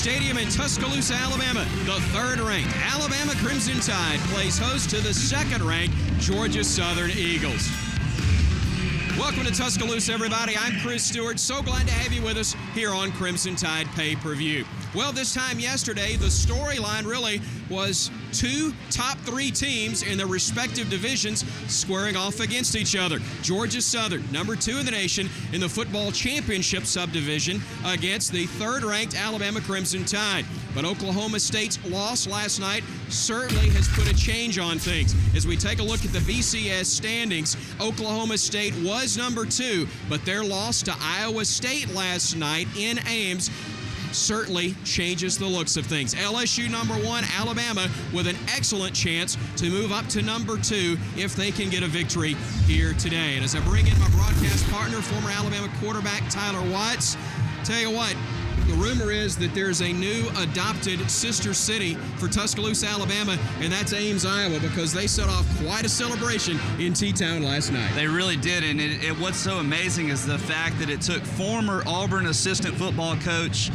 Stadium in Tuscaloosa, Alabama. The third-ranked Alabama Crimson Tide plays host to the second-ranked Georgia Southern Eagles. Welcome to Tuscaloosa, everybody. I'm Chris Stewart. So glad to have you with us here on Crimson Tide Pay-Per-View. Well, this time yesterday, the storyline really was two top three teams in their respective divisions squaring off against each other. Georgia Southern, number 2 in the nation in the football championship subdivision, against the third-ranked Alabama Crimson Tide. But Oklahoma State's loss last night certainly has put a change on things. As we take a look at the BCS standings, Oklahoma State was number 2, but their loss to Iowa State last night in Ames certainly changes the looks of things. LSU number 1, Alabama with an excellent chance to move up to number 2 if they can get a victory here today. And as I bring in my broadcast partner, former Alabama quarterback Tyler Watts, tell you what, the rumor is that there's a new adopted sister city for Tuscaloosa, Alabama, and that's Ames, Iowa, because they set off quite a celebration in T-Town last night. They really did, and what's so amazing is the fact that it took former Auburn assistant football coach,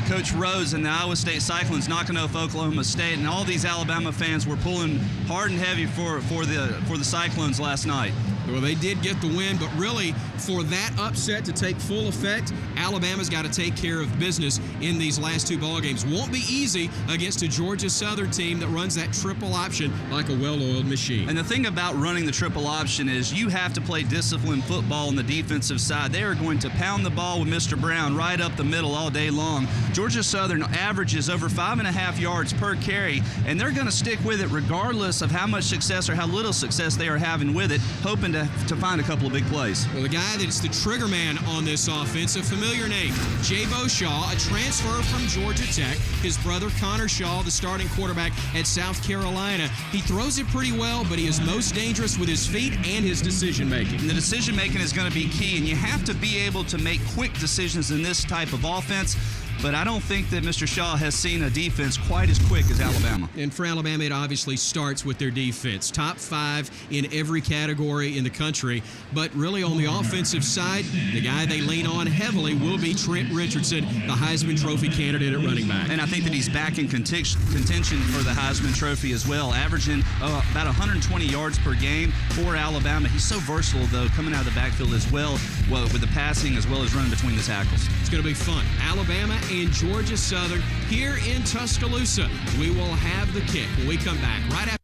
Coach Rose, and the Iowa State Cyclones knocking off Oklahoma State, and all these Alabama fans were pulling hard and heavy for the Cyclones last night. Well, they did get the win, but really, for that upset to take full effect, Alabama's got to take care of business in these last 2 ball games. Won't be easy against a Georgia Southern team that runs that triple option like a well-oiled machine. And the thing about running the triple option is you have to play disciplined football on the defensive side. They are going to pound the ball with Mr. Brown right up the middle all day long. Georgia Southern averages over 5.5 yards per carry, and they're going to stick with it regardless of how much success or how little success they are having with it, hoping to find a couple of big plays. Well, the guy that's the trigger man on this offense, a familiar name, Jabo Shaw, a transfer from Georgia Tech. His brother Connor Shaw, the starting quarterback at South Carolina. He throws it pretty well, but he is most dangerous with his feet and his decision-making. And the decision-making is going to be key, and you have to be able to make quick decisions in this type of offense. But I don't think that Mr. Shaw has seen a defense quite as quick as Alabama. And for Alabama, it obviously starts with their defense. Top 5 in every category in the country. But really on the offensive side, the guy they lean on heavily will be Trent Richardson, the Heisman Trophy candidate at running back. And I think that he's back in contention for the Heisman Trophy as well, averaging about 120 yards per game for Alabama. He's so versatile, though, coming out of the backfield as well with the passing as well as running between the tackles. It's going to be fun. Alabama and Georgia Southern here in Tuscaloosa. We will have the kick when we come back right after.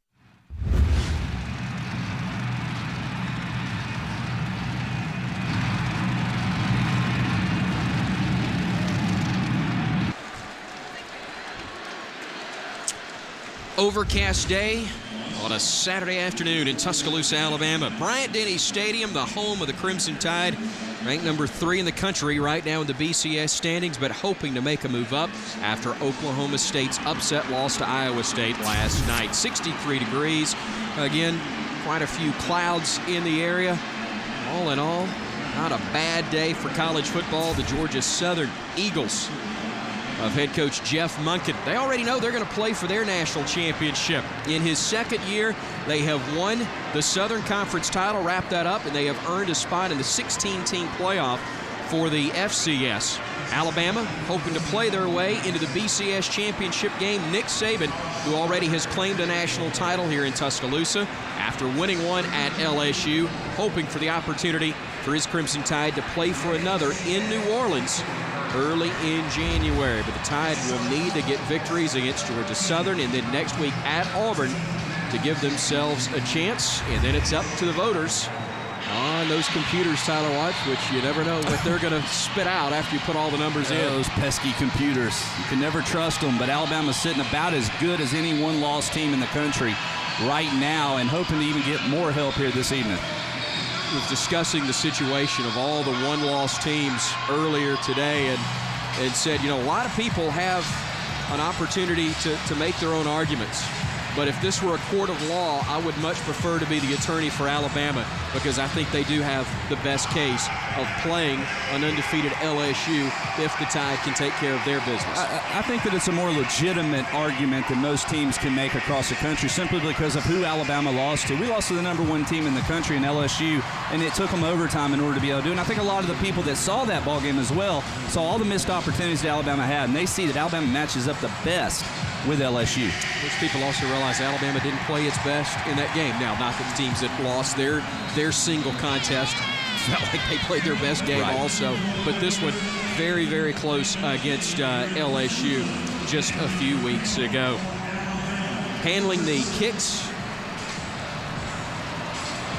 Overcast day on a Saturday afternoon in Tuscaloosa, Alabama. Bryant-Denny Stadium, the home of the Crimson Tide, ranked number 3 in the country right now in the BCS standings, but hoping to make a move up after Oklahoma State's upset loss to Iowa State last night. 63 degrees. Again, quite a few clouds in the area. All in all, not a bad day for college football. The Georgia Southern Eagles of head coach Jeff Monken. They already know they're going to play for their national championship. In his second year, they have won the Southern Conference title, wrapped that up, and they have earned a spot in the 16-team playoff for the FCS. Alabama hoping to play their way into the BCS championship game. Nick Saban, who already has claimed a national title here in Tuscaloosa after winning one at LSU, hoping for the opportunity for his Crimson Tide to play for another in New Orleans early in January. But the Tide will need to get victories against Georgia Southern and then next week at Auburn to give themselves a chance. And then it's up to the voters on those computers, Tyler Watts, which you never know what they're going to spit out after you put all the numbers in. Those pesky computers. You can never trust them, but Alabama's sitting about as good as any one-loss team in the country right now and hoping to even get more help here this evening. Was discussing the situation of all the one-loss teams earlier today and said, you know, a lot of people have an opportunity to make their own arguments. But if this were a court of law, I would much prefer to be the attorney for Alabama, because I think they do have the best case of playing an undefeated LSU if the Tide can take care of their business. I think that it's a more legitimate argument than most teams can make across the country, simply because of who Alabama lost to. We lost to the #1 team in the country in LSU, and it took them overtime in order to be able to do it. And I think a lot of the people that saw that ball game as well saw all the missed opportunities that Alabama had, and they see that Alabama matches up the best with LSU. Most people also realize Alabama didn't play its best in that game. Now, not that the teams that lost their single contest felt like they played their best game also, but this one very, very close against LSU just a few weeks ago. Handling the kicks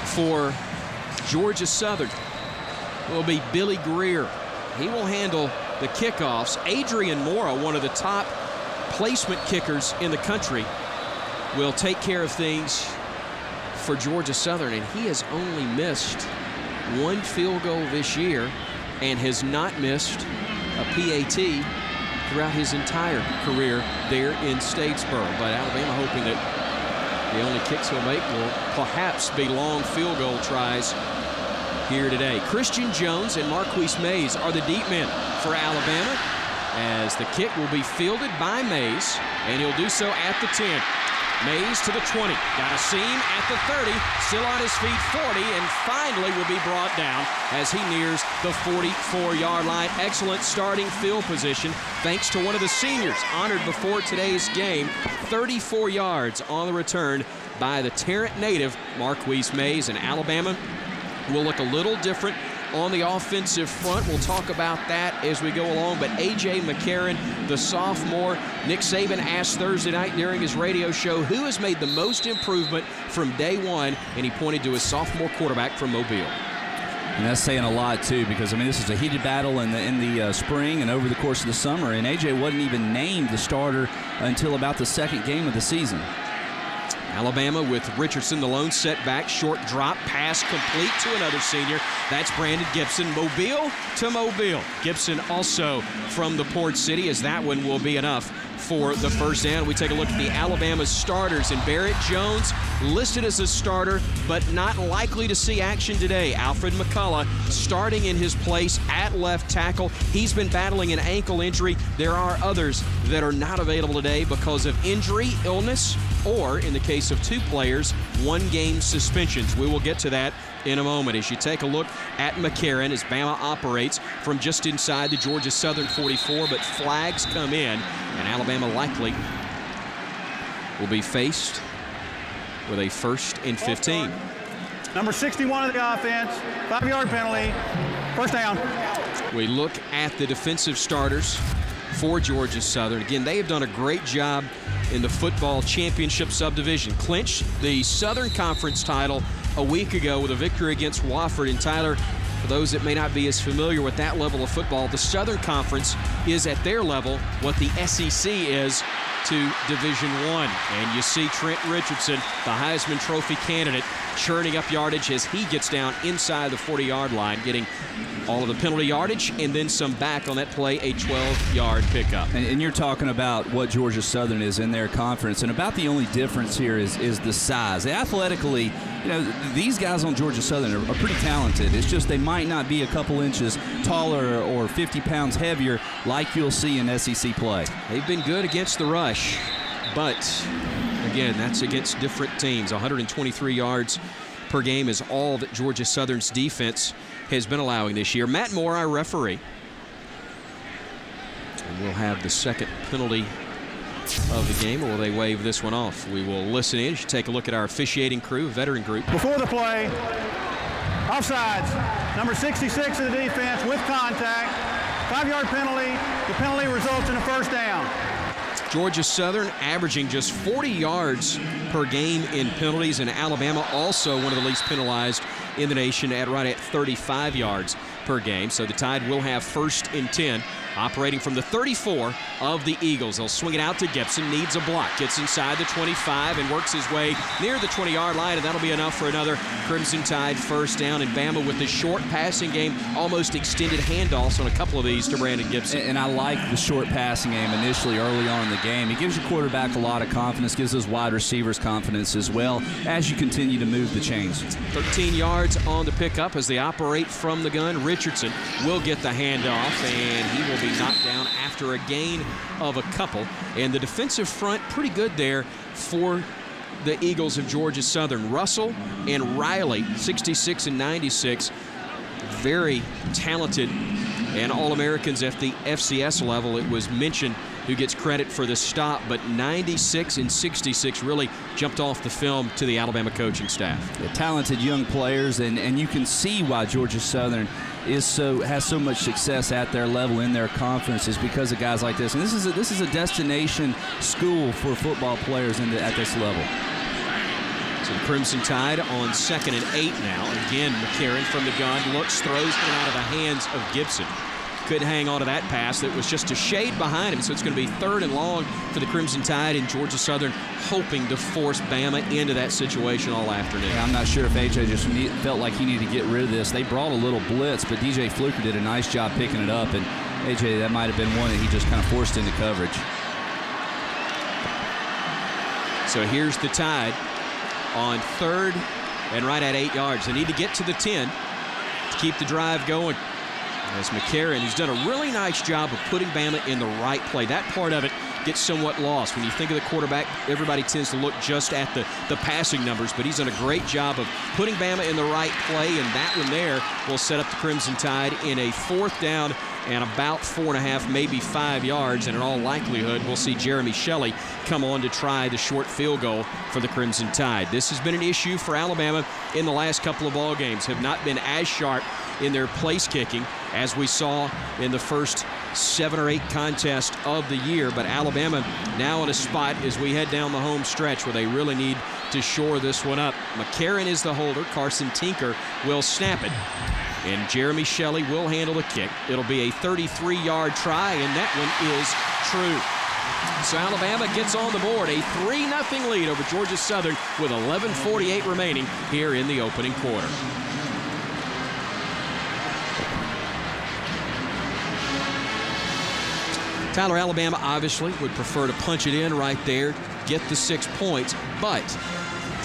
for Georgia Southern will be Billy Greer. He will handle the kickoffs. Adrian Mora, one of the top placement kickers in the country, will take care of things for Georgia Southern, and he has only missed one field goal this year and has not missed a PAT throughout his entire career there in Statesboro. But Alabama hoping that the only kicks he'll make will perhaps be long field goal tries here today. Christian Jones and Marquise Mays are the deep men for Alabama, as the kick will be fielded by Mays, and he'll do so at the 10. Mays to the 20, got a seam at the 30, still on his feet, 40, and finally will be brought down as he nears the 44-yard line. Excellent starting field position thanks to one of the seniors honored before today's game. 34 yards on the return by the Tarrant native, Marquise Mays, and Alabama will look a little different on the offensive front. We'll talk about that as we go along. But A.J. McCarron, the sophomore, Nick Saban asked Thursday night during his radio show who has made the most improvement from day one, and he pointed to his sophomore quarterback from Mobile. And that's saying a lot, too, because, I mean, this is a heated battle in the spring and over the course of the summer, and A.J. wasn't even named the starter until about the second game of the season. Alabama with Richardson, the lone setback, short drop, pass complete to another senior. That's Brandon Gibson. Mobile to Mobile. Gibson also from the Port City, as that one will be enough for the first down. We take a look at the Alabama starters, and Barrett Jones listed as a starter, but not likely to see action today. Alfred McCullough starting in his place at left tackle. He's been battling an ankle injury. There are others that are not available today because of injury, illness, or in the case of two players, one-game suspensions. We will get to that in a moment as you take a look at McCarron as Bama operates from just inside the Georgia Southern 44, but flags come in, and Alabama likely will be faced with a 1st and 15. Number 61 of the offense, 5-yard penalty, first down. We look at the defensive starters for Georgia Southern. Again, they have done a great job in the football championship subdivision. Clinched the Southern Conference title a week ago with a victory against Wofford. And Tyler, for those that may not be as familiar with that level of football, the Southern Conference is at their level what the SEC is to Division I. And you see Trent Richardson, the Heisman Trophy candidate, churning up yardage as he gets down inside the 40-yard line, getting all of the penalty yardage and then some back on that play, a 12-yard pickup. And you're talking about what Georgia Southern is in their conference, and about the only difference here is the size. Athletically, you know, these guys on Georgia Southern are pretty talented. It's just they might not be a couple inches taller or 50 pounds heavier like you'll see in SEC play. They've been good against the rush, but again, that's against different teams. 123 yards per game is all that Georgia Southern's defense has been allowing this year. Matt Moore, our referee. And we'll have the second penalty of the game, or will they wave this one off? We will listen in. You should take a look at our officiating crew, veteran group. Before the play, offsides, number 66 of the defense with contact, 5-yard penalty. The penalty results in a first down. Georgia Southern averaging just 40 yards per game in penalties, and Alabama also one of the least penalized in the nation at right at 35 yards per game. So the Tide will have 1st and 10. Operating from the 34 of the Eagles. They'll swing it out to Gibson. Needs a block. Gets inside the 25 and works his way near the 20-yard line, and that'll be enough for another Crimson Tide 1st down. And Bama with the short passing game, almost extended handoffs on a couple of these to Brandon Gibson. And I like the short passing game initially early on in the game. It gives your quarterback a lot of confidence, gives those wide receivers confidence as well as you continue to move the chains. 13 yards on the pickup as they operate from the gun. Richardson will get the handoff, and he will be knocked down after a gain of a couple. And the defensive front pretty good there for the Eagles of Georgia Southern. Russell and Riley, 66 and 96, very talented and All-Americans at the FCS level. It was mentioned who gets credit for the stop, but 96 and 66 really jumped off the film to the Alabama coaching staff. The talented young players, and you can see why Georgia Southern has so much success at their level in their conferences because of guys like this. And this is a destination school for football players at this level. So the Crimson Tide on 2nd and 8 now. Again, McCarron from the gun looks, throws it out of the hands of Gibson. Couldn't hang on to that pass. That was just a shade behind him, so it's going to be 3rd and long for the Crimson Tide, and Georgia Southern hoping to force Bama into that situation all afternoon. Yeah, I'm not sure if AJ just felt like he needed to get rid of this. They brought a little blitz, but DJ Fluker did a nice job picking it up, and AJ, that might have been one that he just kind of forced into coverage. So here's the Tide on 3rd and right at 8 yards. They need to get to the 10 to keep the drive going. As McCarron, who's done a really nice job of putting Bama in the right play. That part of it gets somewhat lost. When you think of the quarterback, everybody tends to look just at the passing numbers, but he's done a great job of putting Bama in the right play, and that one there will set up the Crimson Tide in a 4th down and about 4.5, maybe 5 yards, and in all likelihood, we'll see Jeremy Shelley come on to try the short field goal for the Crimson Tide. This has been an issue for Alabama in the last couple of ball games, have not been as sharp in their place kicking as we saw in the first 7 or 8 contests of the year. But Alabama now in a spot as we head down the home stretch where they really need to shore this one up. McCarron is the holder. Carson Tinker will snap it. And Jeremy Shelley will handle the kick. It'll be a 33-yard try, and that one is true. So Alabama gets on the board, a 3-0 lead over Georgia Southern with 11:48 remaining here in the opening quarter. Tyler, Alabama obviously would prefer to punch it in right there, get the 6 points, but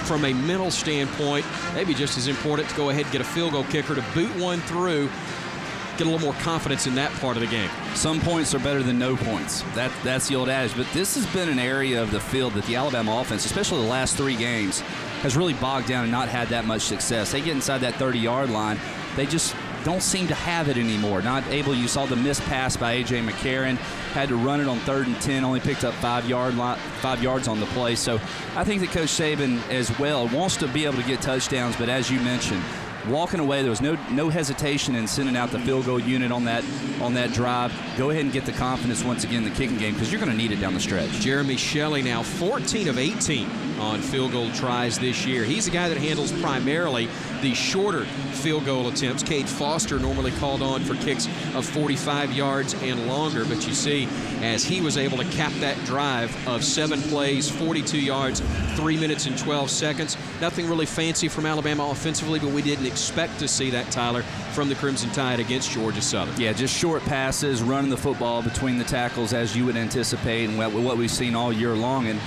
from a mental standpoint, maybe just as important to go ahead and get a field goal kicker to boot one through, get a little more confidence in that part of the game. Some points are better than no points. That's the old adage. But this has been an area of the field that the Alabama offense, especially the last 3 games, has really bogged down and not had that much success. They get inside that 30-yard line, they just don't seem to have it anymore. Not able. You saw the missed pass by A.J. McCarron. Had to run it on 3rd and 10. Only picked up 5 yards on the play. So I think that Coach Saban as well wants to be able to get touchdowns. But as you mentioned, walking away, there was no hesitation in sending out the field goal unit on that drive. Go ahead and get the confidence once again in the kicking game because you're going to need it down the stretch. Jeremy Shelley now 14 of 18 on field goal tries this year. He's a guy that handles primarily the shorter field goal attempts. Cade Foster normally called on for kicks of 45 yards and longer, but you see as he was able to cap that drive of 7 plays, 42 yards, 3 minutes and 12 seconds. Nothing really fancy from Alabama offensively, but we didn't expect to see that, Tyler, from the Crimson Tide against Georgia Southern. Yeah, just short passes, running the football between the tackles as you would anticipate and what we've seen all year long. And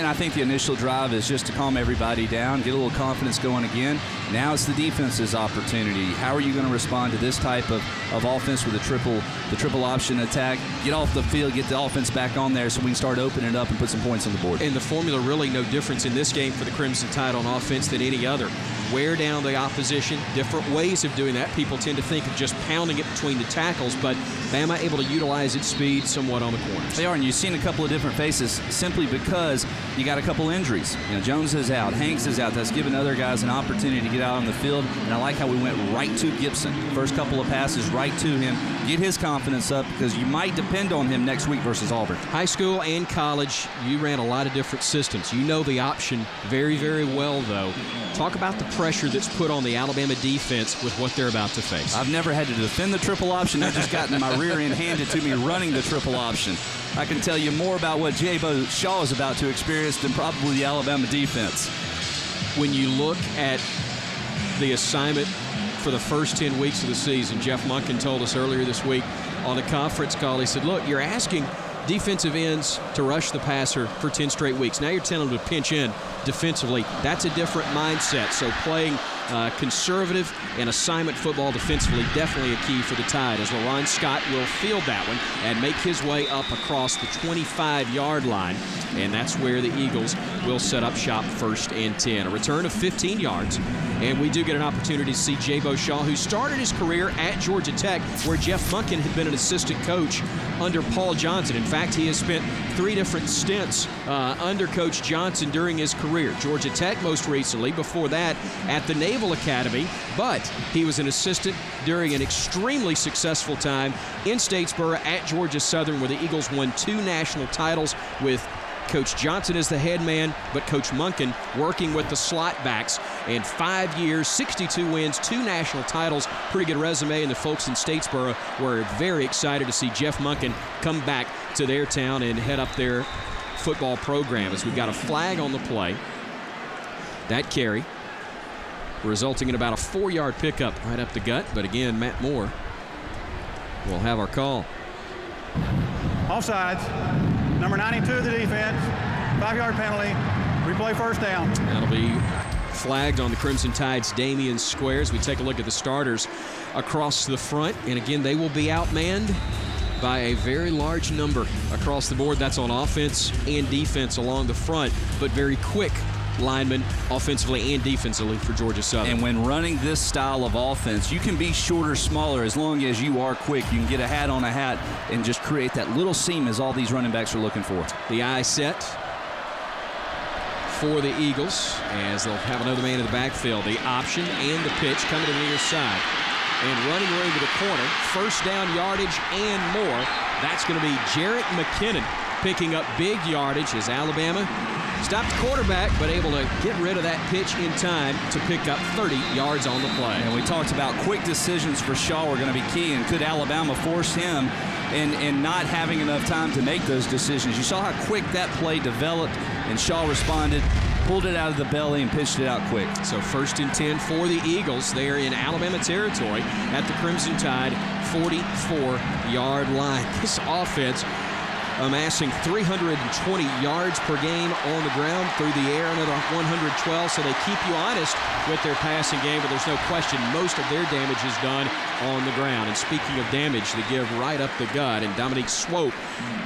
I think the initial drive is just to calm everybody down, get a little confidence going again. Now it's the defense's opportunity. How are you going to respond to this type of offense with the triple option attack? Get off the field, get the offense back on there so we can start opening it up and put some points on the board. And the formula really no difference in this game for the Crimson Tide on offense than any other. Wear down the opposition, different ways of doing that. People tend to think of just pounding it between the tackles, but Bama able to utilize its speed somewhat on the corners. They are, and you've seen a couple of different faces simply because you got a couple injuries. Jones is out, Hanks is out. That's given other guys an opportunity to get out on the field, and I like how we went right to Gibson. First couple of passes right to him, get his confidence up because you might depend on him next week versus Auburn. High school and college, you ran a lot of different systems. You know the option very, very well, though. Talk about the pressure that's put on the Alabama defense with what they're about to face. I've never had to defend the triple option. I've just gotten my rear end handed to me running the triple option. I can tell you more about what Jabo Shaw is about to experience than probably the Alabama defense. When you look at the assignment for the first 10 weeks of the season, Jeff Monken told us earlier this week on a conference call, he said, look, you're asking defensive ends to rush the passer for 10 straight weeks. Now you're telling them to pinch in defensively. That's a different mindset. So playing conservative and assignment football defensively, definitely a key for the Tide, as LaRon Scott will field that one and make his way up across the 25-yard line. And that's where the Eagles will set up shop, 1st and 10. A return of 15 yards. And we do get an opportunity to see Jabo Shaw, who started his career at Georgia Tech, where Jeff Monken had been an assistant coach under Paul Johnson. In fact, he has spent 3 different stints under Coach Johnson during his career. Georgia Tech most recently, before that at the Naval Academy, but he was an assistant during an extremely successful time in Statesboro at Georgia Southern, where the Eagles won 2 national titles with Coach Johnson as the head man, but Coach Monken working with the slot backs. And 5 years, 62 wins, 2 national titles. Pretty good resume, and the folks in Statesboro were very excited to see Jeff Monken come back to their town and head up their football program, as we've got a flag on the play. That carry resulting in about a 4-yard pickup right up the gut. But again, Matt Moore will have our call. Offsides. Number 92 of the defense. 5-yard penalty. Replay, 1st down. That'll be flagged on the Crimson Tide's Damian Squares. We take a look at the starters across the front. And again, they will be outmanned by a very large number across the board. That's on offense and defense along the front, but very quick linemen offensively and defensively for Georgia Southern. And when running this style of offense, you can be shorter, smaller, as long as you are quick. You can get a hat on a hat and just create that little seam as all these running backs are looking for. The eye set for the Eagles as they'll have another man in the backfield. The option and the pitch coming to the near side. And running room to the corner, 1st down yardage and more. That's going to be Jarrett McKinnon picking up big yardage as Alabama stopped the quarterback, but able to get rid of that pitch in time to pick up 30 yards on the play. And we talked about quick decisions for Shaw were going to be key, and could Alabama force him and not having enough time to make those decisions? You saw how quick that play developed, and Shaw responded, pulled it out of the belly, and pitched it out quick. So 1st and 10 for the Eagles. They are in Alabama territory at the Crimson Tide 44-yard line. This offense amassing 320 yards per game on the ground, through the air another 112, so they keep you honest with their passing game, but there's no question most of their damage is done on the ground. And speaking of damage, they give right up the gut, and Dominique Swope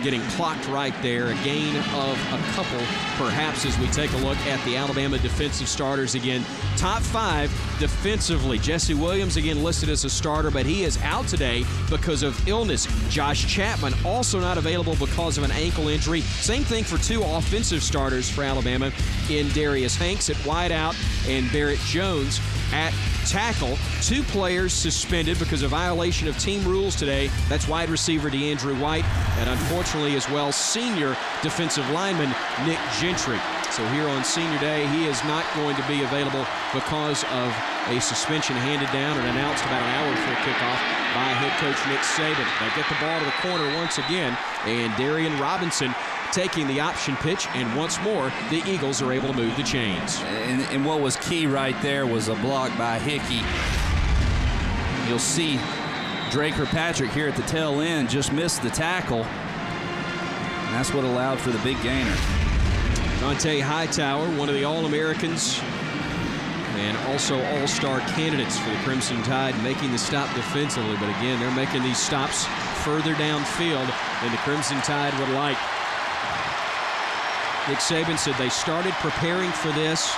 getting clocked right there. A gain of a couple, perhaps, as we take a look at the Alabama defensive starters again. Top 5 defensively. Jesse Williams again listed as a starter, but he is out today because of illness. Josh Chapman also not available because of an ankle injury. Same thing for 2 offensive starters for Alabama in Darius Hanks at wideout and Barrett Jones at tackle. 2 players suspended because of violation of team rules today. That's wide receiver DeAndre White, and unfortunately as well, senior defensive lineman Nick Gentry. So here on Senior Day, he is not going to be available because of a suspension handed down and announced about an hour before kickoff by head coach Nick Saban. They get the ball to the corner once again, and Darian Robinson taking the option pitch, and once more, the Eagles are able to move the chains. And what was key right there was a block by Hickey. You'll see Drake Kirkpatrick here at the tail end just missed the tackle, and that's what allowed for the big gainer. Dante Hightower, one of the All-Americans and also All-Star candidates for the Crimson Tide, making the stop defensively. But again, they're making these stops further downfield than the Crimson Tide would like. Nick Saban said they started preparing for this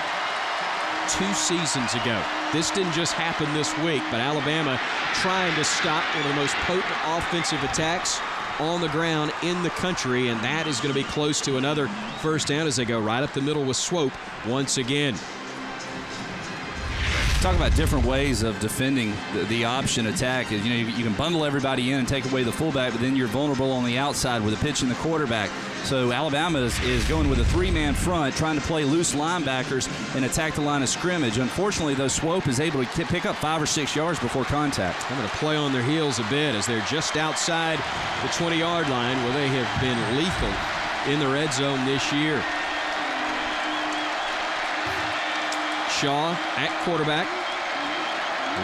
2 seasons ago. This didn't just happen this week, but Alabama trying to stop one of the most potent offensive attacks on the ground in the country, and that is going to be close to another 1st down as they go right up the middle with Swope once again. talk about different ways of defending the option attack. You know, you can bundle everybody in and take away the fullback, but then you're vulnerable on the outside with a pitch in the quarterback. So Alabama is going with a three-man front, trying to play loose linebackers and attack the line of scrimmage. Unfortunately, though, Swope is able to pick up 5 or 6 yards before contact. I'm going to play on their heels a bit as they're just outside the 20-yard line, where they have been lethal in the red zone this year. Shaw at quarterback.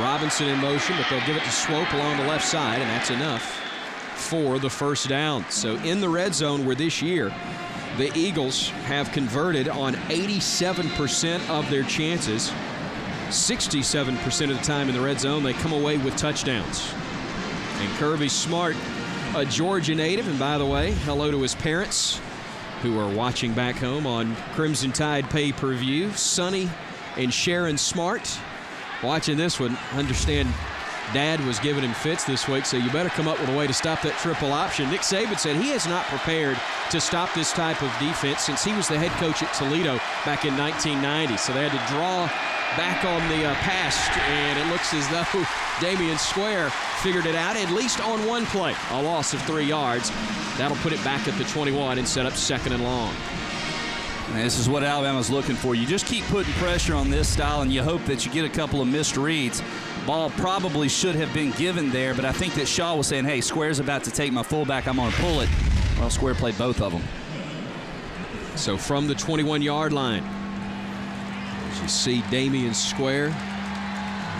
Robinson in motion, but they'll give it to Swope along the left side, and that's enough for the first down. So in the red zone, where this year the Eagles have converted on 87% of their chances, 67% of the time in the red zone, they come away with touchdowns. And Kirby Smart, a Georgia native, and by the way, hello to his parents who are watching back home on Crimson Tide pay-per-view. Sonny and Sharon Smart watching this one. Understand Dad was giving him fits this week, so you better come up with a way to stop that triple option. Nick Saban said he has not prepared to stop this type of defense since he was the head coach at Toledo back in 1990. So they had to draw back on the past, and it looks as though Damian Square figured it out, at least on one play. A loss of 3 yards. That'll put it back at the 21 and set up 2nd and long. And this is what Alabama's looking for. You just keep putting pressure on this style, and you hope that you get a couple of missed reads. Ball probably should have been given there, but I think that Shaw was saying, hey, Square's about to take my fullback. I'm going to pull it. Well, Square played both of them. So from the 21-yard line, as you see Damian Square,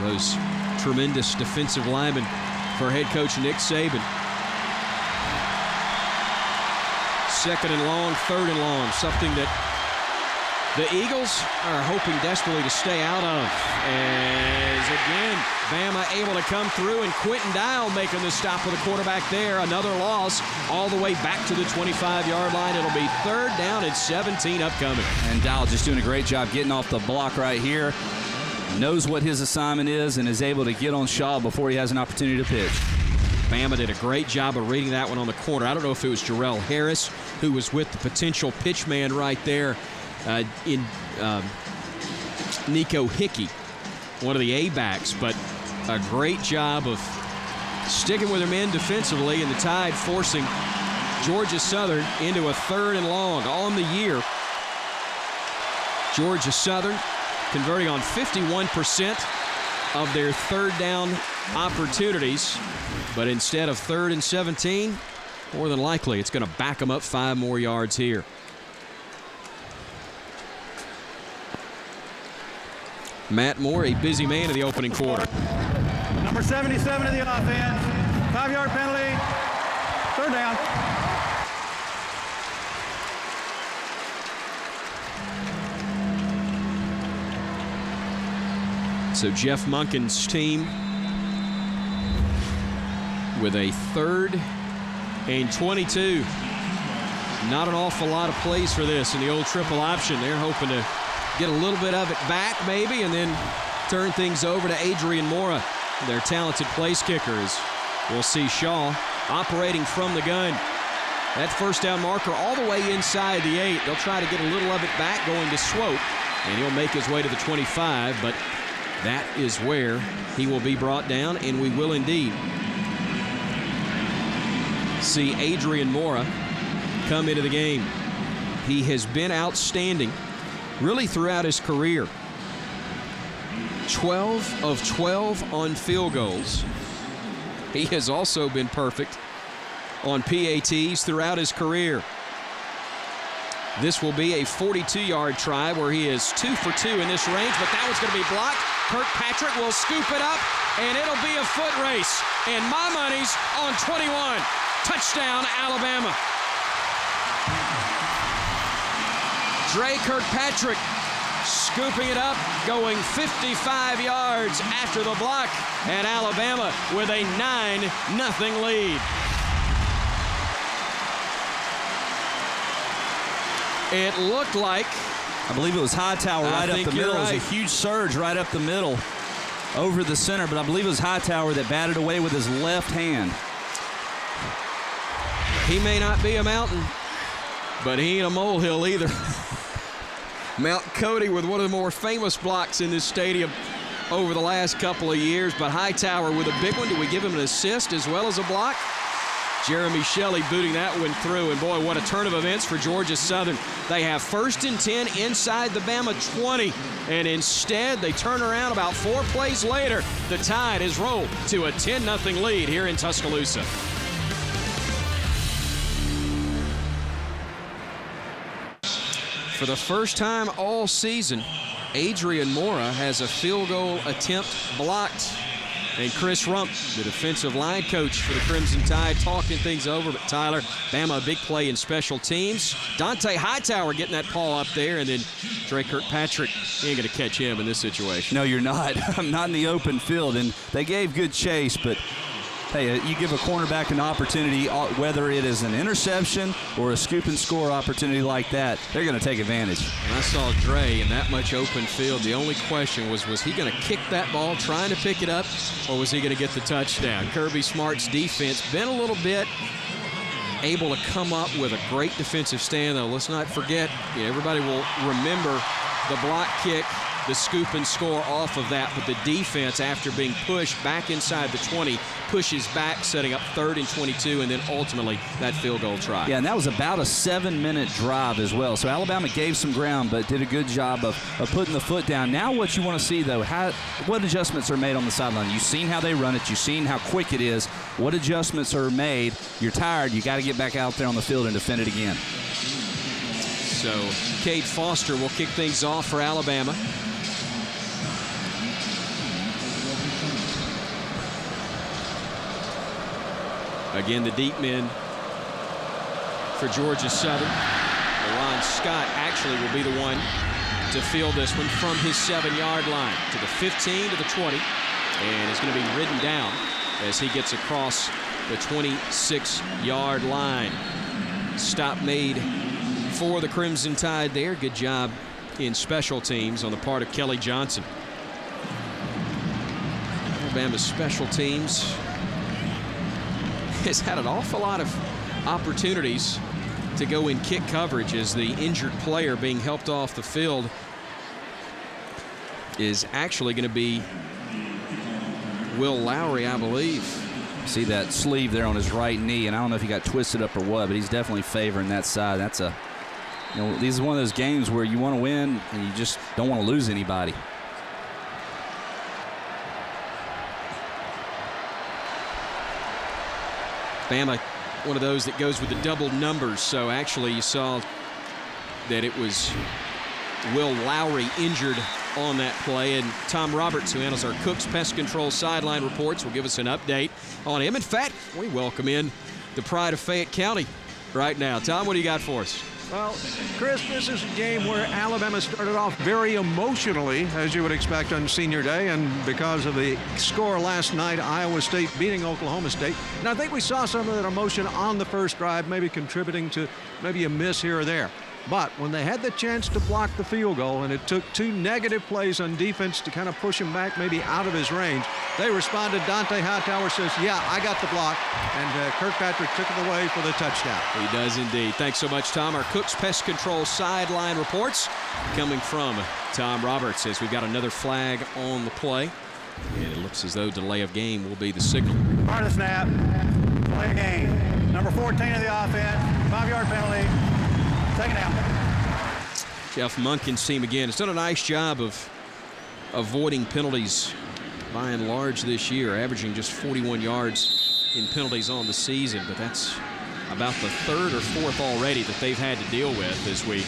those tremendous defensive linemen for head coach Nick Saban. 2nd and long, 3rd and long, something that the Eagles are hoping desperately to stay out of. As again, Bama able to come through, and Quentin Dial making the stop with the quarterback there. Another loss all the way back to the 25-yard line. It'll be 3rd down and 17 upcoming. And Dial just doing a great job getting off the block right here. Knows what his assignment is and is able to get on Shaw before he has an opportunity to pitch. Bama did a great job of reading that one on the corner. I don't know if it was Jarrell Harris who was with the potential pitch man right there in Nico Hickey, one of the A-backs, but a great job of sticking with their men defensively, and the Tide forcing Georgia Southern into a 3rd and long on the year. Georgia Southern converting on 51% of their 3rd down opportunities, but instead of 3rd and 17, more than likely it's going to back them up 5 more yards here. Matt Moore, a busy man in the opening quarter. Number 77 of the offense. 5-yard penalty. 3rd down. So Jeff Monken's team with a 3rd and 22. Not an awful lot of plays for this in the old triple option. They're hoping to get a little bit of it back maybe, and then turn things over to Adrian Mora, their talented place kickers. We'll see Shaw operating from the gun. That 1st down marker all the way inside the 8. They'll try to get a little of it back going to Swope, and he'll make his way to the 25, but that is where he will be brought down, and we will indeed see Adrian Mora come into the game. He has been outstanding really throughout his career. 12 of 12 on field goals. He has also been perfect on PATs throughout his career. This will be a 42-yard try where he is 2 for 2 in this range, but that one's going to be blocked. Kirkpatrick will scoop it up, and it'll be a foot race. And my money's on 21. Touchdown, Alabama. Dre Kirkpatrick scooping it up, going 55 yards after the block, and Alabama with a 9-0 lead. It looked like, I believe it was Hightower right up the middle. Right. It was a huge surge right up the middle over the center, but I believe it was Hightower that batted away with his left hand. He may not be a mountain, but he ain't a molehill either. Mount Cody with one of the more famous blocks in this stadium over the last couple of years. But Hightower with a big one. Do we give him an assist as well as a block? Jeremy Shelley booting that one through, and boy, what a turn of events for Georgia Southern. They have 1st and 10 inside the Bama 20, and instead they turn around about 4 plays later. The Tide is rolled to a 10-0 lead here in Tuscaloosa. For the first time all season, Adrian Mora has a field goal attempt blocked. And Chris Rump, the defensive line coach for the Crimson Tide, talking things over. But Tyler, Bama, a big play in special teams. Dante Hightower getting that paw up there, and then Drake Kirkpatrick, he ain't going to catch him in this situation. No, you're not. I'm not in the open field, and they gave good chase, but hey, you give a cornerback an opportunity, whether it is an interception or a scoop and score opportunity like that, they're going to take advantage. And I saw Dre in that much open field. The only question was he going to kick that ball, trying to pick it up, or was he going to get the touchdown? Kirby Smart's defense been a little bit able to come up with a great defensive stand, though. Let's not forget, everybody will remember the block kick, the scoop and score off of that, but the defense, after being pushed back inside the 20, pushes back, setting up 3rd and 22, and then ultimately that field goal try. Yeah, and that was about a 7-minute drive as well. So Alabama gave some ground, but did a good job of putting the foot down. Now what you want to see, though, what adjustments are made on the sideline? You've seen how they run it. You've seen how quick it is. What adjustments are made? You're tired. You got to get back out there on the field and defend it again. So Cade Foster will kick things off for Alabama. Again, the deep men for Georgia Southern. Ron Scott actually will be the one to field this one from his 7-yard line to the 15 to the 20, and is going to be ridden down as he gets across the 26-yard line. Stop made for the Crimson Tide there. Good job in special teams on the part of Kelly Johnson. Alabama's special teams has had an awful lot of opportunities to go in kick coverage, as the injured player being helped off the field is actually going to be Will Lowry, I believe. See that sleeve there on his right knee, and I don't know if he got twisted up or what, but he's definitely favoring that side. That's this is one of those games where you want to win and you just don't want to lose anybody. Bama, one of those that goes with the double numbers. So actually you saw that it was Will Lowry injured on that play. And Tom Roberts, who handles our Cook's Pest Control sideline reports, will give us an update on him. In fact, we welcome in the pride of Fayette County right now. Tom, what do you got for us? Well, Chris, this is a game where Alabama started off very emotionally, as you would expect on senior day, and because of the score last night, Iowa State beating Oklahoma State. And I think we saw some of that emotion on the first drive, maybe contributing to maybe a miss here or there. But when they had the chance to block the field goal, and it took 2 negative plays on defense to kind of push him back maybe out of his range, they responded. Dante Hightower says, yeah, I got the block, and Kirkpatrick took it away for the touchdown. He does indeed. Thanks so much, Tom. Our Cook's Pest Control sideline reports coming from Tom Roberts, as we've got another flag on the play. And it looks as though delay of game will be the signal. Part of the snap, play a game. Number 14 of the offense, 5-yard penalty. Second down. Jeff Munkin's team again has done a nice job of avoiding penalties by and large this year, averaging just 41 yards in penalties on the season, but that's about the 3rd or 4th already that they've had to deal with as we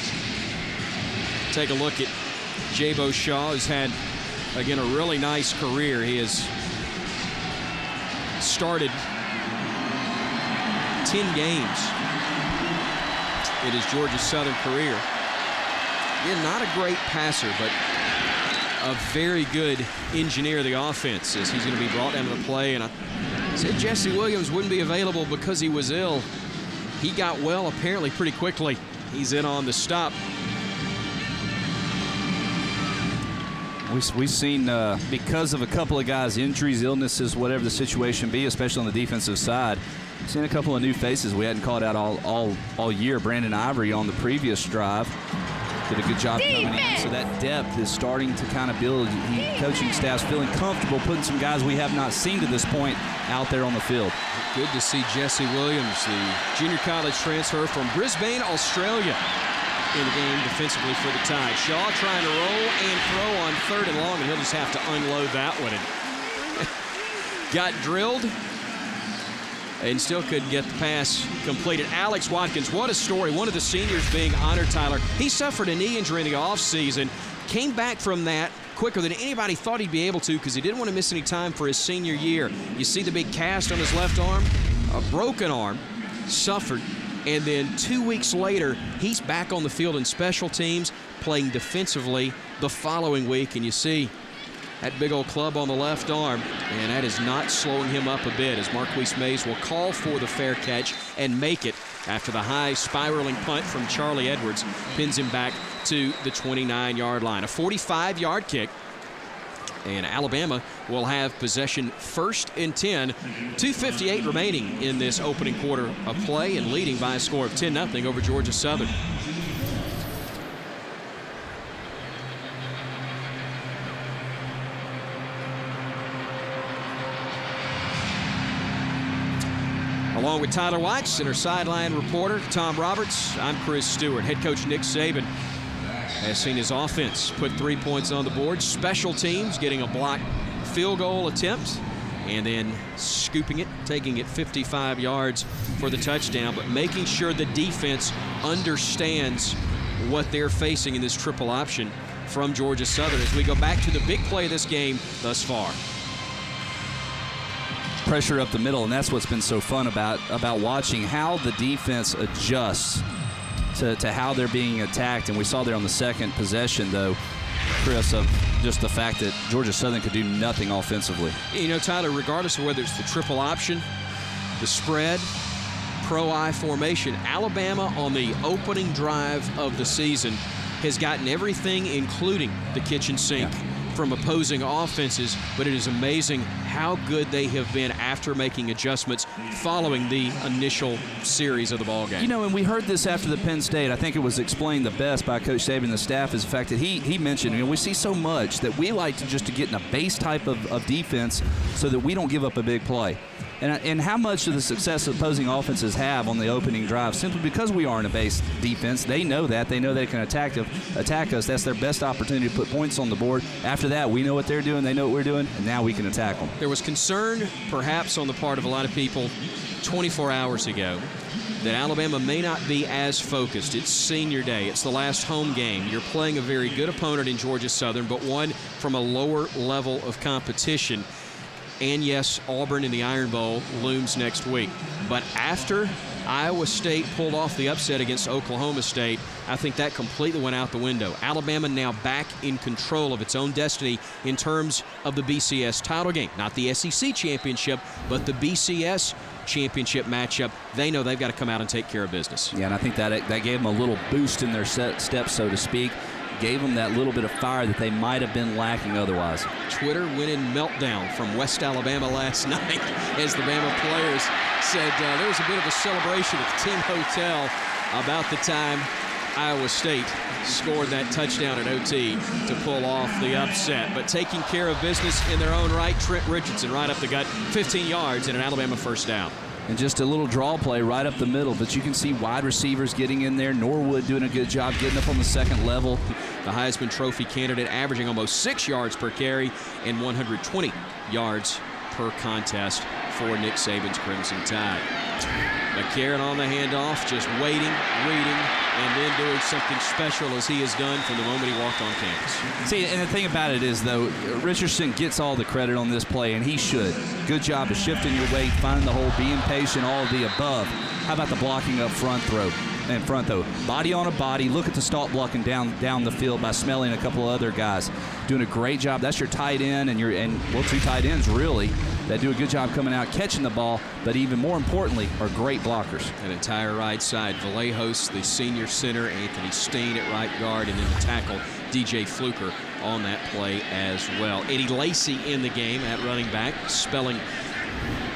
take a look at Jabo Shaw, who's had, again, a really nice career. He has started 10 games in his Georgia Southern career. Again, not a great passer, but a very good engineer of the offense, as he's going to be brought down to the play. And I said Jesse Williams wouldn't be available because he was ill. He got well apparently pretty quickly. He's in on the stop. We've seen, because of a couple of guys' injuries, illnesses, whatever the situation be, especially on the defensive side, seen a couple of new faces we hadn't called out all year. Brandon Ivory on the previous drive. did a good job coming in. So that depth is starting to kind of build. Coaching staff's feeling comfortable putting some guys we have not seen to this point out there on the field. Good to see Jesse Williams, the junior college transfer from Brisbane, Australia, in the game defensively for the Tide. Shaw trying to roll and throw on 3rd and long, and he'll just have to unload that one. And got drilled and still couldn't get the pass completed. Alex Watkins, what a story. One of the seniors being honored, Tyler. He suffered a knee injury in the offseason, came back from that quicker than anybody thought he'd be able to because he didn't want to miss any time for his senior year. You see the big cast on his left arm, a broken arm, suffered, and then 2 weeks later, he's back on the field in special teams, playing defensively the following week, and you see that big old club on the left arm, and that is not slowing him up a bit as Marquise Mays will call for the fair catch and make it after the high spiraling punt from Charlie Edwards pins him back to the 29-yard line. A 45-yard kick, and Alabama will have possession 1st and 10. 2:58 remaining in this opening quarter of play and leading by a score of 10-0 over Georgia Southern. Along with Tyler Weitz and our sideline reporter, Tom Roberts, I'm Chris Stewart. Head coach Nick Saban has seen his offense put 3 points on the board. Special teams getting a blocked field goal attempt and then scooping it, taking it 55 yards for the touchdown, but making sure the defense understands what they're facing in this triple option from Georgia Southern as we go back to the big play of this game thus far. Pressure up the middle, and that's what's been so fun about watching how the defense adjusts to how they're being attacked. And we saw there on the second possession, though, Chris, of just the fact that Georgia Southern could do nothing offensively. You know, Tyler, regardless of whether it's the triple option, the spread, pro-I formation, Alabama on the opening drive of the season has gotten everything, including the kitchen sink, from opposing offenses, but it is amazing how good they have been after making adjustments following the initial series of the ball game. You know, and we heard this after the Penn State. I think it was explained the best by Coach Saban and the staff is the fact that he mentioned, you know, we see so much that we like to just to get in a base type of defense so that we don't give up a big play. And how much of the success opposing offenses have on the opening drive, simply because we are in a base defense. They know that. They know they can attack us. That's their best opportunity to put points on the board. After that, we know what they're doing. They know what we're doing, and now we can attack them. There was concern, perhaps on the part of a lot of people 24 hours ago, that Alabama may not be as focused. It's senior day. It's the last home game. You're playing a very good opponent in Georgia Southern, but one from a lower level of competition. And yes, Auburn in the Iron Bowl looms next week. But after Iowa State pulled off the upset against Oklahoma State, I think that completely went out the window. Alabama now back in control of its own destiny in terms of the BCS title game. Not the SEC championship, but the BCS championship matchup. They know they've got to come out and take care of business. Yeah, and I think that gave them a little boost in their steps, so to speak. Gave them that little bit of fire that they might have been lacking otherwise. Twitter went in meltdown from West Alabama last night as the Bama players said there was a bit of a celebration at the team hotel about the time Iowa State scored that touchdown at OT to pull off the upset. But taking care of business in their own right, Trent Richardson right up the gut, 15 yards and an Alabama first down. And just a little draw play right up the middle, but you can see wide receivers getting in there. Norwood doing a good job getting up on the second level. The Heisman Trophy candidate averaging almost 6 yards per carry and 120 yards per contest for Nick Saban's Crimson Tide. McCarron on the handoff, just waiting, reading, and then doing something special as he has done from the moment he walked on campus. See, and the thing about it is, though, Richardson gets all the credit on this play, and he should. Good job of shifting your weight, finding the hole, being patient, all of the above. How about the blocking up front, though? Body on a body. Look at the stalk blocking down the field by smelling a couple of other guys. Doing a great job. That's your tight end, and two tight ends, really, that do a good job coming out, catching the ball, but even more importantly, are great blockers. An entire right side. Vallejos, the senior center, Anthony Steen at right guard, and then the tackle, DJ Fluker, on that play as well. Eddie Lacy in the game at running back, spelling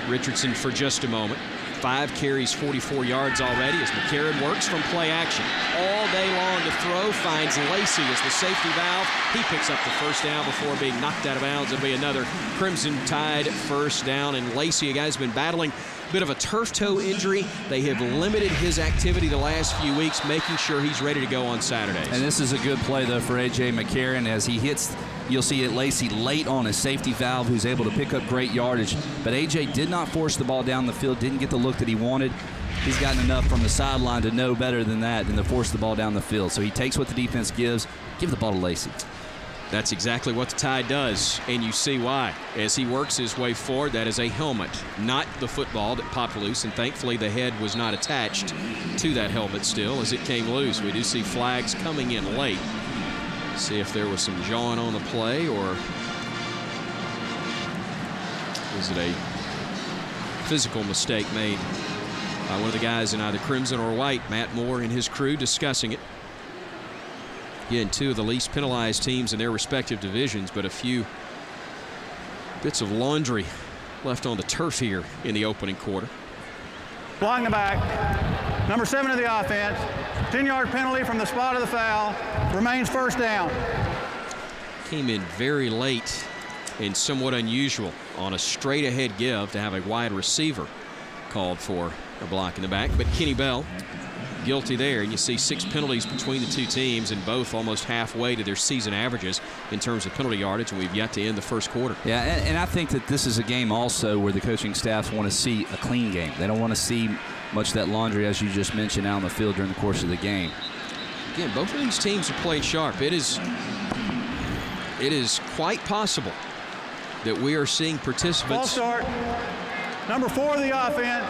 Richardson for just a moment. 5 carries, 44 yards already as McCarron works from play action. All day long to throw, finds Lacey as the safety valve. He picks up the first down before being knocked out of bounds. It'll be another Crimson Tide first down. And Lacey, a guy who's been battling a bit of a turf toe injury. They have limited his activity the last few weeks, making sure he's ready to go on Saturdays. And this is a good play, though, for A.J. McCarron as he hits. You'll see it Lacey late on his safety valve, who's able to pick up great yardage. But A.J. did not force the ball down the field, didn't get the look that he wanted. He's gotten enough from the sideline to know better than that, than to force the ball down the field. So he takes what the defense gives. Give the ball to Lacey. That's exactly what the Tide does, and you see why. As he works his way forward, that is a helmet, not the football that popped loose, and thankfully the head was not attached to that helmet still as it came loose. We do see flags coming in late. See if there was some jawing on the play, or is it a physical mistake made by one of the guys in either crimson or white. Matt Moore and his crew discussing it. Again, 2 of the least penalized teams in their respective divisions, but a few bits of laundry left on the turf here in the opening quarter. Blocking the back. Number 7 of the offense. 10-yard penalty from the spot of the foul. Remains first down. Came in very late and somewhat unusual on a straight ahead give to have a wide receiver called for a block in the back. But Kenny Bell guilty there, and you see 6 penalties between the 2 teams, and both almost halfway to their season averages in terms of penalty yardage, and we've yet to end the first quarter. Yeah, and I think that this is a game also where the coaching staffs want to see a clean game. They don't want to see much of that laundry, as you just mentioned, out on the field during the course of the game. Again, both of these teams are playing sharp. It is quite possible that we are seeing participants. False start. Number 4 of the offense.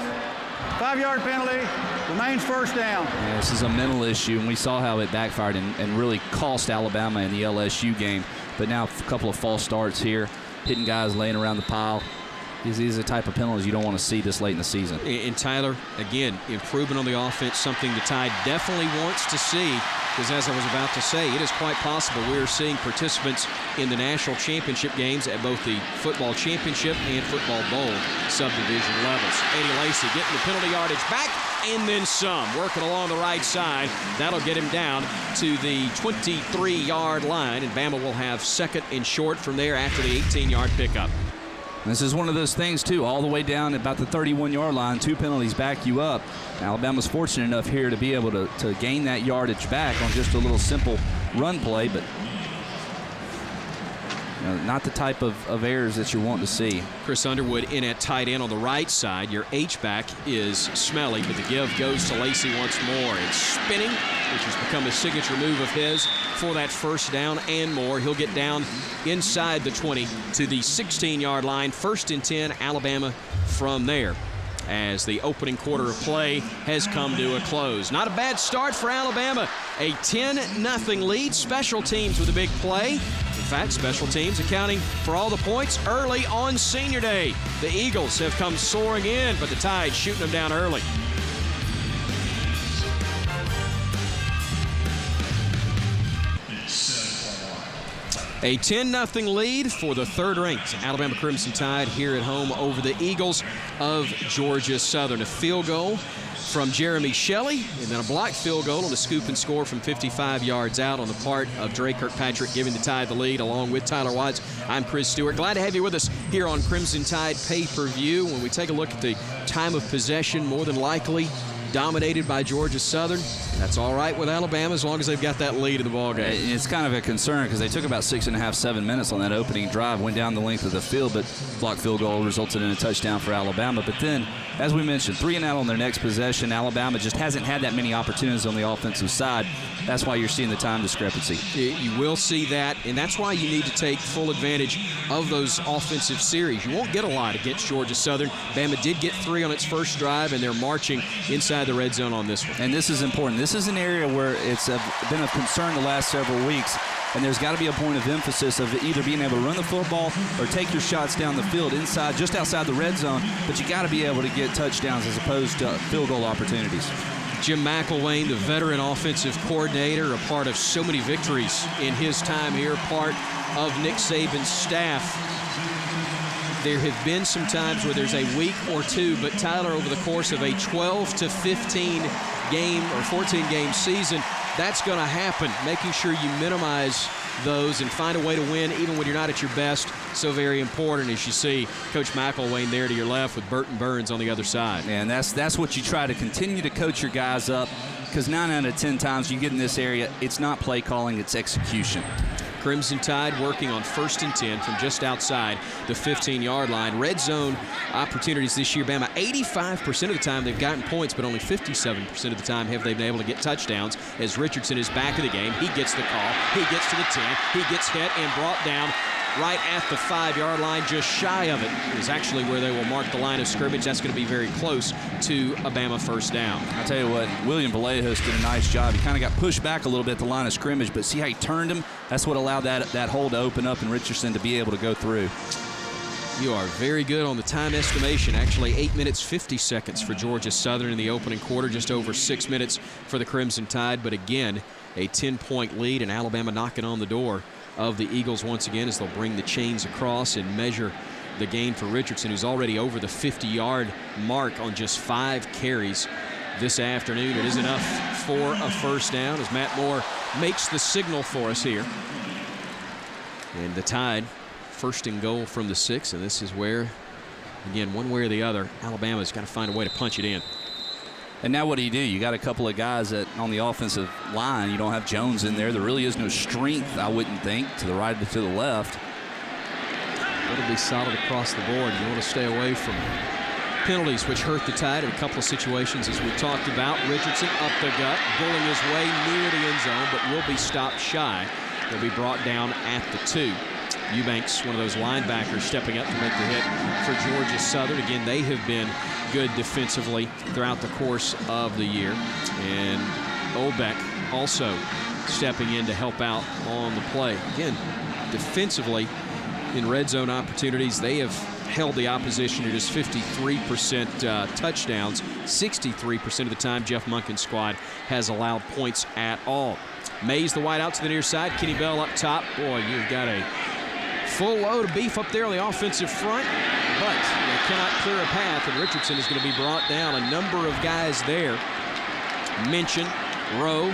5-yard penalty. Remains first down. Yeah, this is a mental issue, and we saw how it backfired and really cost Alabama in the LSU game. But now a couple of false starts here, hitting guys laying around the pile. These are the type of penalties you don't want to see this late in the season. And Tyler, again, improvement on the offense, something the Tide definitely wants to see, because as I was about to say, it is quite possible we are seeing participants in the national championship games at both the football championship and football bowl subdivision levels. Eddie Lacey getting the penalty yardage back and then some, working along the right side. That'll get him down to the 23-yard line, and Bama will have second and short from there after the 18-yard pickup. This is one of those things, too, all the way down at about the 31-yard line. 2 penalties back you up. Alabama's fortunate enough here to be able to gain that yardage back on just a little simple run play, but not the type of errors that you want to see. Chris Underwood in at tight end on the right side. Your H-back is Smelly, but the give goes to Lacey once more. It's spinning, which has become a signature move of his for that first down and more. He'll get down inside the 20 to the 16-yard line. 1st and 10, Alabama from there, as the opening quarter of play has come to a close. Not a bad start for Alabama. A 10-0 lead. Special teams with a big play. In fact, special teams accounting for all the points early on Senior Day. The Eagles have come soaring in, but the Tide shooting them down early. A 10-0 lead for the 3rd-ranked Alabama Crimson Tide here at home over the Eagles of Georgia Southern. A field goal from Jeremy Shelley, and then a blocked field goal on a scoop and score from 55 yards out on the part of Dre Kirkpatrick, giving the Tide the lead along with Tyler Watts. I'm Chris Stewart. Glad to have you with us here on Crimson Tide Pay-Per-View. When we take a look at the time of possession, more than likely dominated by Georgia Southern. That's all right with Alabama as long as they've got that lead in the ballgame. It's kind of a concern because they took about 6.5, 7 minutes on that opening drive, went down the length of the field, but blocked field goal resulted in a touchdown for Alabama. But then, as we mentioned, 3 and out on their next possession. Alabama just hasn't had that many opportunities on the offensive side. That's why you're seeing the time discrepancy. You will see that, and that's why you need to take full advantage of those offensive series. You won't get a lot against Georgia Southern. Bama did get 3 on its first drive, and they're marching inside the red zone on this one. And this is important. This is an area where it's been of concern the last several weeks, and there's got to be a point of emphasis of either being able to run the football or take your shots down the field inside, just outside the red zone, but you got to be able to get touchdowns as opposed to field goal opportunities. Jim McElwain, the veteran offensive coordinator, a part of so many victories in his time here, part of Nick Saban's staff. There have been some times where there's a week or two, but Tyler, over the course of a 12 to 15 game or 14 game season, that's going to happen. Making sure you minimize those and find a way to win even when you're not at your best. So very important, as you see Coach McElwain there to your left with Burton Burns on the other side. And that's what you try to continue to coach your guys up, because 9 out of 10 times you get in this area, it's not play calling, it's execution. Crimson Tide working on 1st and 10 from just outside the 15-yard line. Red zone opportunities this year, Bama, 85% of the time they've gotten points, but only 57% of the time have they been able to get touchdowns, as Richardson is back in the game. He gets the call. He gets to the 10. He gets hit and brought down right at the 5-yard line. Just shy of it is actually where they will mark the line of scrimmage. That's going to be very close to a Bama first down. I'll tell you what, William Vallejos did a nice job. He kind of got pushed back a little bit at the line of scrimmage, but see how he turned him? That's what allowed that hole to open up and Richardson to be able to go through. You are very good on the time estimation. Actually, 8 minutes, 50 seconds for Georgia Southern in the opening quarter, just over 6 minutes for the Crimson Tide. But again, a 10-point lead, and Alabama knocking on the door of the Eagles once again as they'll bring the chains across and measure the gain for Richardson, who's already over the 50-yard mark on just 5 carries this afternoon. It is enough for a first down as Matt Moore makes the signal for us here. And the Tide, 1st and goal from the 6, and this is where, again, one way or the other, Alabama's got to find a way to punch it in. And now what do? You got a couple of guys that on the offensive line. You don't have Jones in there. There really is no strength, I wouldn't think, to the right or to the left. It'll be solid across the board. You want to stay away from penalties, which hurt the Tide in a couple of situations, as we talked about. Richardson up the gut, bulling his way near the end zone, but will be stopped shy. He'll be brought down at the 2. Eubanks, one of those linebackers, stepping up to make the hit for Georgia Southern. Again, they have been good defensively throughout the course of the year. And Olbeck also stepping in to help out on the play. Again, defensively in red zone opportunities, they have held the opposition to just 53% touchdowns. 63% of the time Jeff Monken's squad has allowed points at all. Mays the wide out to the near side. Kenny Bell up top. Boy, you've got a full load of beef up there on the offensive front, but they cannot clear a path, and Richardson is going to be brought down. A number of guys there. Minchin, Rowe,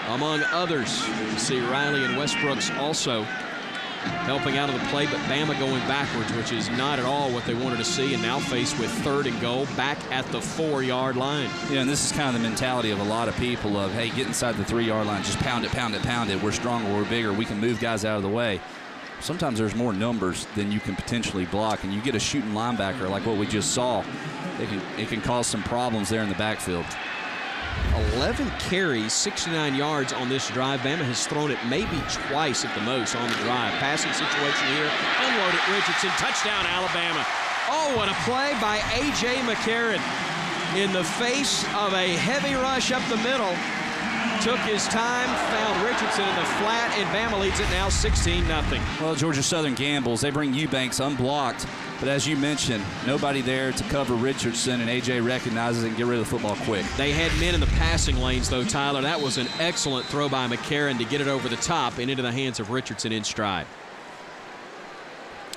among others. You see Riley and Westbrooks also helping out of the play, but Bama going backwards, which is not at all what they wanted to see, and now faced with 3rd and goal back at the 4-yard line. Yeah, and this is kind of the mentality of a lot of people of, hey, get inside the 3-yard line, just pound it, pound it, pound it. We're stronger, we're bigger, we can move guys out of the way. Sometimes there's more numbers than you can potentially block, and you get a shooting linebacker like what we just saw, it can cause some problems there in the backfield. 11 carries, 69 yards on this drive. Bama has thrown it maybe twice at the most on the drive. Passing situation here. Unloaded Richardson. Touchdown, Alabama. Oh, what a play by A.J. McCarron. In the face of a heavy rush up the middle. Took his time, found Richardson in the flat, and Bama leads it now 16-0. Well, Georgia Southern gambles. They bring Eubanks unblocked. But as you mentioned, nobody there to cover Richardson, and A.J. recognizes it and get rid of the football quick. They had men in the passing lanes, though, Tyler. That was an excellent throw by McCarron to get it over the top and into the hands of Richardson in stride.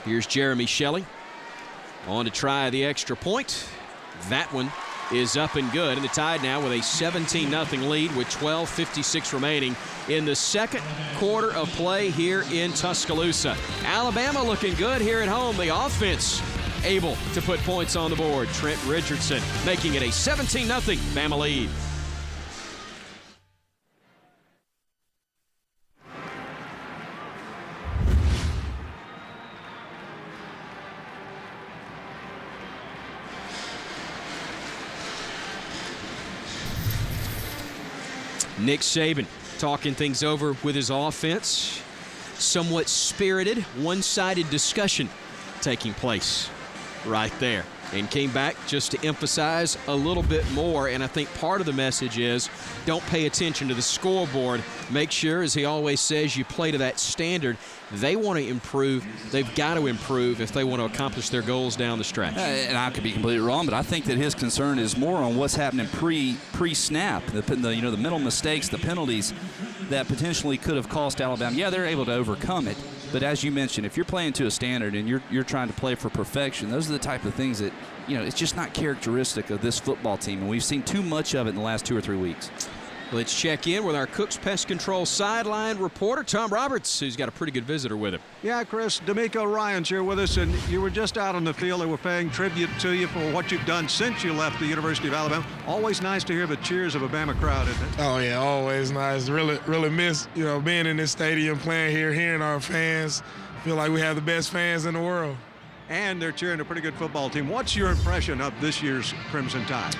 Here's Jeremy Shelley on to try the extra point. That one is up and good, and the Tide now with a 17-0 lead with 12:56 remaining in the second quarter of play here in Tuscaloosa. Alabama looking good here at home. The offense able to put points on the board. Trent Richardson making it a 17-0 Bama lead. Nick Saban talking things over with his offense. Somewhat spirited, one-sided discussion taking place right there. And came back just to emphasize a little bit more. And I think part of the message is don't pay attention to the scoreboard. Make sure, as he always says, you play to that standard. They want to improve. They've got to improve if they want to accomplish their goals down the stretch. And I could be completely wrong, but I think that his concern is more on what's happening pre-snap. The mental mistakes, the penalties that potentially could have cost Alabama. Yeah, they're able to overcome it, But as you mentioned, if you're playing to a standard and you're trying to play for perfection, those are the type of things that, it's just not characteristic of this football team. And we've seen too much of it in the last 2 or 3 weeks. Let's check in with our Cook's Pest Control sideline reporter, Tom Roberts, who's got a pretty good visitor with him. Yeah, Chris, D'Amico Ryan's here with us, and you were just out on the field. They were paying tribute to you for what you've done since you left the University of Alabama. Always nice to hear the cheers of a Bama crowd, isn't it? Oh, yeah, always nice. Really miss, being in this stadium, playing here, hearing our fans. Feel like we have the best fans in the world. And they're cheering a pretty good football team. What's your impression of this year's Crimson Tide?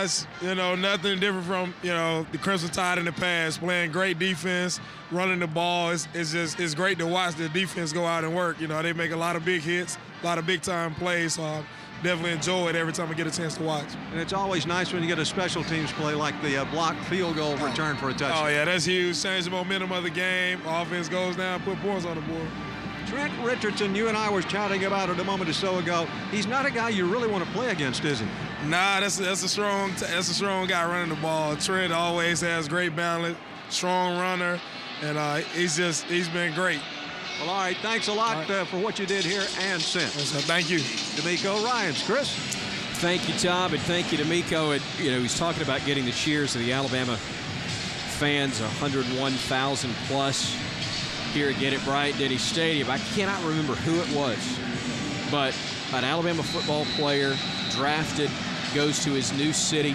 It's, nothing different from, the Crimson Tide in the past, playing great defense, running the ball. It's great to watch the defense go out and work. They make a lot of big hits, a lot of big-time plays, so I definitely enjoy it every time I get a chance to watch. And it's always nice when you get a special teams play like the blocked field goal return for a touchdown. Oh, yeah, that's huge. Change the momentum of the game. Offense goes down, put points on the board. Trent Richardson, you and I were chatting about it a moment or so ago. He's not a guy you really want to play against, is he? Nah, that's a strong guy running the ball. Trent always has great balance, strong runner, and he's been great. Well, all right, thanks a lot for what you did here and since. So thank you. D'Amico Ryans. Chris? Thank you, Tom, and thank you, D'Amico. And, he's talking about getting the cheers of the Alabama fans, 101,000 plus. Here again at Bryant-Denny Stadium. I cannot remember who it was, but an Alabama football player drafted goes to his new city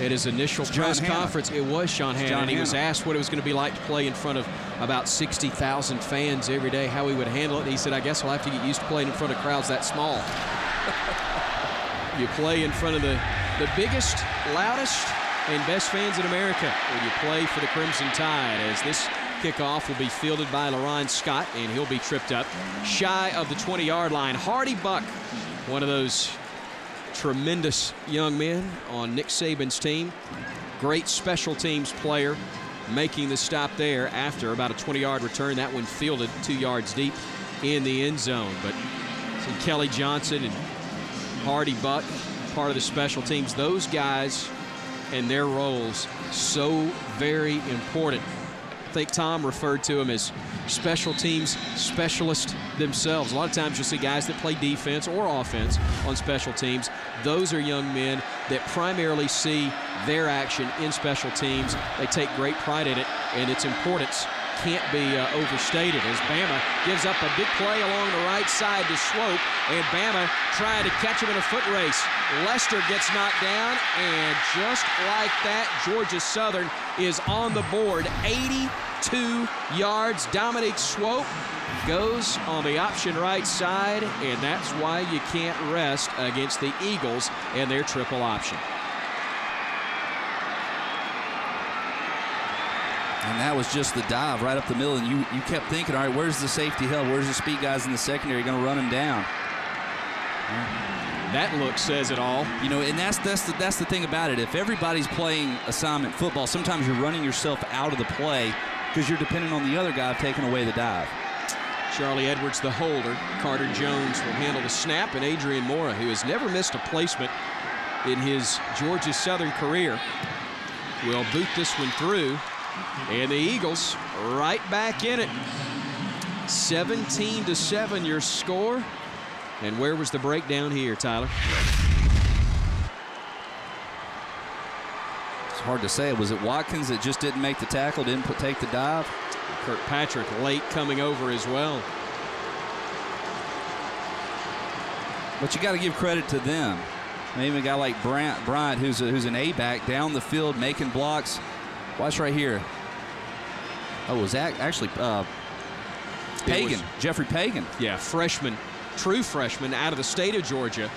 at his initial press conference. It was Sean Hanna, and he was asked what it was going to be like to play in front of about 60,000 fans every day, how he would handle it. And he said, I guess I'll have to get used to playing in front of crowds that small. You play in front of the biggest, loudest, and best fans in America when you play for the Crimson Tide, as this kickoff will be fielded by LaRon Scott, and he'll be tripped up shy of the 20-yard line. Hardy Buck, one of those tremendous young men on Nick Saban's team. Great special teams player, making the stop there after about a 20-yard return. That one fielded 2 yards deep in the end zone. But Kelly Johnson and Hardy Buck, part of the special teams. Those guys and their roles so very important. I think Tom referred to them as special teams specialists themselves. A lot of times you'll see guys that play defense or offense on special teams. Those are young men that primarily see their action in special teams. They take great pride in it, and its importance can't be overstated, as Bama gives up a big play along the right side to Swope, and Bama trying to catch him in a foot race. Lester gets knocked down, and just like that, Georgia Southern is on the board. 82 yards. Dominique Swope goes on the option right side, and that's why you can't rest against the Eagles and their triple option. And that was just the dive right up the middle, and you kept thinking, all right, where's the safety help? Where's the speed guys in the secondary going to run him down? That look says it all. And that's the thing about it. If everybody's playing assignment football, sometimes you're running yourself out of the play because you're dependent on the other guy taking away the dive. Charlie Edwards, the holder. Carter Jones will handle the snap, and Adrian Mora, who has never missed a placement in his Georgia Southern career, will boot this one through. And the Eagles right back in it. 17-7 your score. And where was the breakdown here, Tyler? It's hard to say. Was it Watkins that just didn't make the tackle, didn't take the dive? Kirkpatrick late coming over as well. But you got to give credit to them. Maybe a guy like Bryant, who's an A-back down the field making blocks. Watch right here. Oh, it was actually Pagan, Jeffrey Pagan. Yeah, freshman, true freshman out of the state of Georgia,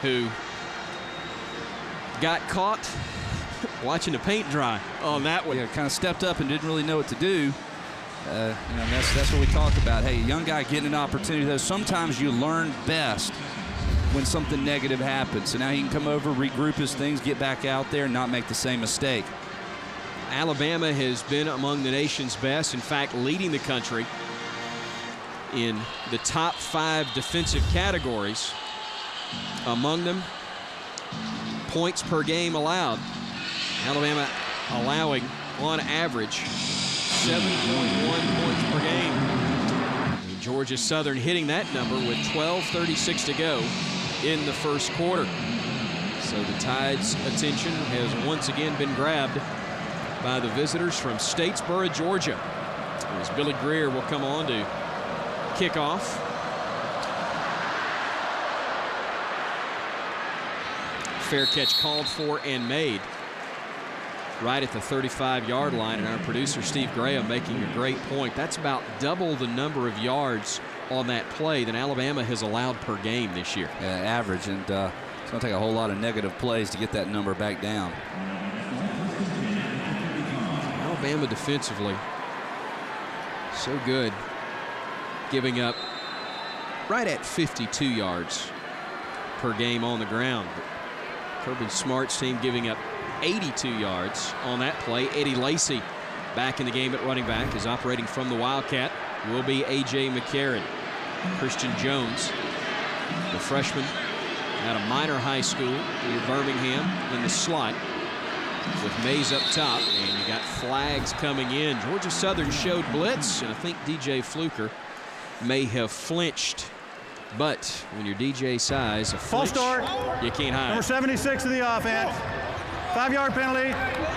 who got caught watching the paint dry on that one. Yeah, kind of stepped up and didn't really know what to do. That's what we talk about. Hey, a young guy getting an opportunity. Though sometimes you learn best when something negative happens. So now he can come over, regroup his things, get back out there, and not make the same mistake. Alabama has been among the nation's best, in fact, leading the country in the top 5 defensive categories. Among them, points per game allowed. Alabama allowing, on average, 7.1 points per game. Georgia Southern hitting that number with 12:36 to go in the first quarter. So the Tide's attention has once again been grabbed by the visitors from Statesboro, Georgia. As Billy Greer will come on to kick off. Fair catch called for and made right at the 35-yard line, and our producer Steve Graham making a great point. That's about double the number of yards on that play than Alabama has allowed per game this year. Yeah, average, and it's going to take a whole lot of negative plays to get that number back down. Alabama defensively so good, giving up right at 52 yards per game on the ground. Kirby Smart's team giving up 82 yards on that play. Eddie Lacy back in the game at running back, is operating from the Wildcat. Will be A.J. McCarron. Christian Jones, the freshman out of Minor High School near Birmingham, in the slot with Mays up top, and you got flags coming in. Georgia Southern showed blitz, and I think DJ Fluker may have flinched. But when you're DJ size, a flinch, you can't hide. Number 76 of the offense. 5-yard penalty,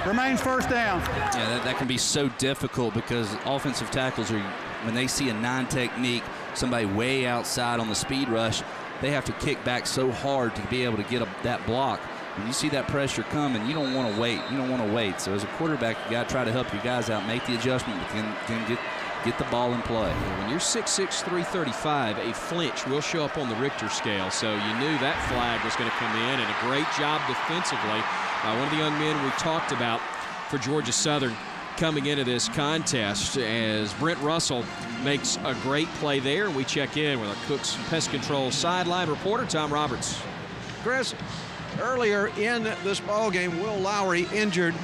remains first down. Yeah, that can be so difficult because offensive tackles are, when they see a 9 technique, somebody way outside on the speed rush, they have to kick back so hard to be able to get that block. When you see that pressure coming, you don't want to wait. You don't want to wait. So as a quarterback, you got to try to help your guys out, make the adjustment, but then get the ball in play. When you're 6'6", 335, a flinch will show up on the Richter scale. So you knew that flag was going to come in, and a great job defensively by one of the young men we talked about for Georgia Southern coming into this contest, as Brent Russell makes a great play there. We check in with our Cooks Pest Control sideline reporter, Tom Roberts. Chris, earlier in this ball game, Will Lowry injured,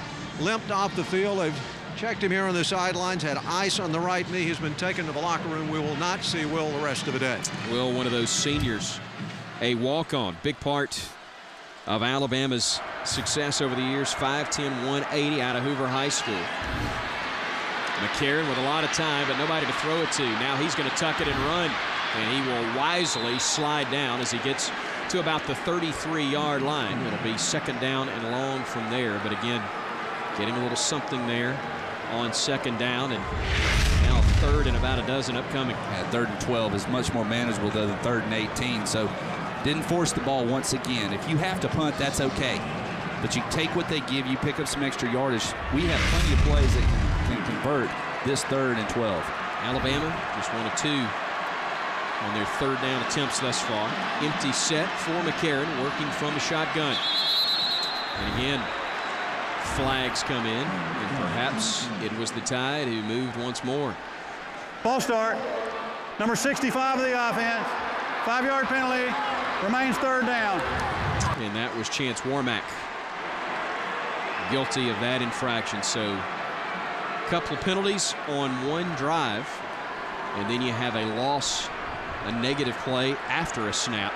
limped off the field. They've checked him here on the sidelines, had ice on the right knee. He's been taken to the locker room. We will not see Will the rest of the day. Will, one of those seniors, a walk-on, big part of Alabama's success over the years. 5'10", 180 out of Hoover High School. McCarron with a lot of time, but nobody to throw it to. Now he's going to tuck it and run, and he will wisely slide down as he gets to about the 33-yard line. It'll be second down and long from there, but again, getting a little something there on second down, and now third and about a dozen upcoming. Yeah, 3rd and 12 is much more manageable though than 3rd and 18, so didn't force the ball once again. If you have to punt, that's okay, but you take what they give you, pick up some extra yardage. We have plenty of plays that can convert this 3rd and 12. Alabama just 1 of 2 on their 3rd down attempts thus far. Empty set for McCarron, working from the shotgun. And again, flags come in, and perhaps it was the Tide who moved once more. Ball start. Number 65 of the offense. 5-yard penalty, remains 3rd down. And that was Chance Warmack, guilty of that infraction. So a couple of penalties on one drive, and then you have a loss, a negative play after a snap.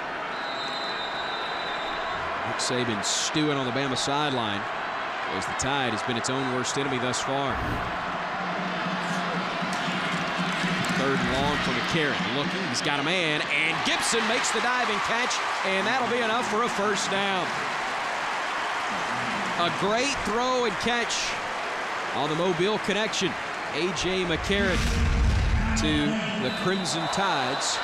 Nick Saban stewing on the Bama sideline, as the Tide has been its own worst enemy thus far. 3rd and long for McCarron. Looking, he's got a man, and Gibson makes the diving catch, and that'll be enough for a first down. A great throw and catch on the Mobile connection. A.J. McCarron to the Crimson Tide's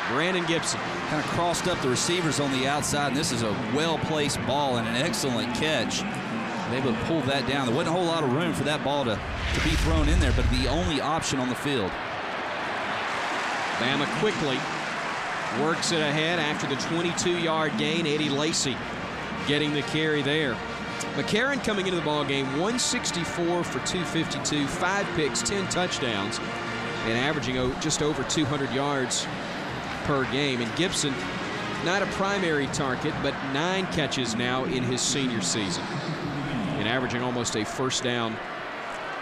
Brandon Gibson. Kind of crossed up the receivers on the outside, and this is a well-placed ball and an excellent catch. They able to pull that down. There wasn't a whole lot of room for that ball to be thrown in there, but the only option on the field. Bama quickly works it ahead after the 22-yard gain. Eddie Lacy getting the carry there. McCarron coming into the ball game 164 for 252, 5 picks, 10 touchdowns, and averaging just over 200 yards per game. And Gibson, not a primary target, but 9 catches now in his senior season, and averaging almost a first down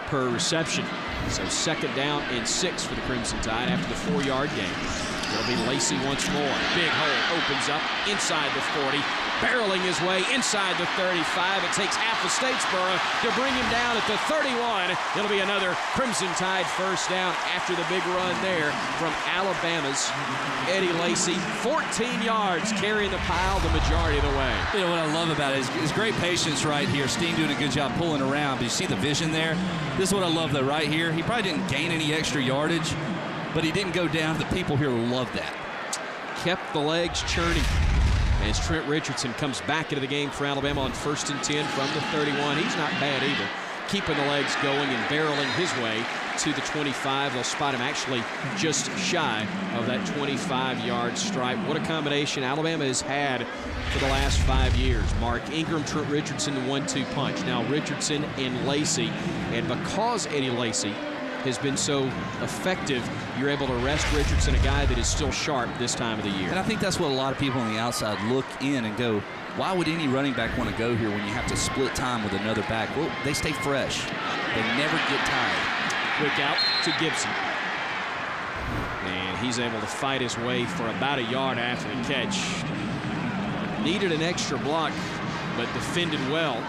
per reception. So 2nd down and 6 for the Crimson Tide after the 4-yard gain. It'll be Lacey once more. Big hole opens up inside the 40. Barreling his way inside the 35. It takes half of Statesboro to bring him down at the 31. It'll be another Crimson Tide first down after the big run there from Alabama's Eddie Lacey. 14 yards carrying the pile the majority of the way. You know what I love about it is great patience right here. Steen doing a good job pulling around, but you see the vision there? This is what I love though right here. He probably didn't gain any extra yardage, but he didn't go down. The people here love that. Kept the legs churning as Trent Richardson comes back into the game for Alabama on 1st and 10 from the 31. He's not bad either. Keeping the legs going and barreling his way to the 25. They'll spot him actually just shy of that 25-yard stripe. What a combination Alabama has had for the last 5 years. Mark Ingram, Trent Richardson, the 1-2 punch. Now Richardson and Lacey. And because Eddie Lacey has been so effective, you're able to rest Richardson, a guy that is still sharp this time of the year. And I think that's what a lot of people on the outside look in and go, why would any running back want to go here when you have to split time with another back? Well, they stay fresh. They never get tired. Quick out to Gibson. And he's able to fight his way for about a yard after the catch. Needed an extra block, but defended well.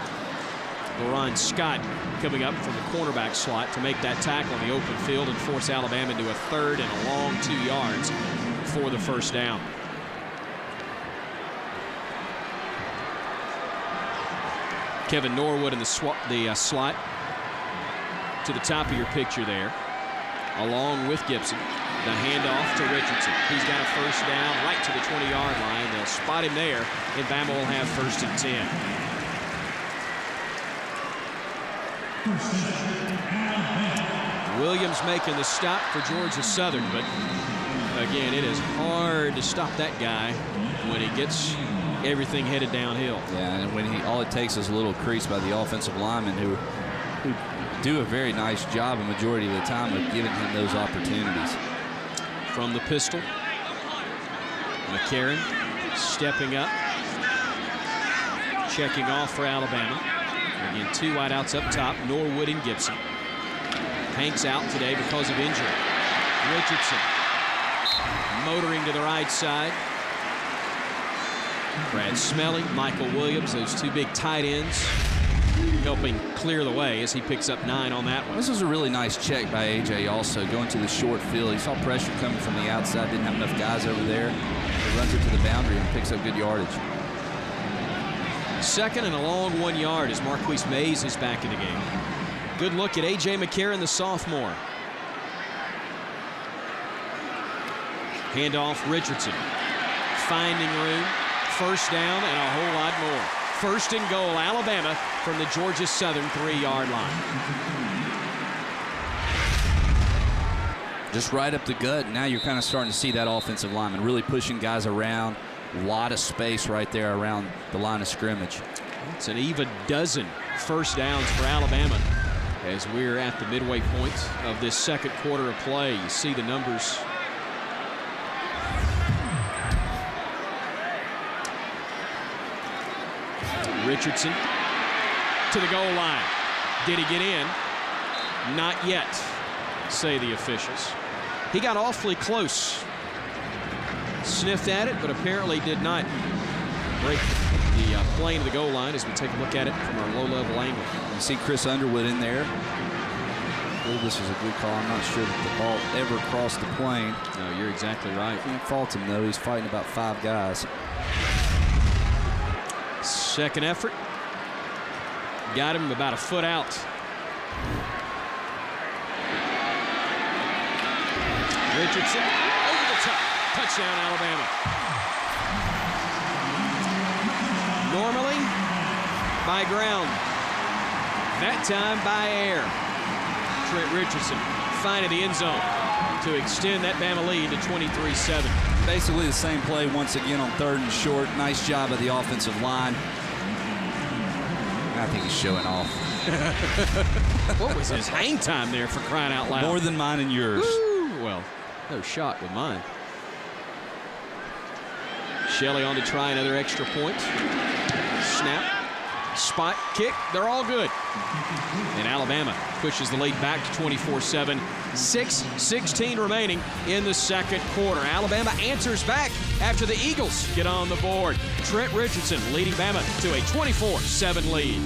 LaRon Scott coming up from the cornerback slot to make that tackle in the open field and force Alabama into a 3rd and a long 2 yards for the first down. Kevin Norwood in the slot to the top of your picture there, along with Gibson. The handoff to Richardson. He's got a first down right to the 20-yard line. They'll spot him there, and Bama will have 1st and 10. Williams making the stop for Georgia Southern, but again, it is hard to stop that guy when he gets everything headed downhill. Yeah, and when all it takes is a little crease by the offensive linemen who do a very nice job a majority of the time of giving him those opportunities. From the pistol, McCarron stepping up, checking off for Alabama. Again, 2 wideouts up top, Norwood and Gibson. Hanks out today because of injury. Richardson motoring to the right side. Brad Smelly, Michael Williams, those 2 big tight ends helping clear the way as he picks up 9 on that one. This was a really nice check by A.J. also, going to the short field. He saw pressure coming from the outside, didn't have enough guys over there. He runs it to the boundary and picks up good yardage. 2nd and a long 1 yard as Marquise Mays is back in the game. Good look at A.J. McCarron, the sophomore. Handoff Richardson. Finding room. First down and a whole lot more. 1st and goal, Alabama from the Georgia Southern 3-yard line. Just right up the gut. Now you're kind of starting to see that offensive lineman really pushing guys around. A lot of space right there around the line of scrimmage. It's an even dozen first downs for Alabama as we're at the midway point of this 2nd quarter of play. You see the numbers. Richardson to the goal line. Did he get in? Not yet, say the officials. He got awfully close. Sniffed at it, but apparently did not break the plane of the goal line as we take a look at it from our low-level angle. You see Chris Underwood in there. I believe this was a good call. I'm not sure that the ball ever crossed the plane. No, you're exactly right. Can't fault him, though. He's fighting about 5 guys. 2nd effort. Got him about a foot out. Richardson over the top. Touchdown, Alabama. Normally by ground. That time by air. Trent Richardson finding the end zone to extend that Bama lead to 23-7. Basically the same play once again on 3rd and short. Nice job of the offensive line. I think he's showing off. What was his hang time there, for crying out loud? More than mine and yours. Woo! Well, no shot with mine. Shelley on to try another extra point. Snap. spot kick, they're all good. And Alabama pushes the lead back to 24-7. 6:16 remaining in the second quarter. Alabama answers back after the Eagles get on the board. Trent Richardson leading Bama to a 24-7 lead.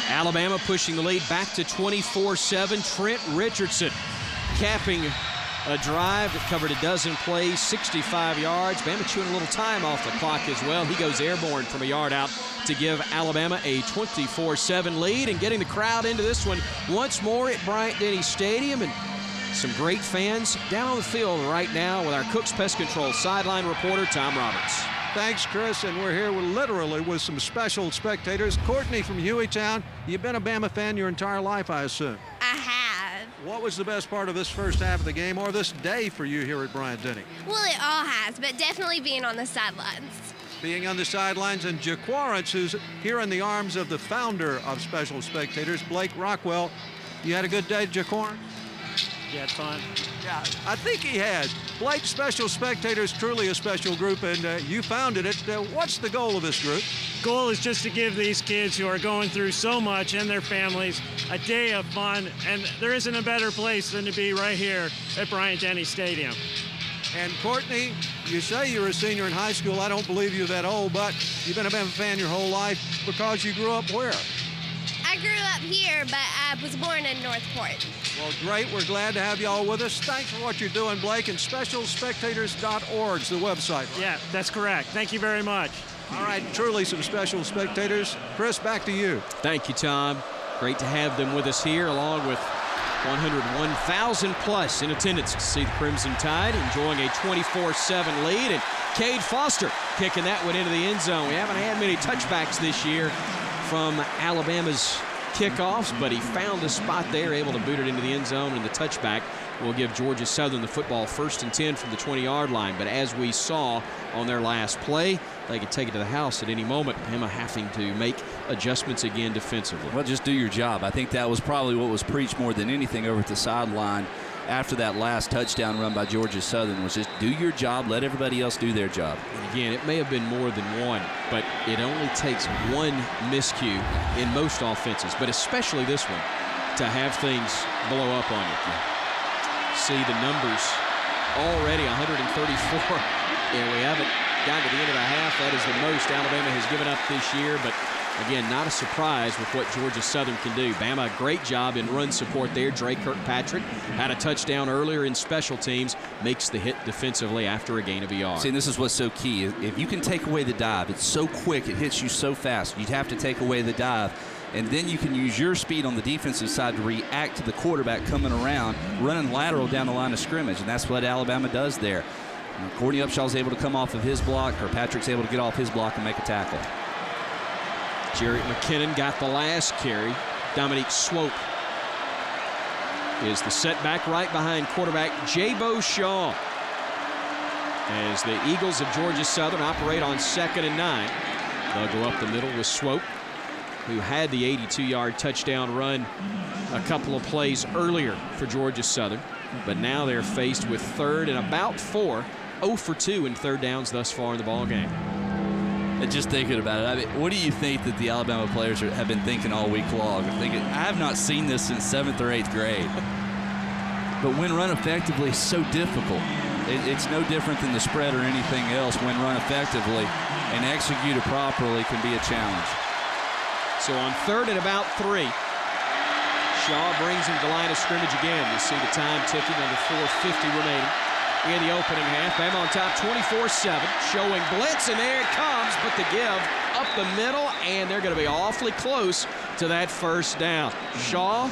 Alabama pushing the lead back to 24-7. Trent Richardson capping a drive that covered a dozen plays, 65 yards. Bama chewing a little time off the clock as well. He goes airborne from a yard out to give Alabama a 24-7 lead, and getting the crowd into this one once more at Bryant-Denny Stadium. And some great fans down on the field right now with our Cooks Pest Control sideline reporter, Tom Roberts. Thanks, Chris, and we're here literally with some special spectators. Courtney from Hueytown, you've been a Bama fan your entire life, I assume. I have. What was the best part of this first half of the game, or this day for you here at Bryant-Denny? Well, it all has, but definitely being on the sidelines. Being on the sidelines, and Jaquarance, who's here in the arms of the founder of Special Spectators, Blake Rockwell. You had a good day, Jaquarance? Yeah, it's fun. Yeah, I think he has. Blake, Special Spectators, truly a special group, and you founded it. What's the goal of this group? Goal is just to give these kids who are going through so much and their families a day of fun, and there isn't a better place than to be right here at Bryant-Denny Stadium. And Courtney, you say you're a senior in high school. I don't believe you're that old, but you've been a Bama fan your whole life because you grew up where? I grew up here, but I was born in Northport. Well, great. We're glad to have you all with us. Thanks for what you're doing, Blake, and specialspectators.org is the website. Yeah, that's correct. Thank you very much. All right, truly some special spectators. Chris, back to you. Thank you, Tom. Great to have them with us here, along with 101,000 plus in attendance to see the Crimson Tide enjoying a 24-7 lead. And Cade Foster kicking that one into the end zone. We haven't had many touchbacks this year from Alabama's kickoffs, but he found a spot there, able to boot it into the end zone, and the touchback will give Georgia Southern the football 1st and 10 from the 20-yard line. But as we saw on their last play, they could take it to the house at any moment. Bama having to make adjustments again defensively. Well, just do your job. I think that was probably what was preached more than anything over at the sideline after that last touchdown run by Georgia Southern, was just do your job, let everybody else do their job. And again, it may have been more than one, but it only takes one miscue in most offenses, but especially this one, to have things blow up on you. See the numbers already, 134, and we haven't gotten to the end of the half. That is the most Alabama has given up this year, but again, not a surprise with what Georgia Southern can do. Bama, a great job in run support there. Dre Kirkpatrick had a touchdown earlier in special teams, makes the hit defensively after a gain of a yard. See, and this is what's so key. If you can take away the dive, it's so quick, it hits you so fast. You'd have to take away the dive, and then you can use your speed on the defensive side to react to the quarterback coming around, running lateral down the line of scrimmage, and that's what Alabama does there. Courtney Upshaw's able to come off of his block. Kirkpatrick's able to get off his block and make a tackle. Jarrett McKinnon got the last carry. Dominique Swope is the setback right behind quarterback Jabo Shaw. As the Eagles of Georgia Southern operate on 2nd and 9. They'll go up the middle with Swope, who had the 82-yard touchdown run a couple of plays earlier for Georgia Southern. But now they're faced with 3rd and about 4. 0 for 2 in 3rd downs thus far in the ball game. Just thinking about it, I mean, what do you think that the Alabama players have been thinking all week long? I have not seen this since 7th or 8th grade. But when run effectively is so difficult. It's no different than the spread or anything else. When run effectively and executed properly can be a challenge. So on 3rd and about 3, Shaw brings him to the line of scrimmage again. You see the time ticking, under 4:50 remaining in the opening half. Bama on top 24-7, showing blitz, and there it comes, but the give up the middle, and they're going to be awfully close to that 1st down. Shaw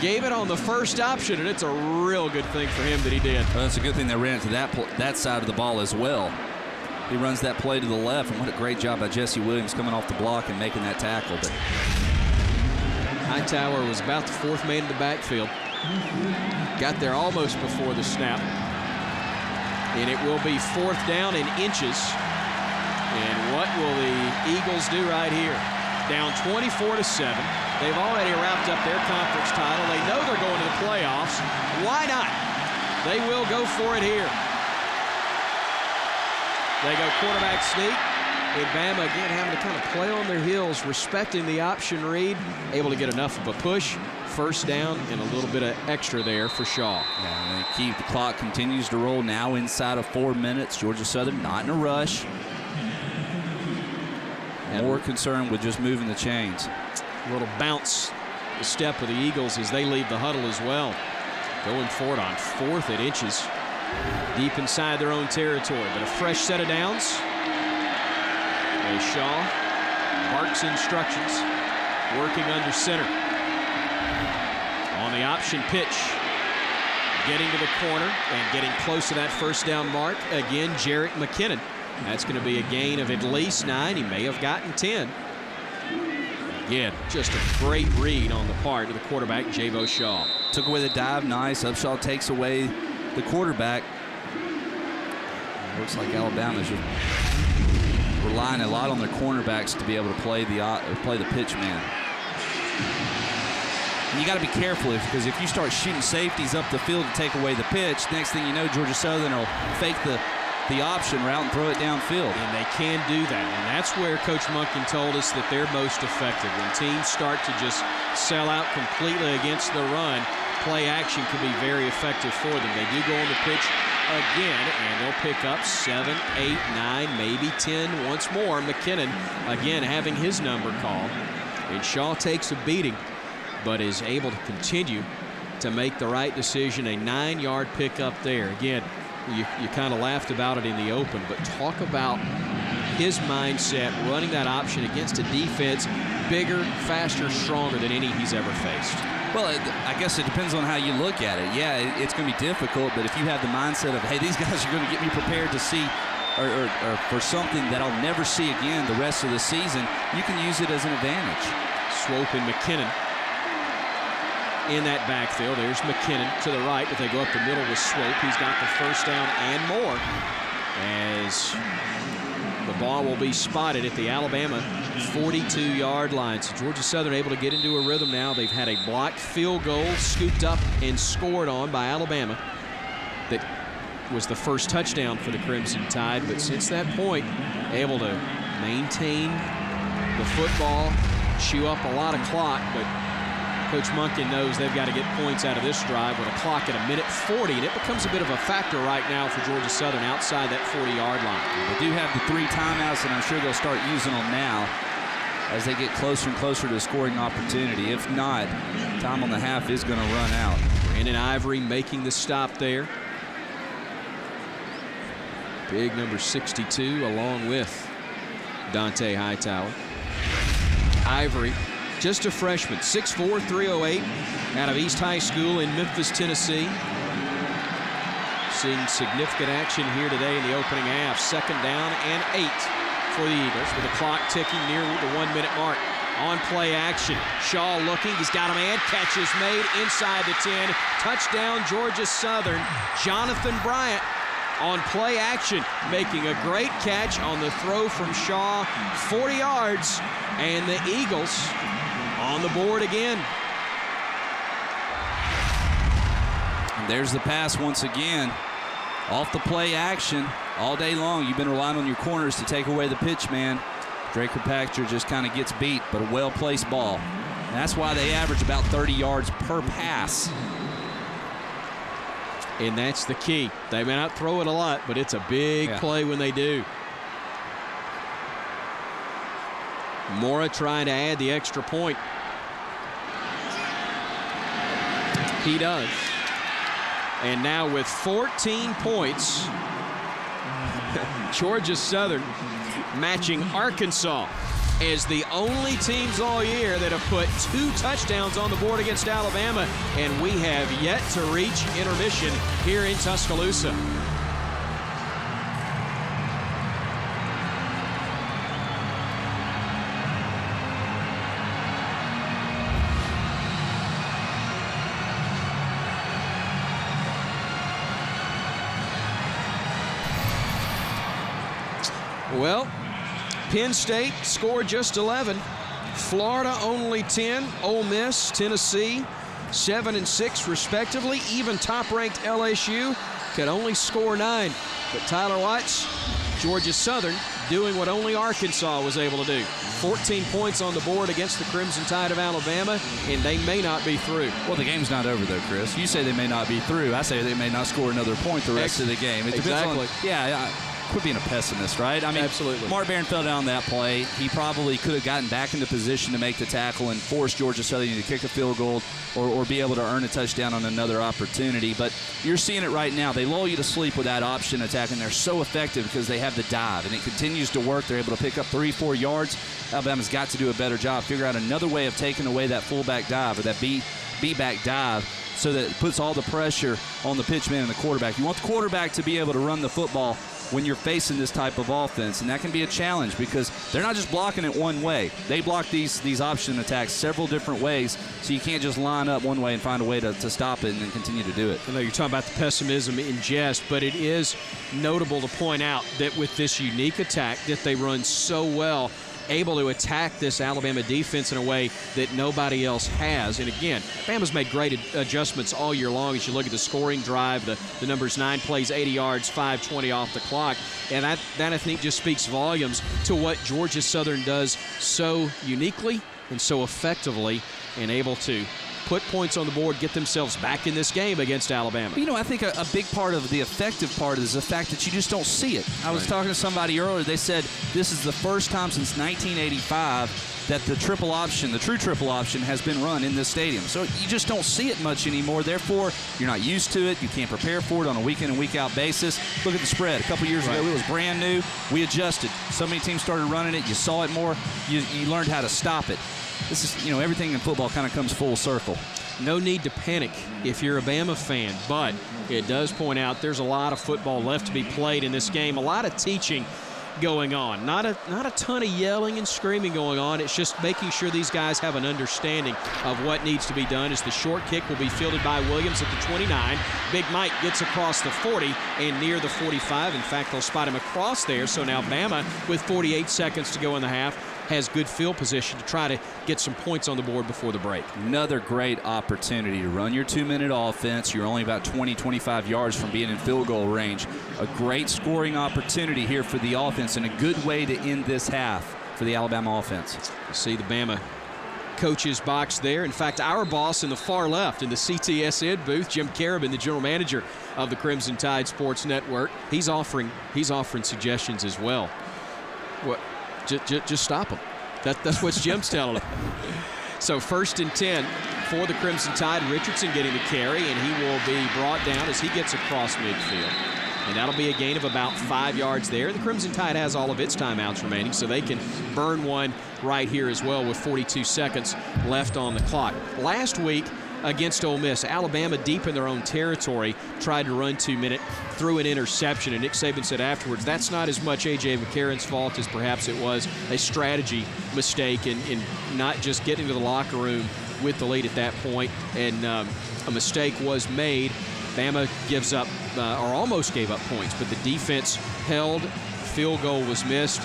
gave it on the first option, and it's a real good thing for him that he did. Well, it's a good thing they ran it to that side of the ball as well. He runs that play to the left, and what a great job by Jesse Williams coming off the block and making that tackle. But Hightower was about the 4th man in the backfield. Got there almost before the snap. And it will be 4th down in inches. And what will the Eagles do right here? Down 24-7. They've already wrapped up their conference title. They know they're going to the playoffs. Why not? They will go for it here. They go quarterback sneak. And Bama again having to kind of play on their heels, respecting the option read, able to get enough of a push. First down and a little bit of extra there for Shaw. Yeah, the clock continues to roll now inside of 4 minutes. Georgia Southern not in a rush. More concerned with just moving the chains. A little bounce, the step of the Eagles as they leave the huddle as well. Going for it on 4th and inches. Deep inside their own territory, but a fresh set of downs. As Shaw barks instructions, working under center. On the option pitch, getting to the corner and getting close to that first down mark. Again, Jarrett McKinnon. That's going to be a gain of at least 9. He may have gotten 10. Again, just a great read on the part of the quarterback, Jabo Shaw. Took away the dive, nice. Upshaw takes away the quarterback. Looks like Alabama's just relying a lot on their cornerbacks to be able to play the pitch man. And you got to be careful because if you start shooting safeties up the field to take away the pitch, next thing you know, Georgia Southern will fake the option route and throw it downfield. And they can do that. And that's where Coach Monken told us that they're most effective. When teams start to just sell out completely against the run, play action can be very effective for them. They do go on the pitch again, and they'll pick up 7, 8, 9, maybe 10 once more. McKinnon, again, having his number called. And Shaw takes a beating, but is able to continue to make the right decision. A 9-yard pickup there. Again, you kind of laughed about it in the open, but talk about his mindset running that option against a defense bigger, faster, stronger than any he's ever faced. Well, I guess it depends on how you look at it. Yeah, it's going to be difficult, but if you have the mindset of, hey, these guys are going to get me prepared to see or for something that I'll never see again the rest of the season, you can use it as an advantage. Swope and McKinnon in that backfield. There's McKinnon to the right, but they go up the middle with Swope. He's got the first down and more as the ball will be spotted at the Alabama 42-yard line. So Georgia Southern able to get into a rhythm now. They've had a blocked field goal scooped up and scored on by Alabama. That was the first touchdown for the Crimson Tide, but since that point, able to maintain the football, chew up a lot of clock, but Coach Monken knows they've got to get points out of this drive with a clock at 1:40, and it becomes a bit of a factor right now for Georgia Southern outside that 40-yard line. They do have the 3 timeouts, and I'm sure they'll start using them now as they get closer and closer to a scoring opportunity. If not, time on the half is going to run out. Brandon Ivory making the stop there. Big number 62 along with Dante Hightower. Ivory, just a freshman, 6'4", 308, out of East High School in Memphis, Tennessee. Seeing significant action here today in the opening half. 2nd down and 8 for the Eagles with the clock ticking near the 1-minute mark. On play action, Shaw looking, he's got a man, catch is made inside the 10. Touchdown, Georgia Southern. Jonathan Bryant on play action, making a great catch on the throw from Shaw, 40 yards, and the Eagles on the board again. And there's the pass once again. Off the play action all day long. You've been relying on your corners to take away the pitch man. Draker Paxter just kind of gets beat, but a well-placed ball. And that's why they average about 30 yards per pass. And that's the key. They may not throw it a lot, but it's a big play when they do. Mora trying to add the extra point. He does. And now with 14 points, Georgia Southern matching Arkansas as the only teams all year that have put 2 touchdowns on the board against Alabama, and we have yet to reach intermission here in Tuscaloosa. Well, Penn State scored just 11. Florida only 10. Ole Miss, Tennessee, 7 and 6 respectively. Even top-ranked LSU could only score 9. But Tyler Watts Georgia Southern doing what only Arkansas was able to do. 14 points on the board against the Crimson Tide of Alabama, and they may not be through. Well, the game's not over, though, Chris. You say they may not be through. I say they may not score another point the rest of the game. It exactly. Quit being a pessimist, right? I mean, absolutely. Mark Barron fell down that play. He probably could have gotten back into position to make the tackle and force Georgia Southern to kick a field goal or be able to earn a touchdown on another opportunity. But you're seeing it right now. They lull you to sleep with that option attack, and they're so effective because they have the dive, and it continues to work. They're able to pick up 3-4 yards. Alabama's got to do a better job, figure out another way of taking away that fullback dive or that B-back dive, so that it puts all the pressure on the pitchman and the quarterback. You want the quarterback to be able to run the football when you're facing this type of offense, and that can be a challenge because they're not just blocking it one way. They block these option attacks several different ways, so you can't just line up one way and find a way to stop it and then continue to do it. I know you're talking about the pessimism in jest, but it is notable to point out that with this unique attack that they run so well, able to attack this Alabama defense in a way that nobody else has. And again, Bama's made great adjustments all year long as you look at the scoring drive, the numbers 9 plays, 80 yards, 5:20 off the clock. And that I think just speaks volumes to what Georgia Southern does so uniquely and so effectively, and able to put points on the board, get themselves back in this game against Alabama. You know, I think a big part of the effective part is the fact that you just don't see it. I was talking to somebody earlier. They said this is the first time since 1985 that the triple option, the true triple option, has been run in this stadium. So you just don't see it much anymore. Therefore, you're not used to it. You can't prepare for it on a week-in and week-out basis. Look at the spread. A couple years ago, it was brand new. We adjusted. So many teams started running it. You saw it more. You learned how to stop it. This is, everything in football kind of comes full circle. No need to panic if you're a Bama fan, but it does point out there's a lot of football left to be played in this game. A lot of teaching going on. Not a ton of yelling and screaming going on. It's just making sure these guys have an understanding of what needs to be done. As the short kick will be fielded by Williams at the 29. Big Mike gets across the 40 and near the 45. In fact, they'll spot him across there. So now Bama, with 48 seconds to go in the half, has good field position to try to get some points on the board before the break. Another great opportunity to run your 2-minute offense. You're only about 20-25 yards from being in field goal range. A great scoring opportunity here for the offense and a good way to end this half for the Alabama offense. You see the Bama coach's box there. In fact, our boss in the far left in the CTSN booth, Jim Carabin, the general manager of the Crimson Tide Sports Network, he's offering suggestions as well. What? Just stop them. That's what Jim's telling them. So 1st and 10 for the Crimson Tide. Richardson getting the carry, and he will be brought down as he gets across midfield. And that'll be a gain of about 5 yards there. The Crimson Tide has all of its timeouts remaining, so they can burn one right here as well with 42 seconds left on the clock. Last week against Ole Miss, Alabama, deep in their own territory, tried to run 2-minute, threw an interception, and Nick Saban said afterwards that's not as much A.J. McCarron's fault as perhaps it was a strategy mistake in not just getting to the locker room with the lead at that point, and a mistake was made. Bama gives up, or almost gave up points, but the defense held. Field goal was missed.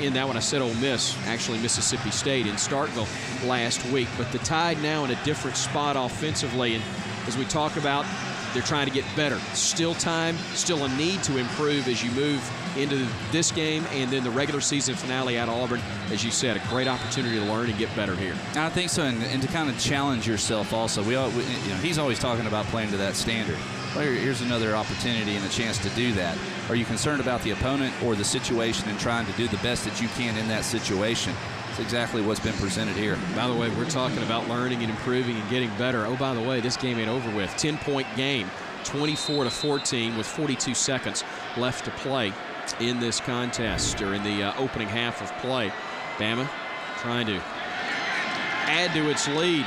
In that one, I said Ole Miss, actually Mississippi State in Starkville last week. But the Tide now in a different spot offensively. And as we talk about, they're trying to get better. Still time, still a need to improve as you move into this game and then the regular season finale at Auburn. As you said, a great opportunity to learn and get better here. I think so, and to kind of challenge yourself also. He's always talking about playing to that standard. Well, here's another opportunity and a chance to do that. Are you concerned about the opponent or the situation and trying to do the best that you can in that situation? That's exactly what's been presented here. By the way, we're talking about learning and improving and getting better. Oh, by the way, this game ain't over with. 10-point game, 24-14 with 42 seconds left to play in this contest, or in the opening half of play. Bama trying to add to its lead.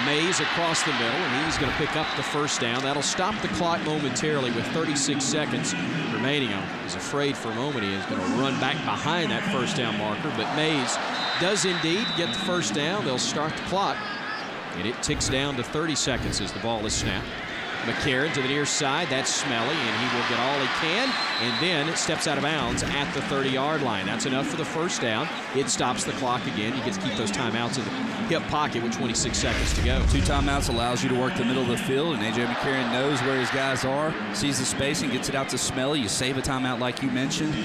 Mays across the middle, and he's going to pick up the first down. That'll stop the clock momentarily with 36 seconds remaining. I was afraid for a moment he is going to run back behind that first down marker, but Mays does indeed get the first down. They'll start the clock, and it ticks down to 30 seconds as the ball is snapped. McCarron to the near side. That's Smelly, and he will get all he can, and then it steps out of bounds at the 30-yard line. That's enough for the first down. It stops the clock again. You get to keep those timeouts in the hip pocket with 26 seconds to go. 2 timeouts allows you to work the middle of the field, and A.J. McCarron knows where his guys are, sees the spacing, gets it out to Smelly. You save a timeout like you mentioned.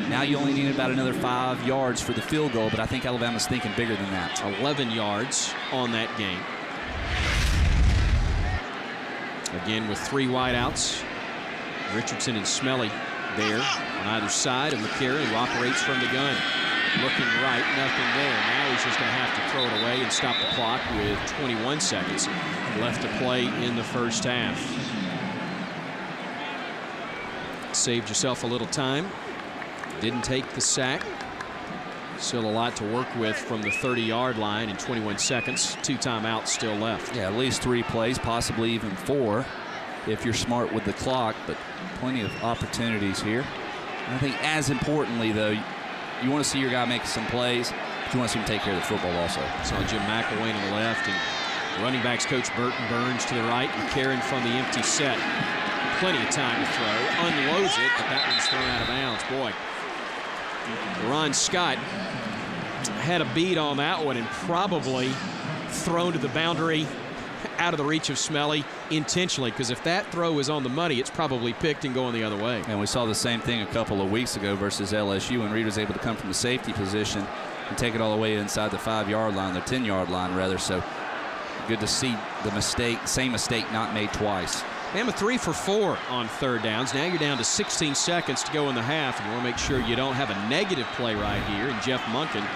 Now you only need about another 5 yards for the field goal, but I think Alabama's thinking bigger than that. 11 yards on that game. Again with 3 wideouts. Richardson and Smelly there on either side of McCarron, who operates from the gun. Looking right, nothing there. Now he's just going to have to throw it away and stop the clock with 21 seconds left to play in the first half. Saved yourself a little time. Didn't take the sack. Still a lot to work with from the 30-yard line in 21 seconds. 2 timeouts still left. Yeah, at least 3 plays, possibly even 4 if you're smart with the clock, but plenty of opportunities here. And I think as importantly, though, you want to see your guy make some plays, but you want to see him take care of the football also. Saw Jim McElwain on the left, and running backs coach Burton Burns to the right, and McCarron from the empty set. Plenty of time to throw. Unloads it, but that one's thrown out of bounds. Boy, Ron Scott had a beat on that one and probably thrown to the boundary out of the reach of Smelly intentionally, because if that throw is on the money, it's probably picked and going the other way. And we saw the same thing a couple of weeks ago versus LSU when Reed was able to come from the safety position and take it all the way inside the 5-yard line, the 10-yard line rather. So good to see the same mistake not made twice. Bama 3 for 4 on 3rd downs. Now you're down to 16 seconds to go in the half, and you want to make sure you don't have a negative play right here. And Jeff Monken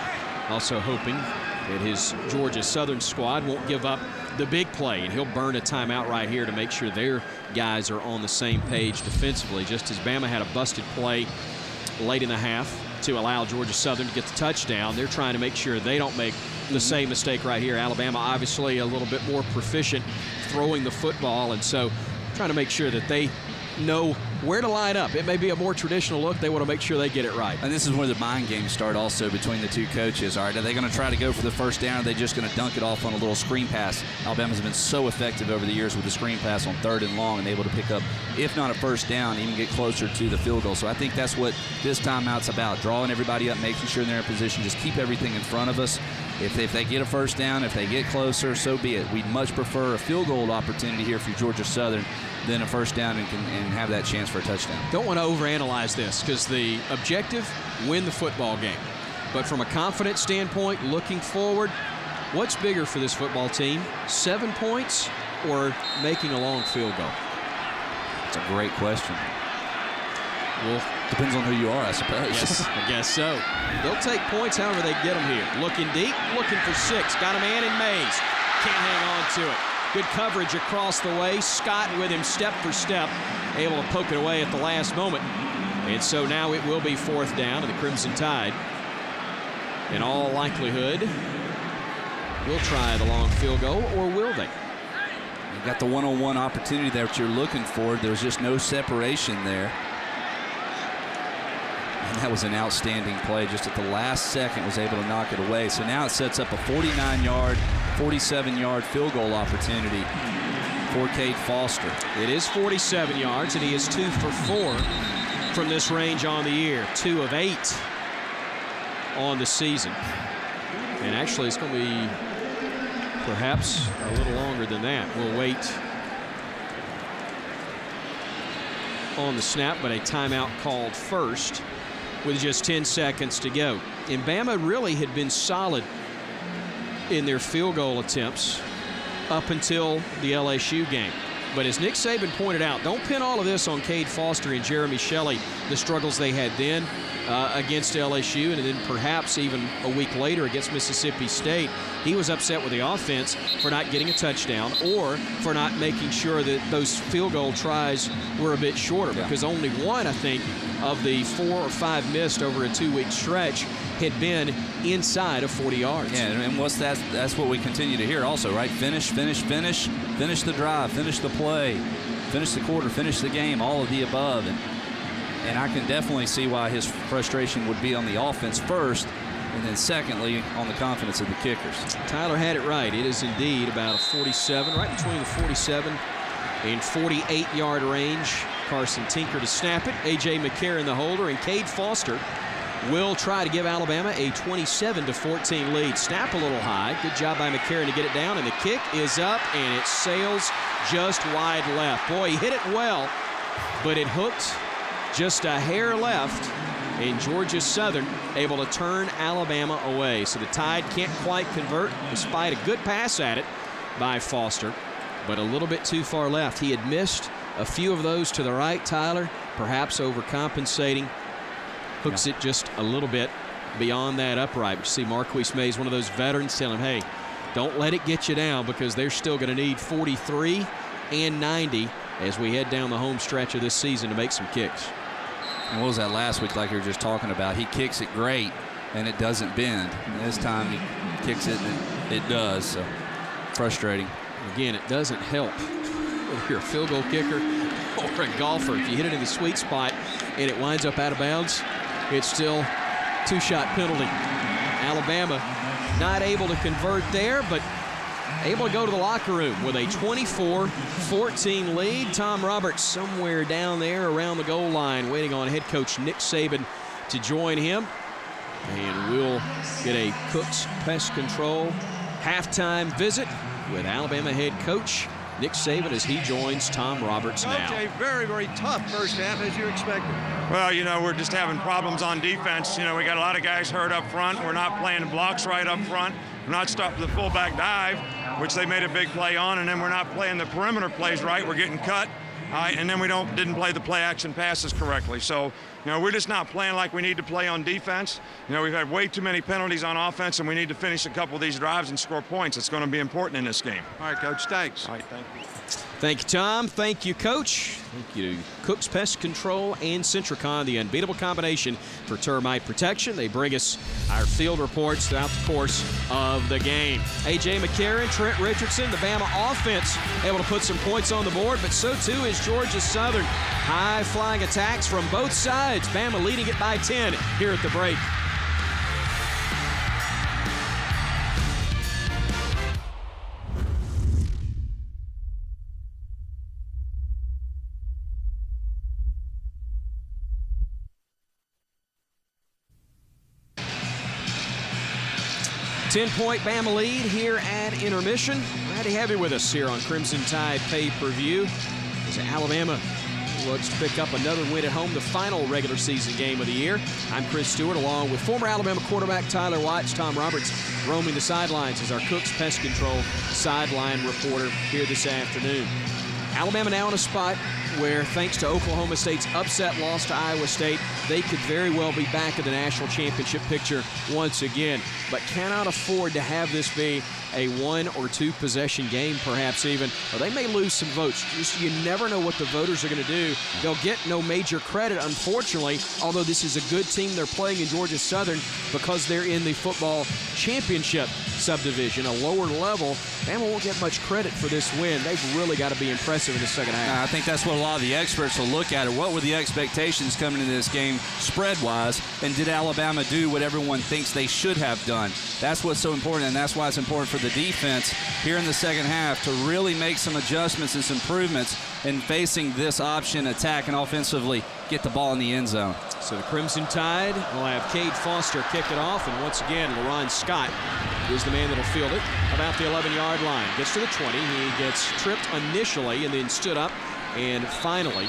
also hoping that his Georgia Southern squad won't give up the big play, and he'll burn a timeout right here to make sure their guys are on the same page defensively. Just as Bama had a busted play late in the half to allow Georgia Southern to get the touchdown, they're trying to make sure they don't make the same mistake right here. Alabama obviously a little bit more proficient throwing the football, and so trying to make sure that they know where to line up. It may be a more traditional look. They want to make sure they get it right. And this is where the mind games start also between the 2 coaches. All right, are they going to try to go for the first down? Or are they just going to dunk it off on a little screen pass? Alabama's been so effective over the years with the screen pass on 3rd and long and able to pick up, if not a first down, even get closer to the field goal. So I think that's what this timeout's about, drawing everybody up, making sure they're in position, just keep everything in front of us. If they get a first down, if they get closer, so be it. We'd much prefer a field goal opportunity here for Georgia Southern than a first down and have that chance for a touchdown. Don't want to overanalyze this, because the objective, win the football game. But from a confidence standpoint, looking forward, what's bigger for this football team, 7 points or making a long field goal? It's a great question. Well, depends on who you are, I suppose. Yes, I guess so. They'll take points however they get them here. Looking deep, looking for 6. Got a man in Mays. Can't hang on to it. Good coverage across the way. Scott with him step for step, able to poke it away at the last moment. And so now it will be 4th down, and the Crimson Tide, in all likelihood, will try the long field goal, or will they? You got the one-on-one opportunity there that you're looking for. There's just no separation there. And that was an outstanding play. Just at the last second was able to knock it away. So now it sets up a 49-yard, 47-yard field goal opportunity for Cade Foster. It is 47 yards, and he is 2 for 4 from this range on the year. 2 of 8 on the season. And actually, it's going to be perhaps a little longer than that. We'll wait on the snap, but a timeout called first with just 10 seconds to go. And Bama really had been solid in their field goal attempts up until the LSU game. But as Nick Saban pointed out, don't pin all of this on Cade Foster and Jeremy Shelley, the struggles they had then against LSU, and then perhaps even a week later against Mississippi State. He was upset with the offense for not getting a touchdown or for not making sure that those field goal tries were a bit shorter, because only one, I think, of the 4 or 5 missed over a 2-week stretch had been inside of 40 yards. Yeah, and that's what we continue to hear also, right? Finish, finish, finish, finish the drive, finish the play, finish the quarter, finish the game, all of the above. And I can definitely see why his frustration would be on the offense first, and then secondly on the confidence of the kickers. Tyler had it right. It is indeed about a 47, right between the 47 in 48-yard range. Carson Tinker to snap it. A.J. McCarron the holder, and Cade Foster will try to give Alabama a 27-14 lead. Snap a little high. Good job by McCarron to get it down, and the kick is up, and it sails just wide left. Boy, he hit it well, but it hooked just a hair left, and Georgia Southern able to turn Alabama away. So the Tide can't quite convert despite a good pass at it by Foster, but a little bit too far left. He had missed a few of those to the right, Tyler, perhaps overcompensating. Hooks it just a little bit beyond that upright. You see Marquise Mays, one of those veterans, telling him, hey, don't let it get you down, because they're still going to need 43 and 90 as we head down the home stretch of this season to make some kicks. And what was that last week, like you were just talking about? He kicks it great, and it doesn't bend. And this time he kicks it, and it does. So frustrating. Again, it doesn't help if you're a field goal kicker or a golfer. If you hit it in the sweet spot and it winds up out of bounds, it's still two-shot penalty. Alabama not able to convert there, but able to go to the locker room with a 24-14 lead. Tom Roberts somewhere down there around the goal line waiting on head coach Nick Saban to join him. And we'll get a Cook's Pest Control halftime visit with Alabama head coach Nick Saban as he joins Tom Roberts now. Okay, very, very tough first half, as you expected. Well, you know, we're just having problems on defense. You know, we got a lot of guys hurt up front. We're not playing the blocks right up front. We're not stopping the fullback dive, which they made a big play on, and then we're not playing the perimeter plays right. We're getting cut, and then we didn't play the play-action passes correctly. So, you know, we're just not playing like we need to play on defense. You know, we've had way too many penalties on offense, and we need to finish a couple of these drives and score points. It's going to be important in this game. All right, Coach, thanks. All right, thank you. Thank you, Tom. Thank you, Coach. Thank you to Cook's Pest Control and Centricon, the unbeatable combination for termite protection. They bring us our field reports throughout the course of the game. A.J. McCarron, Trent Richardson, the Bama offense able to put some points on the board, but so too is Georgia Southern. High-flying attacks from both sides. Bama leading it by 10 here at the break. Ten-point Bama lead here at intermission. Glad to have you with us here on Crimson Tide Pay-Per-View as Alabama looks to pick up another win at home, the final regular season game of the year. I'm Chris Stewart, along with former Alabama quarterback Tyler Watts. Tom Roberts roaming the sidelines as our Cook's Pest Control sideline reporter here this afternoon. Alabama now in a spot where, thanks to Oklahoma State's upset loss to Iowa State, they could very well be back in the national championship picture once again, but cannot afford to have this be a 1 or 2 possession game, perhaps even, or they may lose some votes. You never know what the voters are going to do. They'll get no major credit, unfortunately, although this is a good team they're playing in Georgia Southern because they're in the football championship subdivision, a lower level. Bama won't get much credit for this win. They've really got to be impressive in the second half. I think that's what a lot of the experts will look at. What were the expectations coming into this game spread-wise, and did Alabama do what everyone thinks they should have done? That's what's so important, and that's why it's important for the defense here in the second half to really make some adjustments and some improvements in facing this option attack and offensively get the ball in the end zone. So the Crimson Tide will have Cade Foster kick it off, and once again, LaRon Scott is the man that'll field it about the 11-yard line. Gets to the 20. He gets tripped initially and then stood up and finally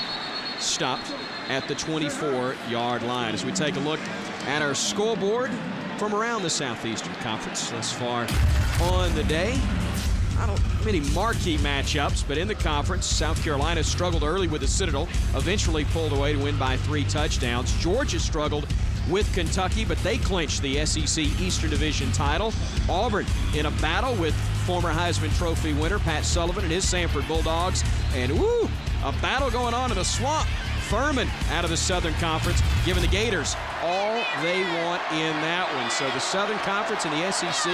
stopped at the 24-yard line. As we take a look at our scoreboard from around the Southeastern Conference thus far on the day. Not many marquee matchups, but in the conference, South Carolina struggled early with the Citadel, eventually pulled away to win by 3 touchdowns. Georgia struggled with Kentucky, but they clinched the SEC Eastern Division title. Auburn in a battle with former Heisman Trophy winner Pat Sullivan and his Samford Bulldogs. And a battle going on in the swamp. Furman out of the Southern Conference, giving the Gators all they want in that one. So the Southern Conference and the SEC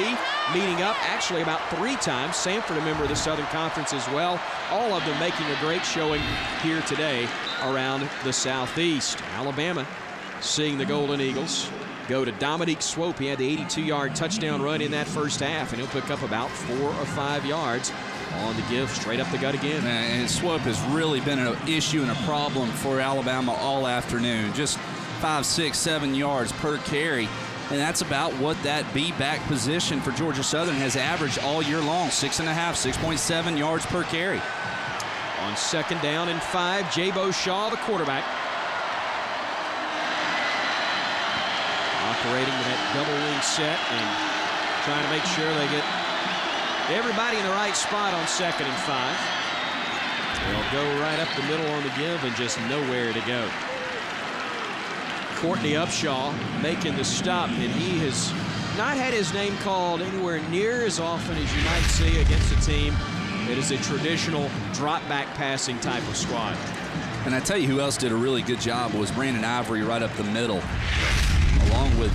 meeting up actually about 3 times. Samford, a member of the Southern Conference as well. All of them making a great showing here today around the Southeast. Alabama seeing the Golden Eagles go to Dominique Swope. He had the 82-yard touchdown run in that first half, and he'll pick up about 4 or 5 yards on the give straight up the gut again. And Swope has really been an issue and a problem for Alabama all afternoon. Just 5, 6, 7 yards per carry. And that's about what that B-back position for Georgia Southern has averaged all year long. 6.5, 6.7 yards per carry. On 2nd down and 5, Jabo Shaw, the quarterback. Operating that double wing set and trying to make sure they get everybody in the right spot on 2nd and 5. They'll go right up the middle on the give and just nowhere to go. Courtney Upshaw making the stop, and he has not had his name called anywhere near as often as you might see against a team that is a traditional drop-back passing type of squad. And I tell you who else did a really good job was Brandon Ivory right up the middle, along with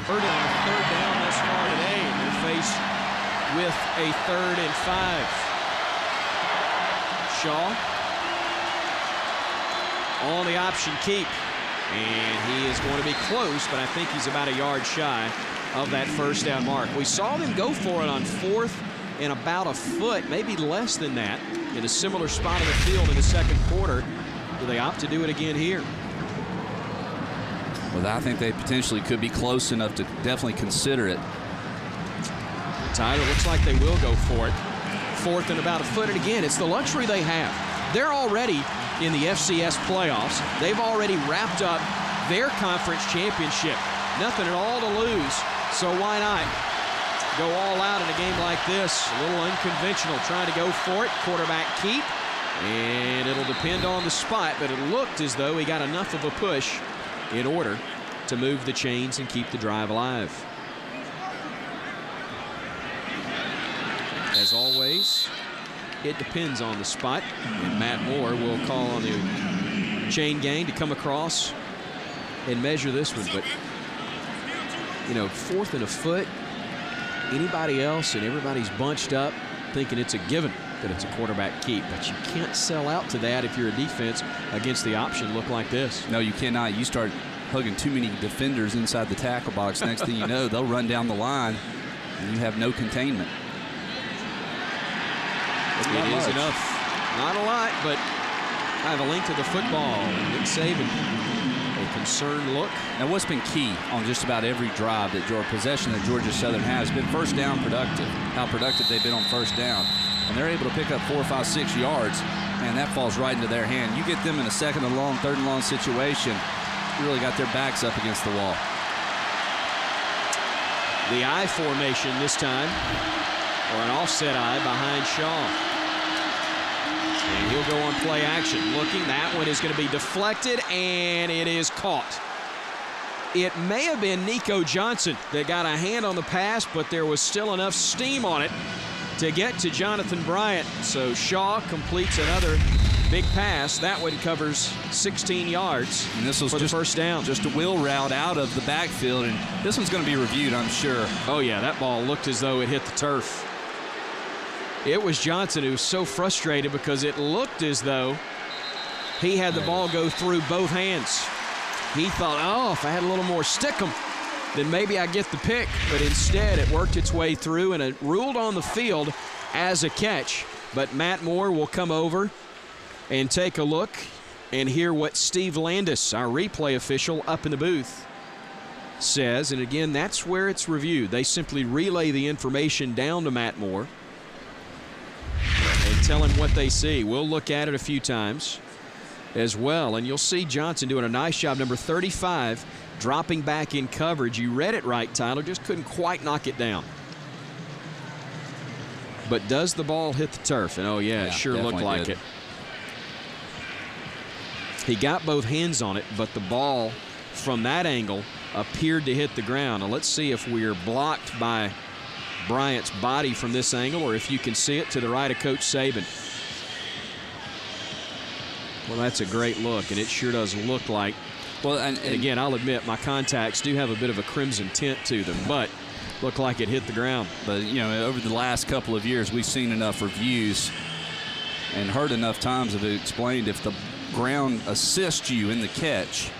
Purdy on a 3rd down thus far today, and they're faced with a 3rd and 5. Shaw on the option keep. And he is going to be close, but I think he's about a yard shy of that 1st down mark. We saw them go for it on 4th and about a foot, maybe less than that, in a similar spot of the field in the 2nd quarter. Do they opt to do it again here? Well, I think they potentially could be close enough to definitely consider it. Tyler, looks like they will go for it. 4th and about a foot, and again, it's the luxury they have. They're already in the FCS playoffs. They've already wrapped up their conference championship. Nothing at all to lose, so why not go all out in a game like this? A little unconventional, trying to go for it. Quarterback keep, and it'll depend on the spot, but it looked as though he got enough of a push in order to move the chains and keep the drive alive. As always, it depends on the spot, and Matt Moore will call on the chain gang to come across and measure this one. But, you know, 4th and a foot, anybody else and everybody's bunched up thinking it's a given that it's a quarterback keep. But you can't sell out to that if you're a defense against the option look like this. No, you cannot. You start hugging too many defenders inside the tackle box. Next thing you know, they'll run down the line, and you have no containment. It is enough. Not a lot, but I have a length of the football. Nick Saban, a concerned look. Now, what's been key on just about every drive that your possession that Georgia Southern has been 1st down productive. How productive they've been on 1st down. And they're able to pick up 4, 5, 6 yards, and that falls right into their hand. You get them in a 2nd and long, 3rd and long situation, you really got their backs up against the wall. The I formation this time, or an offset I behind Shaw. And he'll go on play action. Looking, that one is going to be deflected, and it is caught. It may have been Nico Johnson that got a hand on the pass, but there was still enough steam on it to get to Jonathan Bryant. So Shaw completes another big pass. That one covers 16 yards and this was for just the 1st down. Just a wheel route out of the backfield, and this one's going to be reviewed, I'm sure. Oh, yeah, that ball looked as though it hit the turf. It was Johnson who was so frustrated because it looked as though he had the ball go through both hands. He thought, oh, if I had a little more stickum, then maybe I get the pick. But instead, it worked its way through, and it ruled on the field as a catch. But Matt Moore will come over and take a look and hear what Steve Landis, our replay official up in the booth, says. And again, that's where it's reviewed. They simply relay the information down to Matt Moore and tell him what they see. We'll look at it a few times as well, and you'll see Johnson doing a nice job. Number 35 dropping back in coverage. You read it right, Tyler, just couldn't quite knock it down. But does the ball hit the turf? And oh yeah, it sure looked like it. He got both hands on it, but the ball from that angle appeared to hit the ground. Now let's see if we're blocked by Bryant's body from this angle, or if you can see it to the right of Coach Saban. Well, that's a great look, and it sure does look like. Well, and again, I'll admit my contacts do have a bit of a crimson tint to them, but look like it hit the ground. But, you know, over the last couple of years, we've seen enough reviews and heard enough times of it explained if the ground assists you in the catch,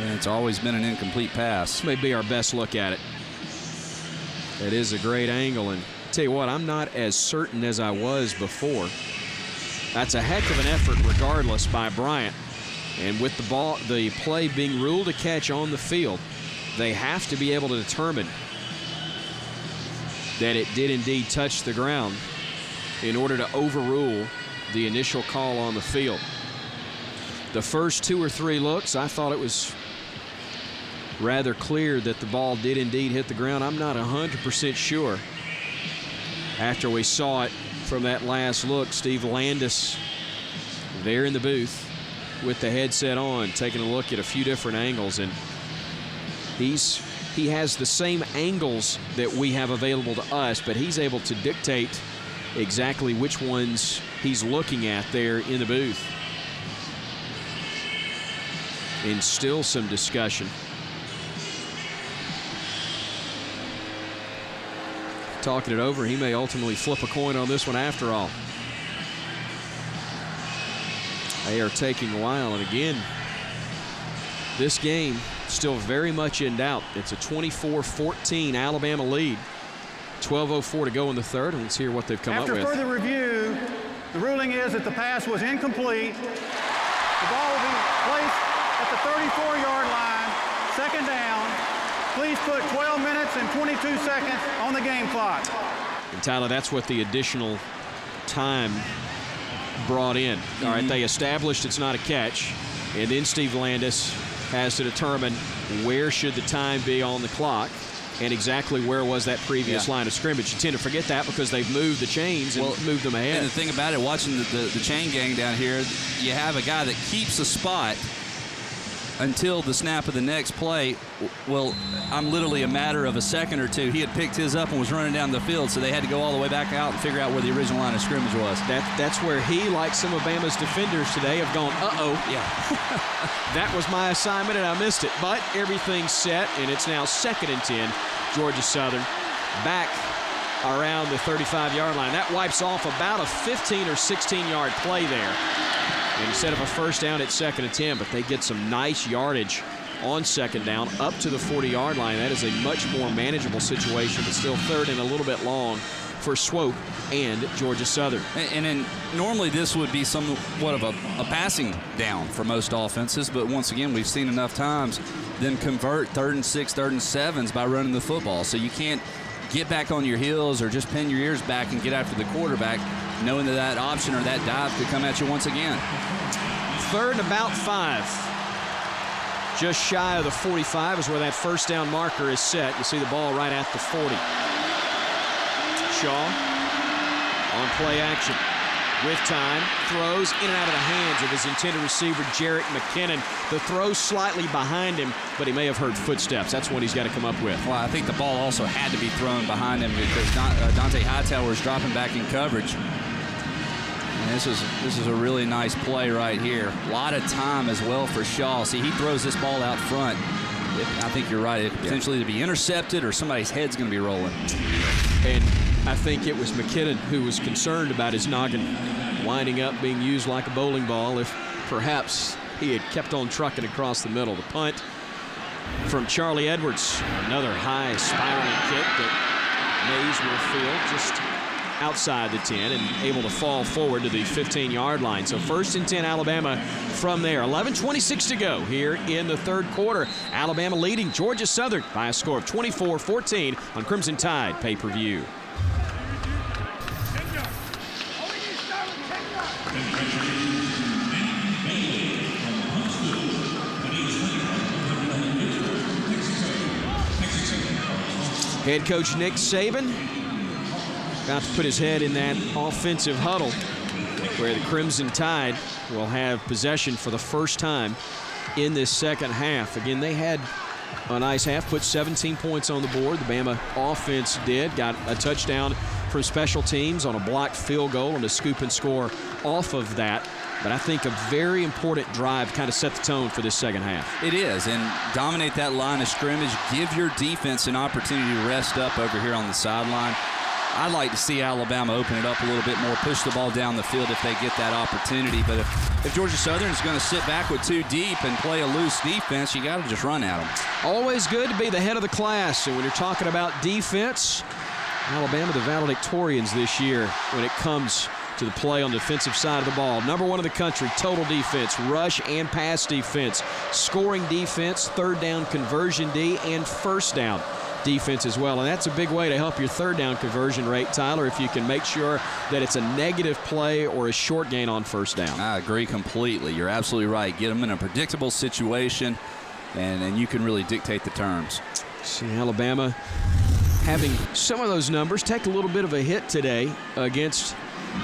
And it's always been an incomplete pass. This may be our best look at it. It is a great angle, and tell you what, I'm not as certain as I was before. That's a heck of an effort regardless by Bryant. And with the play being ruled a catch on the field, they have to be able to determine that it did indeed touch the ground in order to overrule the initial call on the field. The first 2 or 3 looks, I thought it was rather clear that the ball did indeed hit the ground. I'm not 100% sure. After we saw it from that last look, Steve Landis there in the booth with the headset on, taking a look at a few different angles, and he has the same angles that we have available to us, but he's able to dictate exactly which ones he's looking at there in the booth. And still some discussion. Talking it over, he may ultimately flip a coin on this one after all. They are taking a while, and again, this game still very much in doubt. It's a 24-14 Alabama lead. 12:04 to go in the third, and let's hear what they've come up with. After further review, the ruling is that the pass was incomplete. The ball will be placed at the 34-yard line, second down. Please put 12 minutes and 22 seconds on the game clock. And Tyler, that's what the additional time brought in. All right, they established it's not a catch, and then Steve Landis has to determine where should the time be on the clock and exactly where was that previous line of scrimmage. You tend to forget that because they've moved the chains and moved them ahead. And the thing about it, watching the chain gang down here, you have a guy that keeps a spot until the snap of the next play. Well, I'm literally a matter of a second or two. He had picked his up and was running down the field, so they had to go all the way back out and figure out where the original line of scrimmage was. That's where he, like some of Bama's defenders today, have gone, uh-oh. Yeah. That was my assignment, and I missed it. But everything's set, and it's now 2nd and 10. Georgia Southern back around the 35-yard line. That wipes off about a 15 or 16-yard play there. And instead of a first down, it's 2nd and 10, but they get some nice yardage on 2nd down up to the 40-yard line. That is a much more manageable situation, but still 3rd and a little bit long for Swope and Georgia Southern. And then normally this would be somewhat of a passing down for most offenses, but once again, we've seen enough times then convert 3rd and 6, 3rd and 7s by running the football. So you can't get back on your heels or just pin your ears back and get after the quarterback, knowing that option or that dive could come at you once again. 3rd and about 5. Just shy of the 45 is where that first down marker is set. You see the ball right at the 40. Shaw on play action. With time, throws in and out of the hands of his intended receiver, Jarrett McKinnon. The throw slightly behind him, but he may have heard footsteps. That's what he's got to come up with. Well, I think the ball also had to be thrown behind him because Dante Hightower is dropping back in coverage. And this is a really nice play right here. A lot of time as well for Shaw. See, he throws this ball out front. I think you're right. It could potentially to be intercepted or somebody's head's going to be rolling. And I think it was McKinnon who was concerned about his noggin winding up being used like a bowling ball if perhaps he had kept on trucking across the middle. The punt from Charlie Edwards. Another high spiraling kick that Mays will field just outside the 10 and able to fall forward to the 15-yard line. So 1st and 10 Alabama from there. 11:26 to go here in the third quarter. Alabama leading Georgia Southern by a score of 24-14 on Crimson Tide pay-per-view. Head coach Nick Saban about to put his head in that offensive huddle where the Crimson Tide will have possession for the first time in this second half. Again, they had a nice half, put 17 points on the board. The Bama offense did, got a touchdown from special teams on a blocked field goal and a scoop and score off of that. But I think a very important drive kind of set the tone for this second half. It is, and dominate that line of scrimmage. Give your defense an opportunity to rest up over here on the sideline. I'd like to see Alabama open it up a little bit more, push the ball down the field if they get that opportunity. But if Georgia Southern is going to sit back with 2 deep and play a loose defense, you got to just run at them. Always good to be the head of the class. And when you're talking about defense, Alabama, the valedictorians this year when it comes to the play on the defensive side of the ball. Number 1 in the country, total defense, rush and pass defense, scoring defense, third down conversion D, and first down defense as well. And that's a big way to help your third down conversion rate, Tyler, if you can make sure that it's a negative play or a short gain on first down. I agree completely. You're absolutely right. Get them in a predictable situation, and you can really dictate the terms. See Alabama having some of those numbers take a little bit of a hit today against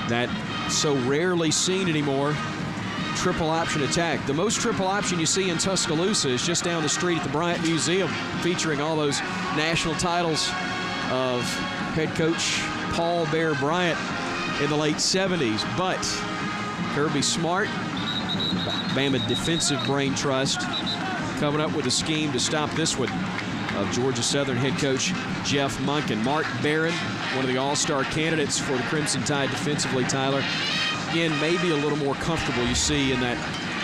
that so rarely seen anymore triple option attack. The most triple option you see in Tuscaloosa is just down the street at the Bryant Museum, featuring all those national titles of head coach Paul Bear Bryant in the late 70s. But Kirby Smart, Bama defensive brain trust, coming up with a scheme to stop this one of Georgia Southern head coach Jeff Monken. Mark Barron, one of the all-star candidates for the Crimson Tide defensively, Tyler. Again, maybe a little more comfortable, you see, in that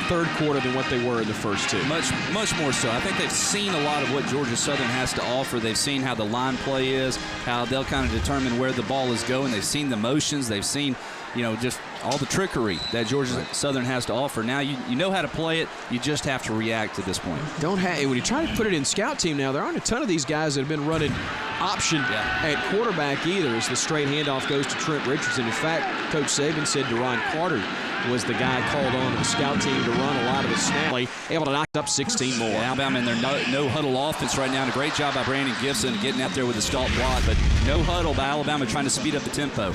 third quarter than what they were in the first 2. Much more so. I think they've seen a lot of what Georgia Southern has to offer. They've seen how the line play is, how they'll kind of determine where the ball is going. They've seen the motions. They've seen, just all the trickery that Georgia Southern has to offer. Now you know how to play it. You just have to react to this point. When you try to put it in scout team now, there aren't a ton of these guys that have been running option at quarterback either, as the straight handoff goes to Trent Richardson. In fact, Coach Saban said Deron Carter was the guy called on to the scout team to run a lot of the snap. Able to knock up 16 more. Alabama in their no huddle offense right now. And a great job by Brandon Gibson getting out there with the stop block, but no huddle by Alabama trying to speed up the tempo.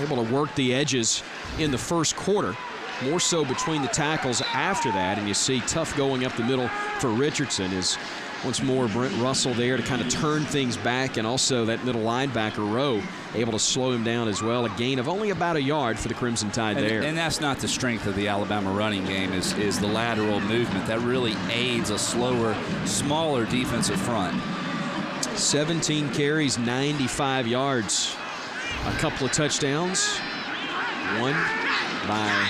Able to work the edges in the first quarter, more so between the tackles after that, and you see tough going up the middle for Richardson. Is once more Brent Russell there to kind of turn things back, and also that middle linebacker row able to slow him down as well. A gain of only about a yard for the Crimson Tide there. And that's not the strength of the Alabama running game, is the lateral movement. That really aids a slower, smaller defensive front. 17 carries, 95 yards. A couple of touchdowns. One by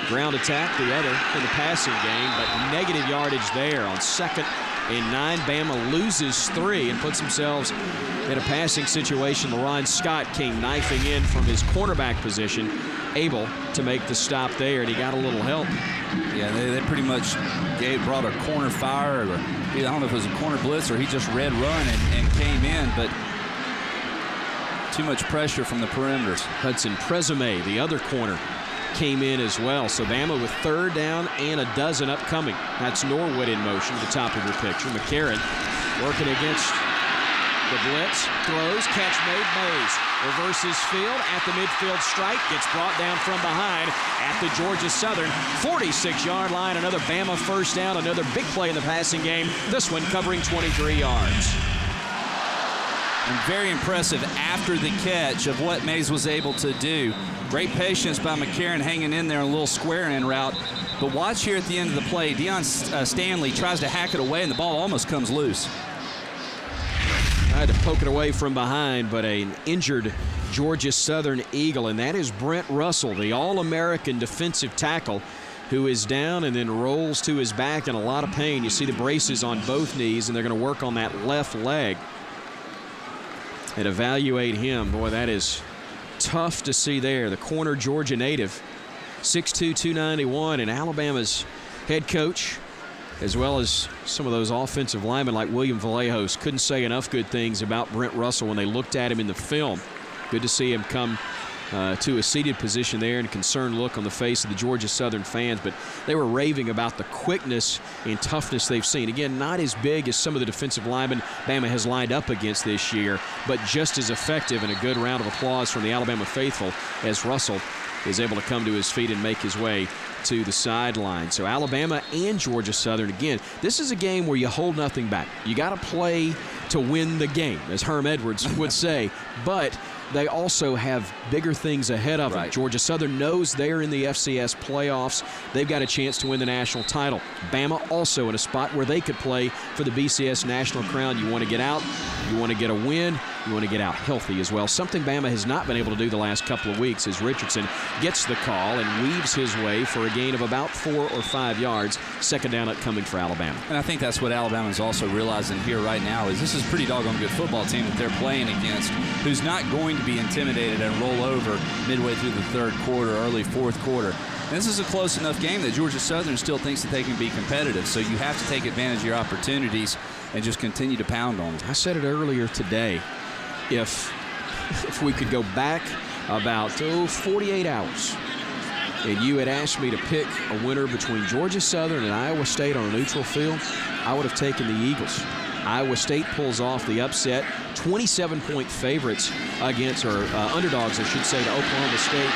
ground attack, the other in the passing game, but negative yardage there on 2nd and 9. Bama loses 3 and puts themselves in a passing situation. LaRon Scott came knifing in from his cornerback position, able to make the stop there, and he got a little help. Yeah, they pretty much brought a corner fire, or I don't know if it was a corner blitz or he just read run and came in, but too much pressure from the perimeters. Hudson Presume, the other corner, came in as well. So Bama with 3rd down and a dozen upcoming. That's Norwood in motion at the top of your picture. McCarron working against the blitz. Throws, catch made, Mays. Reverses field at the midfield stripe. Gets brought down from behind at the Georgia Southern 46-yard line. Another Bama first down. Another big play in the passing game. This one covering 23 yards. And very impressive after the catch of what Mays was able to do. Great patience by McCarron hanging in there a little square in route. But watch here at the end of the play. Deion Stanley tries to hack it away, and the ball almost comes loose. Tried to poke it away from behind, but an injured Georgia Southern Eagle, and that is Brent Russell, the All-American defensive tackle, who is down and then rolls to his back in a lot of pain. You see the braces on both knees, and they're going to work on that left leg and evaluate him. Boy, that is tough to see there. The corner Georgia native, 6'2", 291, and Alabama's head coach, as well as some of those offensive linemen like William Vallejos, couldn't say enough good things about Brent Russell when they looked at him in the film. Good to see him come to a seated position there, and a concerned look on the face of the Georgia Southern fans, but they were raving about the quickness and toughness they've seen. Again, not as big as some of the defensive linemen Bama has lined up against this year, but just as effective, and a good round of applause from the Alabama faithful as Russell is able to come to his feet and make his way to the sideline. So Alabama and Georgia Southern, again, this is a game where you hold nothing back. You got to play to win the game, as Herm Edwards would say, but they also have bigger things ahead of them. Georgia Southern knows they're in the FCS playoffs. They've got a chance to win the national title. Bama also in a spot where they could play for the BCS national crown. You want to get out, you want to get a win, you want to get out healthy as well. Something Bama has not been able to do the last couple of weeks as Richardson gets the call and weaves his way for a gain of about 4 or 5 yards. Second down upcoming for Alabama. And I think that's what Alabama's also realizing here right now is this is a pretty doggone good football team that they're playing against, who's not going to be intimidated and roll over midway through the third quarter, early fourth quarter. And this is a close enough game that Georgia Southern still thinks that they can be competitive. So you have to take advantage of your opportunities and just continue to pound on them. I said it earlier today. If we could go back about 48 hours and you had asked me to pick a winner between Georgia Southern and Iowa State on a neutral field, I would have taken the Eagles. Iowa State pulls off the upset, 27-point favorites against, or underdogs, I should say, to Oklahoma State.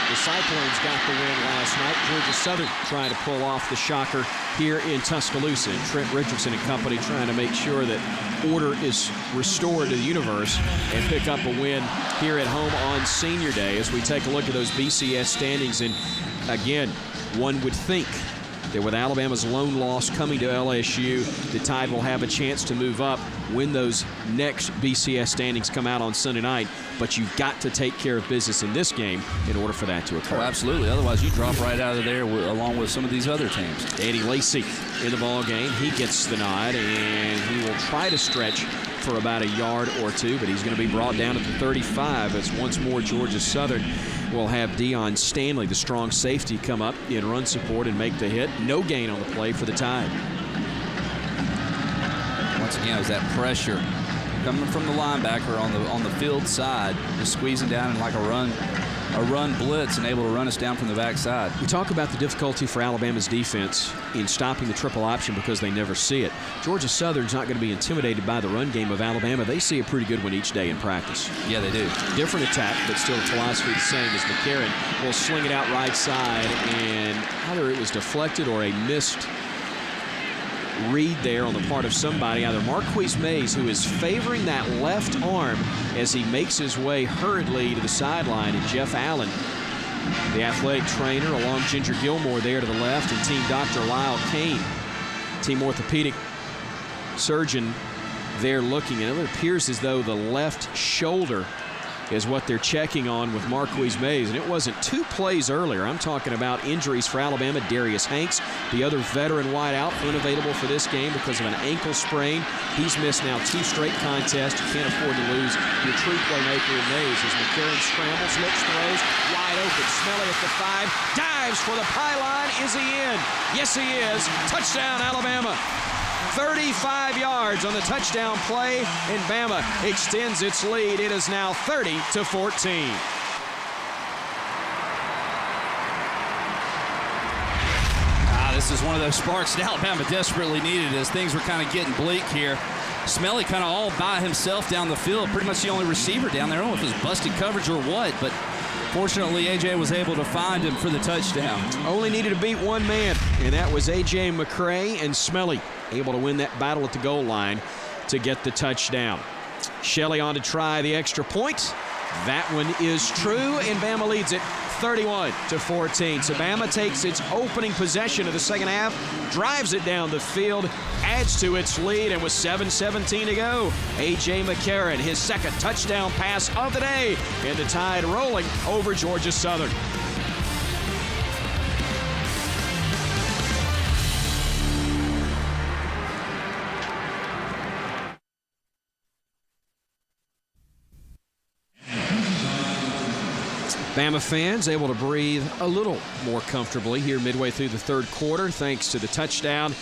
The Cyclones got the win last night. Georgia Southern trying to pull off the shocker here in Tuscaloosa. And Trent Richardson and company trying to make sure that order is restored to the universe and pick up a win here at home on Senior Day as we take a look at those BCS standings. And again, one would think that with Alabama's lone loss coming to LSU, the Tide will have a chance to move up when those next BCS standings come out on Sunday night. But you've got to take care of business in this game in order for that to occur. Oh, absolutely. Otherwise, you drop right out of there along with some of these other teams. Eddie Lacy in the ball game. He gets the nod, and he will try to stretch for about a yard or two, but he's going to be brought down at the 35 as once more Georgia Southern will have Deion Stanley, the strong safety, come up in run support and make the hit. No gain on the play for the Tide. Once again, is that pressure coming from the linebacker on the field side, just squeezing down in like a run blitz and able to run us down from the backside. We talk about the difficulty for Alabama's defense in stopping the triple option because they never see it. Georgia Southern's not going to be intimidated by the run game of Alabama. They see a pretty good one each day in practice. Yeah, they do. Different attack, but still the philosophy the same as McCarron will sling it out right side, and either it was deflected or a missed read there on the part of somebody, either Marquise Mays, who is favoring that left arm as he makes his way hurriedly to the sideline, and Jeff Allen, the athletic trainer, along Ginger Gilmore there to the left, and team Dr. Lyle Kane, team orthopedic surgeon there looking, and it appears as though the left shoulder is what they're checking on with Marquise Mays. And it wasn't 2 plays earlier. I'm talking about injuries for Alabama. Darius Hanks, the other veteran wideout, unavailable for this game because of an ankle sprain. He's missed now 2 straight contests. You can't afford to lose your true playmaker in Mays as McCarron scrambles, looks, throws, wide open. Smelly at the 5, dives for the pylon. Is he in? Yes, he is. Touchdown, Alabama. 35 yards on the touchdown play, and Bama extends its lead. It is now 30-14. This is one of those sparks that Alabama desperately needed as things were kind of getting bleak here. Smelly kind of all by himself down the field, pretty much the only receiver down there. I don't know if it was busted coverage or what, but fortunately, A.J. was able to find him for the touchdown. Only needed to beat one man, and that was A.J. McCray, and Smelly able to win that battle at the goal line to get the touchdown. Shelley on to try the extra point. That one is true, and Bama leads it 31-14. So Bama takes its opening possession of the second half, drives it down the field, adds to its lead, and with 7:17 to go, A.J. McCarron, his second touchdown pass of the day, and the Tide rolling over Georgia Southern. Bama fans able to breathe a little more comfortably here midway through the third quarter thanks to the touchdown,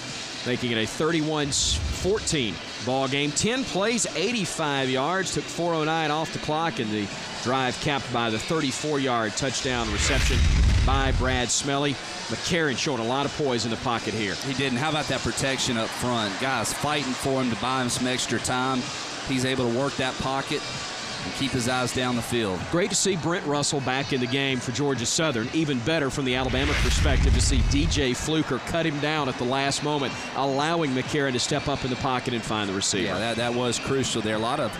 making it a 31-14 ball game. 10 plays, 85 yards, took 4:09 off the clock, and the drive capped by the 34-yard touchdown reception by Brad Smelly. McCarron showing a lot of poise in the pocket here. He did, and how about that protection up front? Guys fighting for him to buy him some extra time. He's able to work that pocket and keep his eyes down the field. Great to see Brent Russell back in the game for Georgia Southern. Even better from the Alabama perspective to see DJ Fluker cut him down at the last moment, allowing McCarron to step up in the pocket and find the receiver. Yeah, that was crucial there. A lot of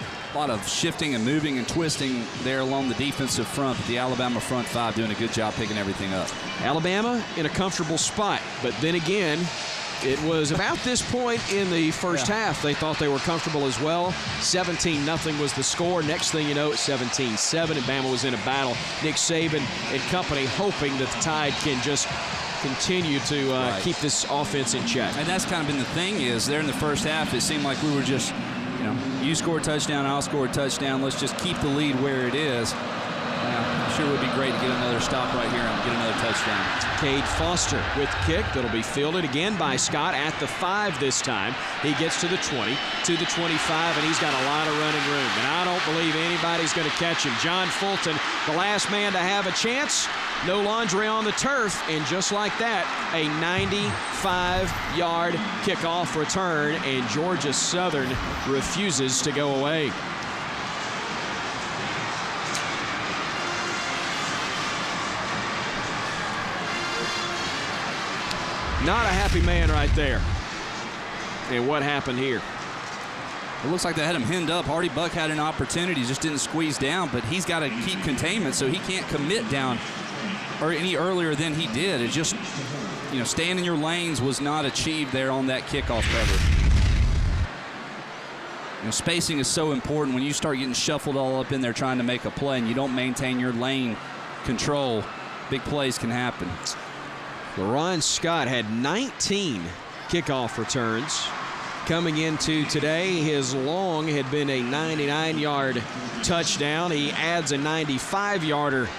shifting and moving and twisting there along the defensive front, but the Alabama front five doing a good job picking everything up. Alabama in a comfortable spot, but then again, it was about this point in the first half they thought they were comfortable as well. 17-0 was the score. Next thing you know, it's 17-7, and Bama was in a battle. Nick Saban and company hoping that the Tide can just continue to keep this offense in check. And that's kind of been the thing is there in the first half, it seemed like we were just, you score a touchdown, I'll score a touchdown. Let's just keep the lead where it is. I'm sure it would be great to get another stop right here and get another touchdown. Cade Foster with the kick that'll be fielded again by Scott at the 5 this time. He gets to the 20, to the 25, and he's got a lot of running room. And I don't believe anybody's going to catch him. John Fulton, the last man to have a chance. No laundry on the turf, and just like that, a 95-yard kickoff return, and Georgia Southern refuses to go away. Not a happy man right there. And what happened here? It looks like they had him hemmed up. Hardy Buck had an opportunity, just didn't squeeze down, but he's got to keep containment so he can't commit down or any earlier than he did. It just, staying in your lanes was not achieved there on that kickoff cover. Spacing is so important when you start getting shuffled all up in there trying to make a play and you don't maintain your lane control, big plays can happen. LaRon Scott had 19 kickoff returns. Coming into today, his long had been a 99-yard touchdown. He adds a 95-yarder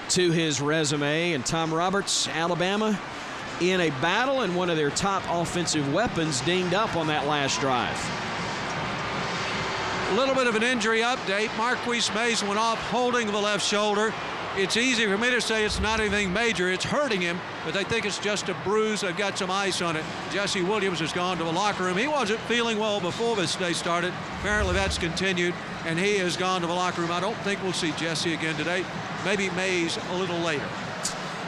to his resume. And Tom Roberts, Alabama, in a battle, and one of their top offensive weapons dinged up on that last drive. A little bit of an injury update. Marquise Mays went off holding the left shoulder. It's easy for me to say it's not anything major. It's hurting him, but they think it's just a bruise. They've got some ice on it. Jesse Williams has gone to the locker room. He wasn't feeling well before this day started. Apparently that's continued, and he has gone to the locker room. I don't think we'll see Jesse again today. Maybe Mays a little later.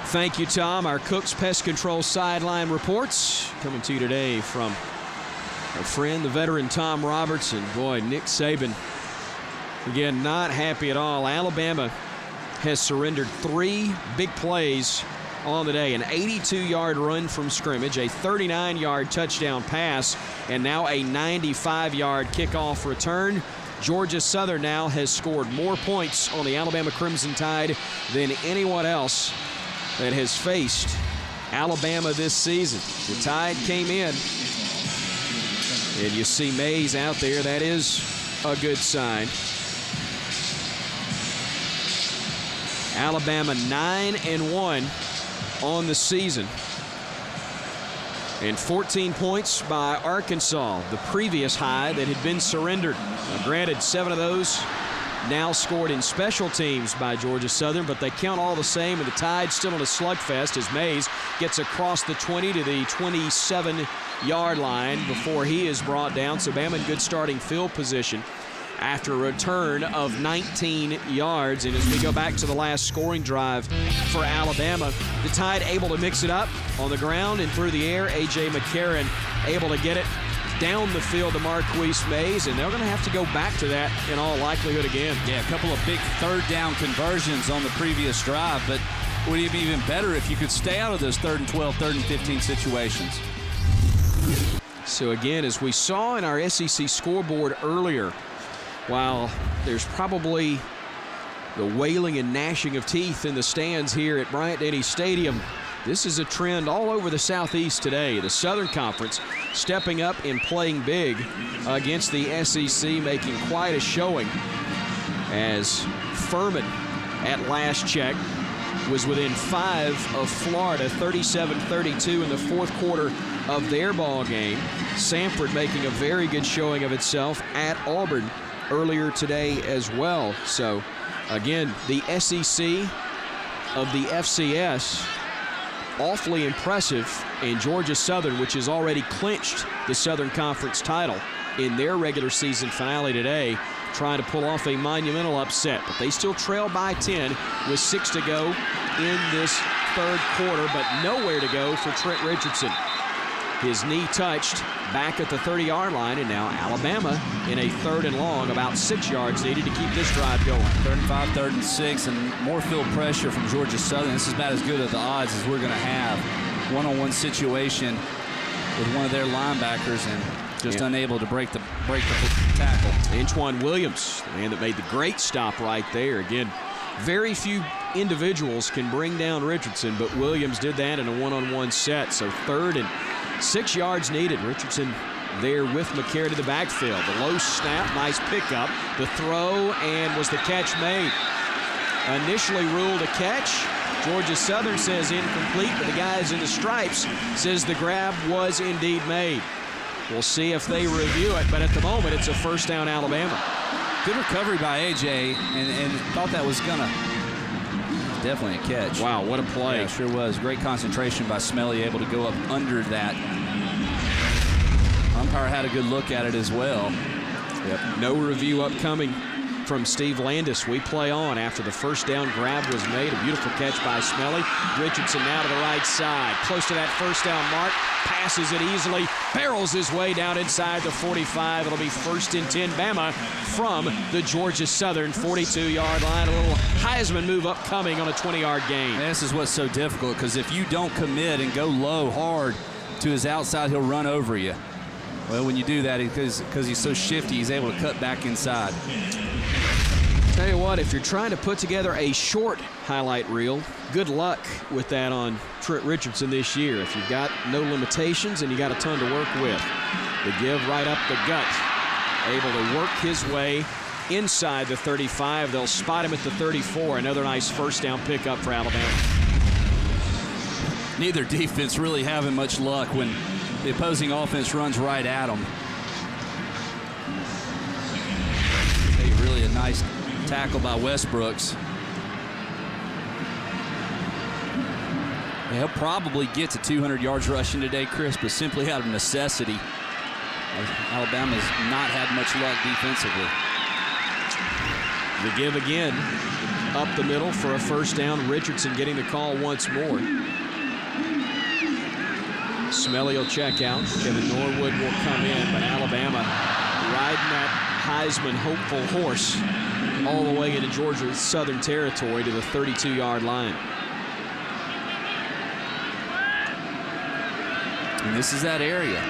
Thank you, Tom. Our Cook's Pest Control sideline reports coming to you today from our friend, the veteran Tom Roberts, and boy, Nick Saban, again, not happy at all. Alabama has surrendered 3 big plays on the day. An 82-yard run from scrimmage, a 39-yard touchdown pass, and now a 95-yard kickoff return. Georgia Southern now has scored more points on the Alabama Crimson Tide than anyone else that has faced Alabama this season. The Tide came in, and you see Mays out there. That is a good sign. Alabama 9-1 on the season. And 14 points by Arkansas, the previous high that had been surrendered. Now, granted, 7 of those now scored in special teams by Georgia Southern, but they count all the same, and the Tide still in a slugfest as Mays gets across the 20 to the 27-yard line before he is brought down. So Bama in good starting field position after a return of 19 yards. And as we go back to the last scoring drive for Alabama, the Tide able to mix it up on the ground and through the air. A.J. McCarron able to get it down the field to Marquise Mays, and they're going to have to go back to that in all likelihood again. Yeah, a couple of big third down conversions on the previous drive, but it would be even better if you could stay out of those 3rd and 12, 3rd and 15 situations. So again, as we saw in our SEC scoreboard earlier, while there's probably the wailing and gnashing of teeth in the stands here at Bryant-Denny Stadium, this is a trend all over the Southeast today. The Southern Conference stepping up and playing big against the SEC, making quite a showing, as Furman at last check was within 5 of Florida, 37-32 in the fourth quarter of their ball game. Samford making a very good showing of itself at Auburn earlier today as well. So again, the SEC of the FCS awfully impressive. And Georgia Southern, which has already clinched the Southern Conference title in their regular season finale today, trying to pull off a monumental upset. But they still trail by 10 with 6 to go in this third quarter, but nowhere to go for Trent Richardson. His knee touched back at the 30-yard line, and now Alabama in a 3rd and long, about 6 yards needed to keep this drive going. 3rd and 5, 3rd and 6, and more field pressure from Georgia Southern. This is about as good of the odds as we're going to have. One-on-one situation with one of their linebackers, and just unable to break the tackle. Antoine Williams, the man that made the great stop right there. Again, very few individuals can bring down Richardson, but Williams did that in a one-on-one set. So 3rd and 6 yards needed. Richardson there with McCarron to the backfield. The low snap, nice pickup. The throw, and was the catch made? Initially ruled a catch. Georgia Southern says incomplete, but the guys in the stripes says the grab was indeed made. We'll see if they review it, but at the moment it's a 1st down Alabama. Good recovery by A.J., and thought that was gonna definitely a catch. Wow, what a play. Yeah, sure was. Great concentration by Smelly, able to go up under that. Umpire had a good look at it as well. Yep. No review upcoming from Steve Landis. We play on after the 1st down grab was made. A beautiful catch by Smelly. Richardson now to the right side. Close to that 1st down mark. Passes it easily. Barrels his way down inside the 45. It'll be 1st and 10 Bama from the Georgia Southern 42-yard line. A little Heisman move upcoming on a 20-yard gain. And this is what's so difficult, because if you don't commit and go low hard to his outside, he'll run over you. Well, when you do that, because he's so shifty, he's able to cut back inside. Tell you what, if you're trying to put together a short highlight reel, good luck with that on Trent Richardson this year. If you've got no limitations and you got a ton to work with. The give right up the gut. Able to work his way inside the 35. They'll spot him at the 34. Another nice 1st down pickup for Alabama. Neither defense really having much luck when the opposing offense runs right at them. Really a nice tackle by Westbrooks. He'll probably get to 200 yards rushing today, Chris, but simply out of necessity. Alabama's not had much luck defensively. The give again. Up the middle for a 1st down. Richardson getting the call once more. Smelly will check out. Kevin Norwood will come in, but Alabama riding that Heisman hopeful horse all the way into Georgia Southern territory to the 32-yard line. And this is that area.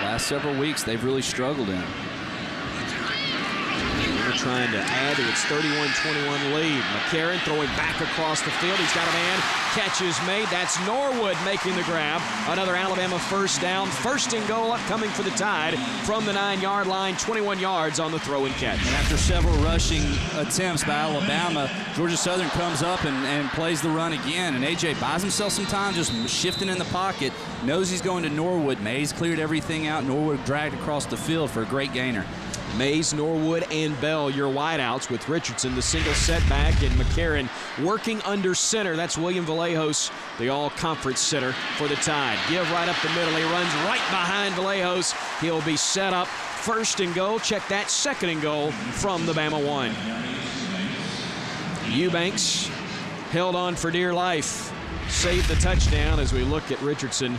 Last several weeks, they've really struggled in. They're trying to add to its 31-21 lead. McCarron throwing back across the field. He's got a man. Catch is made. That's Norwood making the grab. Another Alabama 1st down. 1st and goal upcoming for the Tide from the 9-yard line. 21 yards on the throw and catch. And after several rushing attempts by Alabama, Georgia Southern comes up and plays the run again. And A.J. buys himself some time, just shifting in the pocket. Knows he's going to Norwood. Mays cleared everything out. Norwood dragged across the field for a great gainer. Mays, Norwood, and Bell, your wideouts, with Richardson, the single setback, and McCarron working under center. That's William Vallejos, the all-conference center for the Tide. Give right up the middle. He runs right behind Vallejos. He'll be set up 1st and goal. Check that, 2nd and goal from the Bama 1. Eubanks held on for dear life. Saved the touchdown as we look at Richardson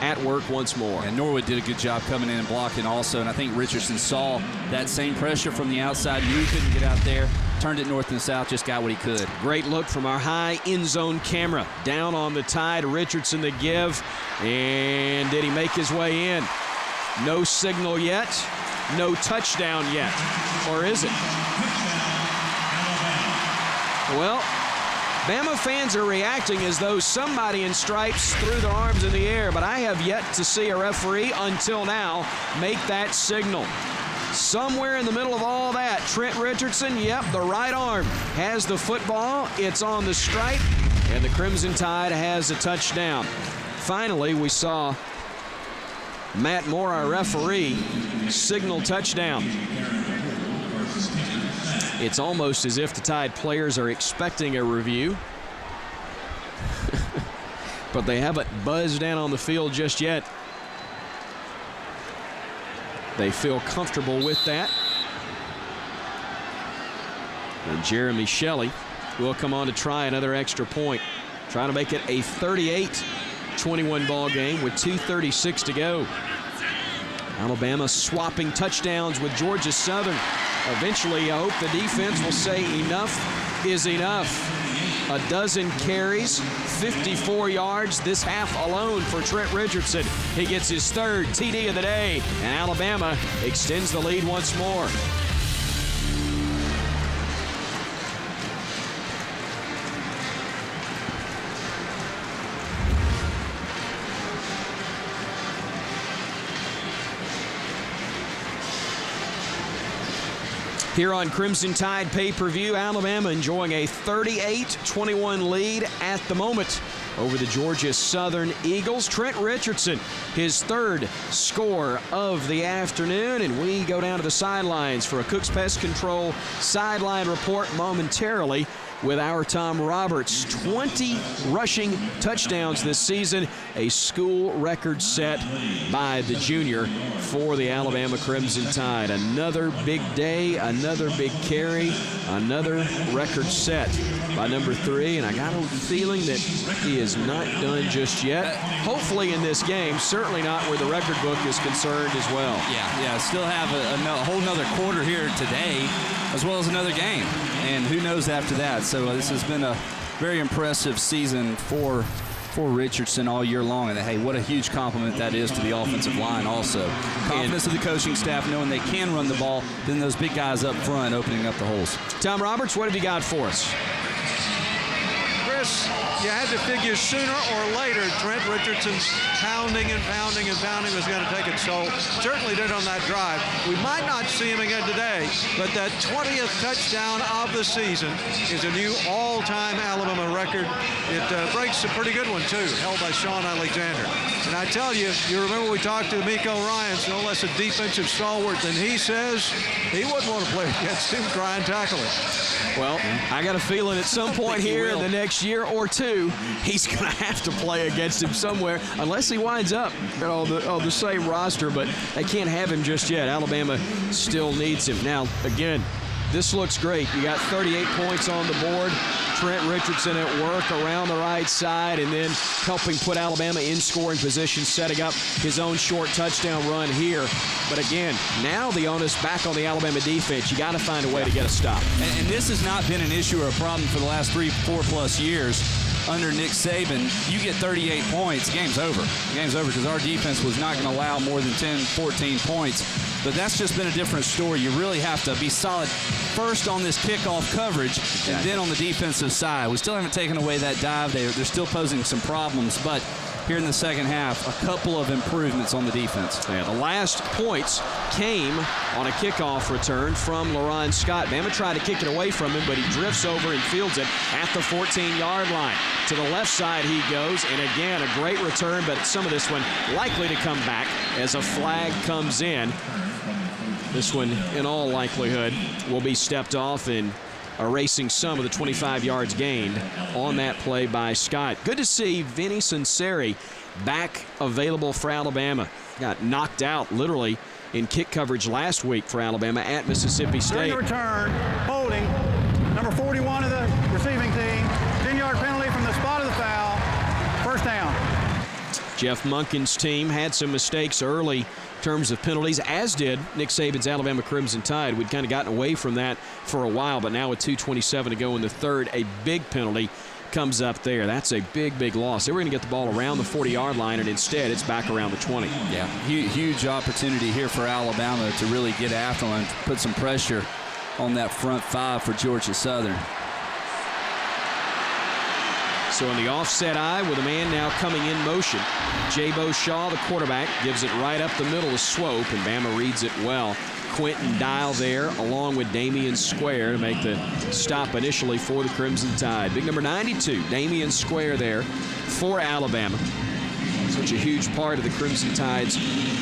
at work once more. And Norwood did a good job coming in and blocking also, and I think Richardson saw that same pressure from the outside, knew he couldn't get out there, turned it north and south, just got what he could. Great look from our high end zone camera. Down on the Tide, Richardson the give, and did he make his way in? No signal yet, no touchdown yet, or is it? Well, Bama fans are reacting as though somebody in stripes threw their arms in the air, but I have yet to see a referee until now make that signal. Somewhere in the middle of all that, Trent Richardson, yep, the right arm has the football. It's on the stripe, and the Crimson Tide has a touchdown. Finally, we saw Matt Moore, our referee, signal touchdown. It's almost as if the Tide players are expecting a review. but they haven't buzzed down on the field just yet. They feel comfortable with that. And Jeremy Shelley will come on to try another extra point, trying to make it a 38-21 ball game with 2:36 to go. Alabama swapping touchdowns with Georgia Southern. Eventually, I hope the defense will say enough is enough. A dozen carries, 54 yards this half alone for Trent Richardson. He gets his third TD of the day, and Alabama extends the lead once more. Here on Crimson Tide pay-per-view, Alabama enjoying a 38-21 lead at the moment over the Georgia Southern Eagles. Trent Richardson, his third score of the afternoon, and we go down to the sidelines for a Cook's Pest Control sideline report momentarily with our Tom Roberts. 20 rushing touchdowns this season, a school record set by the junior for the Alabama Crimson Tide. Another big day, another big carry, another record set by number 3, and I got a feeling that he is not done just yet. Hopefully in this game, certainly not where the record book is concerned as well. Yeah, still have a whole nother quarter here today, as well as another game, and who knows after that. So this has been a very impressive season for Richardson all year long, and hey, what a huge compliment that is to the offensive line also. Confidence of the coaching staff knowing they can run the ball, then those big guys up front opening up the holes. Tom Roberts, what have you got for us? Chris, you had to figure sooner or later Trent Richardson's pounding and pounding and pounding was going to take it. So certainly did on that drive. We might not see him again today, but that 20th touchdown of the season is a new all-time Alabama record. It breaks a pretty good one, too, held by Sean Alexander. And I tell you, you remember we talked to Miko Ryans, no less a defensive stalwart than he says. He wouldn't want to play against him, try and tackle him. Well, I got a feeling at some point here in the next year or two, he's going to have to play against him somewhere, unless he winds up on the same roster, but they can't have him just yet. Alabama still needs him. Now, again, this looks great. You got 38 points on the board. Trent Richardson at work around the right side and then helping put Alabama in scoring position, setting up his own short touchdown run here. But again, now the onus back on the Alabama defense. You got to find a way to get a stop. And this has not been an issue or a problem for the last 3-4+ years. Under Nick Saban, you get 38 points, game's over. Game's over because our defense was not going to allow more than 10, 14 points. But that's just been a different story. You really have to be solid first on this kickoff coverage and then on the defensive side. We still haven't taken away that dive. They're still posing some problems, but here in the second half, a couple of improvements on the defense. Yeah, the last points came on a kickoff return from LaRon Scott. Bama tried to kick it away from him, but he drifts over and fields it at the 14-yard line. To the left side he goes, and again, a great return, but some of this one likely to come back as a flag comes in. This one, in all likelihood, will be stepped off and erasing some of the 25 yards gained on that play by Scott. Good to see Vinny Sunseri back available for Alabama. Got knocked out literally in kick coverage last week for Alabama at Mississippi State. During the return, holding, number 41 of the receiving team, 10-yard penalty from the spot of the foul, first down. Jeff Monken's team had some mistakes early in terms of penalties, as did Nick Saban's Alabama Crimson Tide. We'd kind of gotten away from that for a while, but now with 2:27 to go in the third, a big penalty comes up there. That's a big, big loss. They were going to get the ball around the 40-yard line, and instead it's back around the 20. Yeah, huge opportunity here for Alabama to really get after them and put some pressure on that front five for Georgia Southern. So in the offset eye with a man now coming in motion, Jabo Shaw, the quarterback, gives it right up the middle of Swope, and Bama reads it well. Quentin Dial there along with Damian Square to make the stop initially for the Crimson Tide. Big number 92, Damian Square there for Alabama. Such a huge part of the Crimson Tide's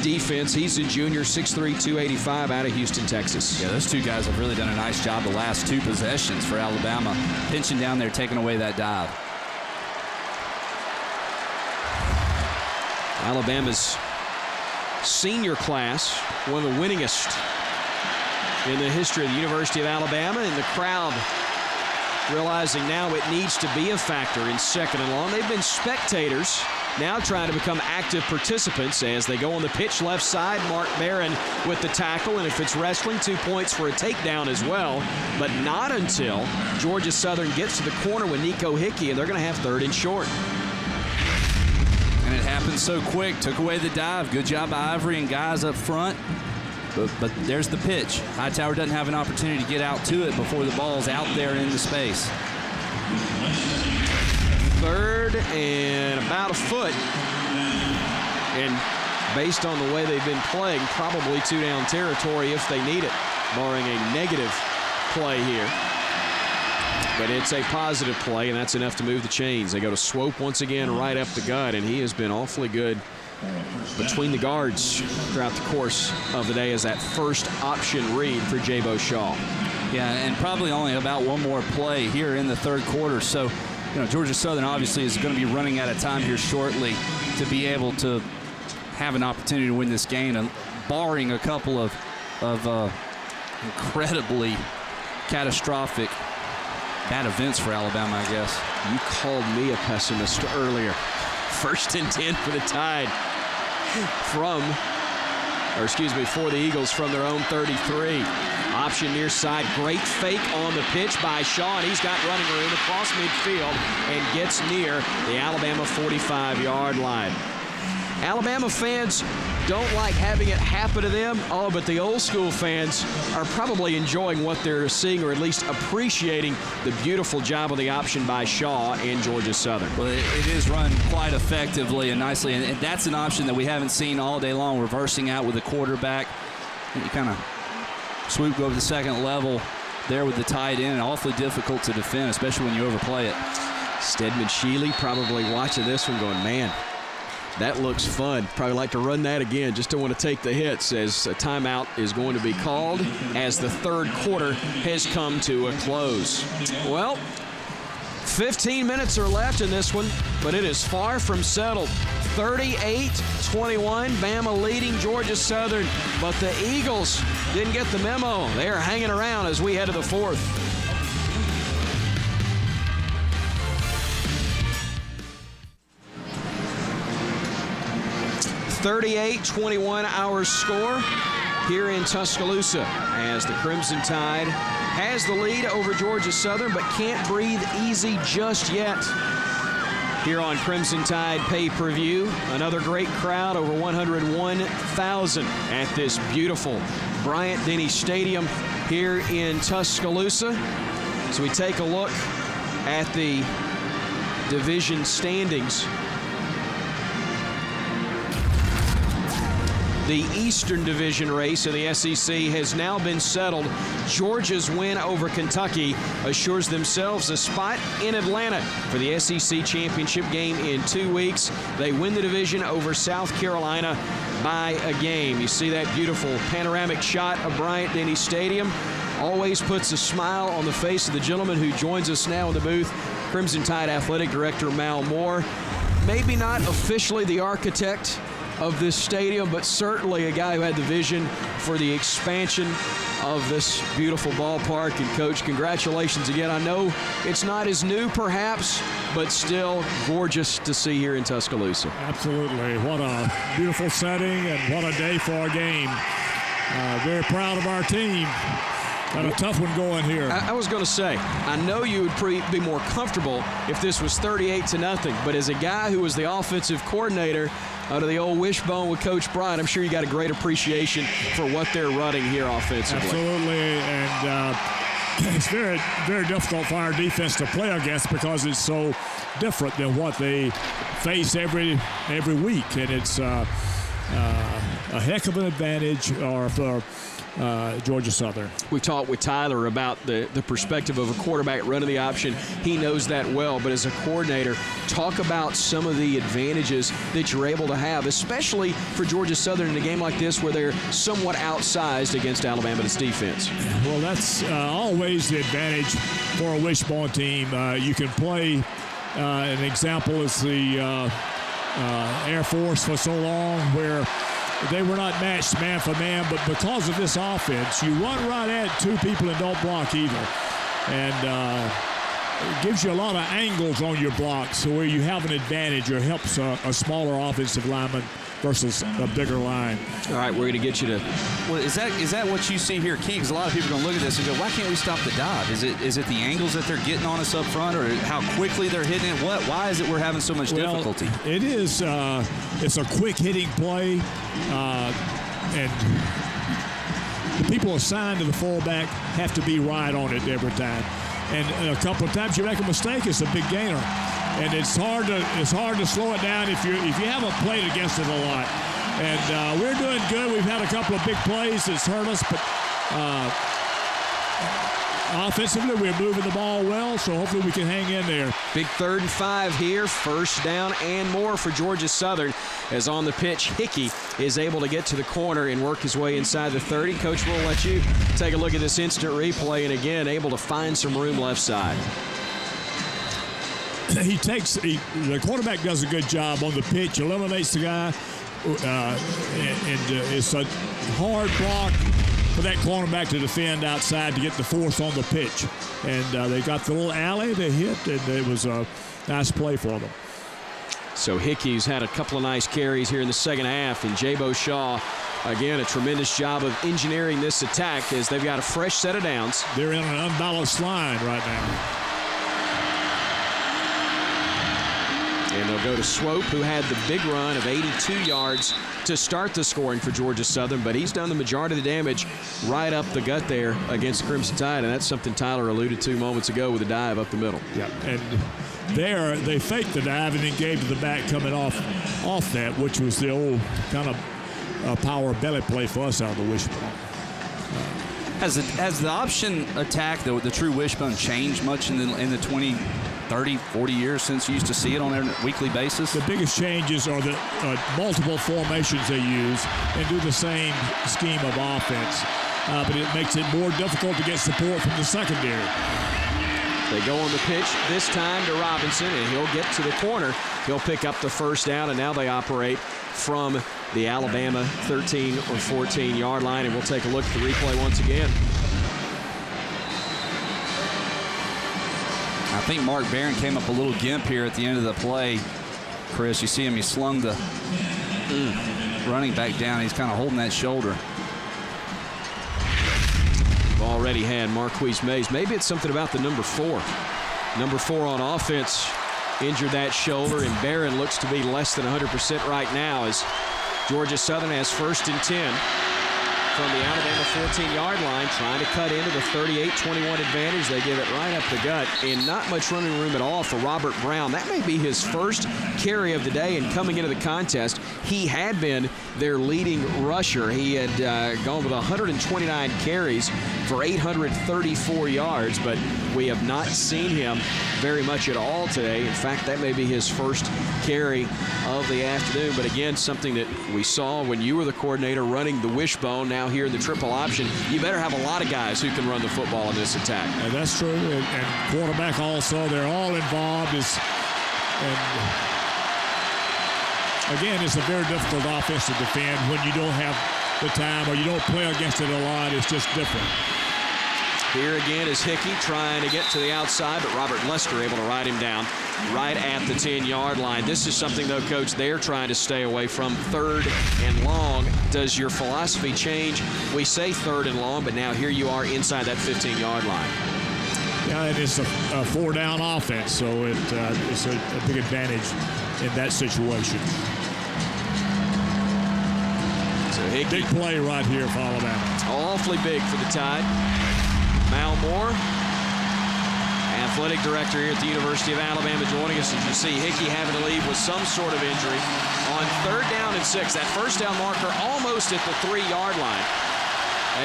defense. He's a junior, 6'3", 285 out of Houston, Texas. Yeah, those two guys have really done a nice job the last two possessions for Alabama, pinching down there, taking away that dive. Alabama's senior class, one of the winningest in the history of the University of Alabama, and the crowd realizing now it needs to be a factor in second and long. They've been spectators, now trying to become active participants as they go on the pitch left side. Mark Barron with the tackle, and if it's wrestling, 2 points for a takedown as well, but not until Georgia Southern gets to the corner with Nico Hickey, and they're going to have third and short. And it happened so quick, took away the dive. Good job by Ivory and guys up front. But there's the pitch. Hightower doesn't have an opportunity to get out to it before the ball's out there in the space. Third and about a foot. And based on the way they've been playing, probably 2-down territory if they need it, barring a negative play here. But it's a positive play, and that's enough to move the chains. They go to Swope once again right up the gut, and he has been awfully good between the guards throughout the course of the day as that first option read for Jabo Shaw. Yeah, and probably only about one more play here in the third quarter. So, Georgia Southern obviously is going to be running out of time here shortly to be able to have an opportunity to win this game, and barring a couple of incredibly catastrophic bad events for Alabama, I guess. You called me a pessimist earlier. First and 10 for the Tide for the Eagles from their own 33. Option near side, great fake on the pitch by Shaw, and he's got running room across midfield and gets near the Alabama 45-yard line. Alabama fans don't like having it happen to them. Oh, but the old school fans are probably enjoying what they're seeing, or at least appreciating the beautiful job of the option by Shaw and Georgia Southern. Well, it is run quite effectively and nicely, and that's an option that we haven't seen all day long, reversing out with the quarterback. You kind of swoop, go to the second level there with the tight end, and awfully difficult to defend, especially when you overplay it. Stedman Shealy probably watching this one going, man, that looks fun. Probably like to run that again. Just don't want to take the hits, as a timeout is going to be called as the third quarter has come to a close. Well, 15 minutes are left in this one, but it is far from settled. 38-21, Bama leading Georgia Southern, but the Eagles didn't get the memo. They are hanging around as we head to the fourth. 38-21 our score here in Tuscaloosa, as the Crimson Tide has the lead over Georgia Southern, but can't breathe easy just yet. Here on Crimson Tide pay-per-view, another great crowd, over 101,000 at this beautiful Bryant-Denny Stadium here in Tuscaloosa. So we take a look at the division standings. The Eastern Division race of the SEC has now been settled. Georgia's win over Kentucky assures themselves a spot in Atlanta for the SEC championship game in 2 weeks. They win the division over South Carolina by a game. You see that beautiful panoramic shot of Bryant-Denny Stadium. Always puts a smile on the face of the gentleman who joins us now in the booth, Crimson Tide Athletic Director Mal Moore. Maybe not officially the architect of this stadium, but certainly a guy who had the vision for the expansion of this beautiful ballpark. And Coach, congratulations again. I know it's not as new perhaps, but still gorgeous to see here in Tuscaloosa. Absolutely. What a beautiful setting and what a day for a game. Very proud of our team. Got a tough one going here. I was going to say, I know you would be more comfortable if this was 38-0, but as a guy who was the offensive coordinator out of the old wishbone with Coach Bryant, I'm sure you got a great appreciation for what they're running here offensively. Absolutely, and it's very, very difficult for our defense to play against because it's so different than what they face every week, and it's a heck of an advantage for Georgia Southern. We talked with Tyler about the perspective of a quarterback running the option. He knows that well, but as a coordinator, talk about some of the advantages that you're able to have, especially for Georgia Southern in a game like this where they're somewhat outsized against Alabama's defense. Well, that's always the advantage for a wishbone team. You can play, an example is the Air Force for so long, where they were not matched man for man, but because of this offense, you run right at two people and don't block either. And it gives you a lot of angles on your blocks, so where you have an advantage or helps a smaller offensive lineman versus a bigger line. All right, we're going to get you to. Well, is that what you see here, Key? Because a lot of people are going to look at this and go, why can't we stop the dive? Is it the angles that they're getting on us up front, or how quickly they're hitting it? Why is it we're having so much difficulty? It is. It's a quick hitting play, and the people assigned to the fullback have to be right on it every time. And a couple of times you make a mistake, it's a big gainer. And it's hard to slow it down if you haven't played against it a lot. And we're doing good. We've had a couple of big plays that's hurt us, but offensively we're moving the ball well, so hopefully we can hang in there. Big 3rd and 5 here, first down and more for Georgia Southern, as on the pitch Hickey is able to get to the corner and work his way inside the 30. Coach, we'll let you take a look at this instant replay, and again able to find some room left side. The quarterback does a good job on the pitch, eliminates the guy, and it's a hard block for that cornerback to defend outside to get the fourth on the pitch. And they got the little alley they hit, and it was a nice play for them. So Hickey's had a couple of nice carries here in the second half, and Jabo Shaw, again, a tremendous job of engineering this attack as they've got a fresh set of downs. They're in an unbalanced line right now. And they'll go to Swope, who had the big run of 82 yards to start the scoring for Georgia Southern, but he's done the majority of the damage right up the gut there against Crimson Tide, and that's something Tyler alluded to moments ago with a dive up the middle. Yeah, and there they faked the dive and then gave to the back coming off that, which was the old kind of power belly play for us out of the wishbone. Has the option attack, the true wishbone, changed much in the 20, 30, 40 years since you used to see it on a weekly basis? The biggest changes are the multiple formations they use and do the same scheme of offense, but it makes it more difficult to get support from the secondary. They go on the pitch this time to Robinson, and he'll get to the corner. He'll pick up the first down, and now they operate from the Alabama 13 or 14-yard line, and we'll take a look at the replay once again. I think Mark Barron came up a little gimp here at the end of the play. Chris, you see him, he slung the running back down. He's kind of holding that shoulder. Already had Marquise Mays. Maybe it's something about the number 4. Number 4 on offense injured that shoulder, and Barron looks to be less than 100% right now as Georgia Southern has 1st and 10 from the Alabama 14-yard line, trying to cut into the 38-21 advantage. They give it right up the gut, and not much running room at all for Robert Brown. That may be his first carry of the day, and coming into the contest, he had been their leading rusher. He had gone with 129 carries for 834 yards, but we have not seen him very much at all today. In fact, that may be his first carry of the afternoon, but again, something that we saw when you were the coordinator running the wishbone. Now here in the triple option, you better have a lot of guys who can run the football in this attack. That's true, and quarterback also. They're all involved. And again, it's a very difficult offense to defend when you don't have the time or you don't play against it a lot. It's just different. Here again is Hickey trying to get to the outside, but Robert Lester able to ride him down right at the 10-yard line. This is something, though, Coach, they're trying to stay away from, 3rd and long. Does your philosophy change? We say 3rd and long, but now here you are inside that 15-yard line. Yeah, and it's a 4-down offense, so it's a big advantage in that situation. So Hickey, big play right here for Alabama. Awfully big for the Tide. Mal Moore, athletic director here at the University of Alabama, joining us. As you see, Hickey having to leave with some sort of injury on 3rd down and 6. That first down marker almost at the 3-yard line,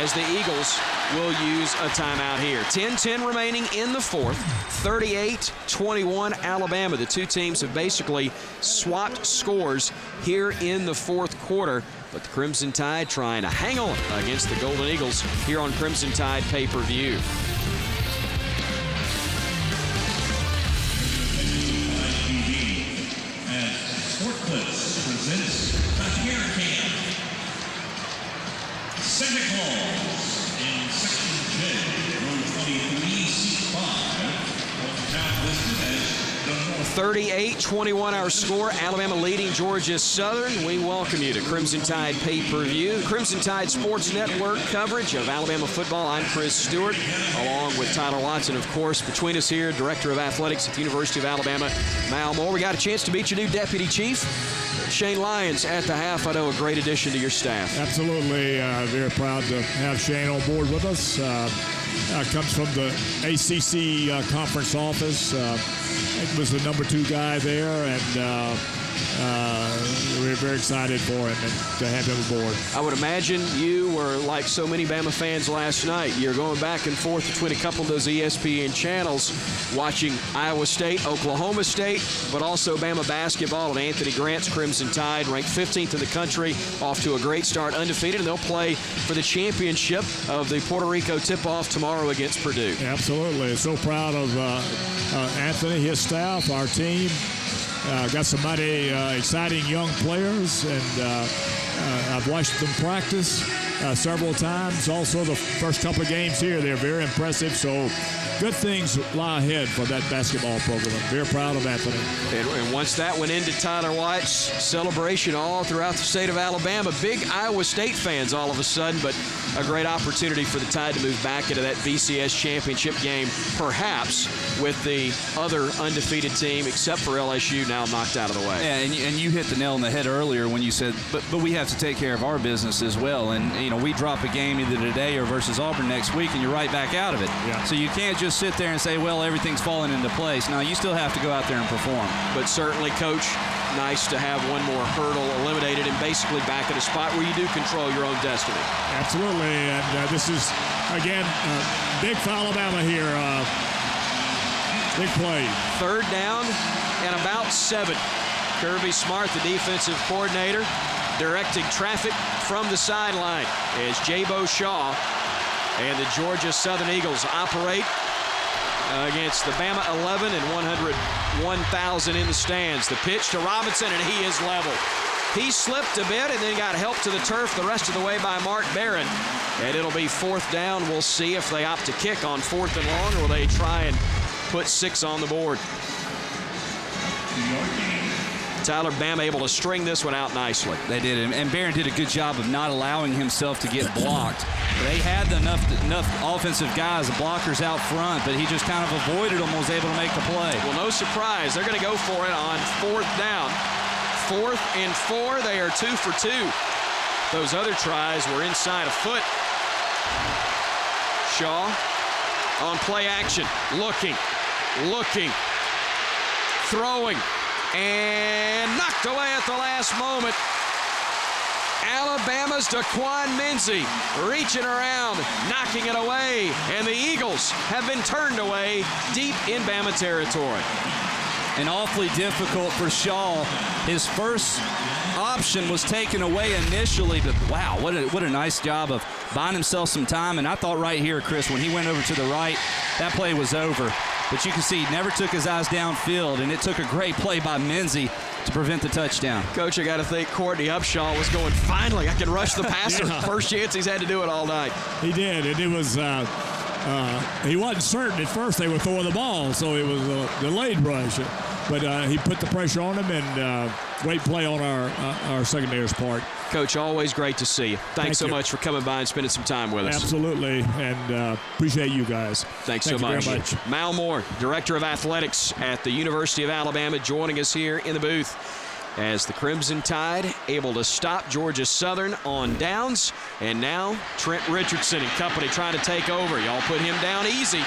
as the Eagles will use a timeout here. 10-10 remaining in the 4th. 38-21 Alabama. The two teams have basically swapped scores here in the 4th quarter. But the Crimson Tide trying to hang on against the Golden Eagles here on Crimson Tide pay-per-view. And Sport Clips 38-21 our score. Alabama leading Georgia Southern. We welcome you to Crimson Tide Pay-Per-View. Crimson Tide Sports Network coverage of Alabama football. I'm Chris Stewart, along with Tyler Watson, of course. Between us here, Director of Athletics at the University of Alabama, Mal Moore. We got a chance to meet your new Deputy Chief, Shane Lyons, at the half. I know a great addition to your staff. Absolutely. Very proud to have Shane on board with us. Comes from the ACC conference office. He was the number 2 guy there, and we're very excited for him and to have him aboard. I would imagine you were like so many Bama fans last night. You're going back and forth between a couple of those ESPN channels, watching Iowa State, Oklahoma State, but also Bama basketball and Anthony Grant's Crimson Tide, ranked 15th in the country, off to a great start, undefeated, and they'll play for the championship of the Puerto Rico tip-off tomorrow against Purdue. Absolutely. So proud of Anthony, his staff, our team. Got some mighty exciting young players, and I've watched them practice several times. Also, the first couple of games here, they're very impressive. So good things lie ahead for that basketball program. I'm very proud of Anthony. And once that went into Tyler White's celebration all throughout the state of Alabama, big Iowa State fans all of a sudden, but a great opportunity for the Tide to move back into that BCS championship game, perhaps with the other undefeated team, except for LSU, now knocked out of the way. Yeah, and you hit the nail on the head earlier when you said, but we have to take care of our business as well. And, you know, we drop a game either today or versus Auburn next week, and you're right back out of it. Yeah. So you can't just sit there and say, well, everything's falling into place. No, you still have to go out there and perform. But certainly, Coach, nice to have one more hurdle eliminated and basically back at a spot where you do control your own destiny. Absolutely, and this is, again, big for Alabama here. Big play. 3rd down and about 7. Kirby Smart, the defensive coordinator, directing traffic from the sideline as Jabo Shaw and the Georgia Southern Eagles operate against the Bama 11 and 101,000 in the stands. The pitch to Robinson, and he is level. He slipped a bit and then got helped to the turf the rest of the way by Mark Barron. And it'll be 4th down. We'll see if they opt to kick on 4th and long, or will they try and put 6 on the board. Tyler, Bama able to string this one out nicely. They did, and Barron did a good job of not allowing himself to get blocked. They had enough offensive guys, the blockers out front, but he just kind of avoided them and was able to make the play. Well, no surprise. They're going to go for it on 4th down. 4th and 4. They are 2 for 2. Those other tries were inside a foot. Shaw on play action. Looking. Throwing. And knocked away at the last moment. Alabama's Daquan Menzie reaching around, knocking it away, and the Eagles have been turned away deep in Bama territory. And awfully difficult for Shaw. His first option was taken away initially, but wow, what a nice job of buying himself some time. And I thought right here, Chris, when he went over to the right, that play was over. But you can see he never took his eyes downfield, and it took a great play by Menzie to prevent the touchdown. Coach, I got to think Courtney Upshaw was going, finally, I can rush the passer. Yeah. First chance he's had to do it all night. He did, and it was, he wasn't certain at first they were throwing the ball, so it was a delayed rush. But he put the pressure on him, and great play on our secondary's part. Coach, always great to see you. Thanks so you. much for coming by and spending some time with us. Absolutely, and appreciate you guys. Thanks Thank so you much. very much. Mal Moore, Director of Athletics at the University of Alabama, joining us here in the booth as the Crimson Tide able to stop Georgia Southern on downs. And now Trent Richardson and company trying to take over. Y'all put him down easy.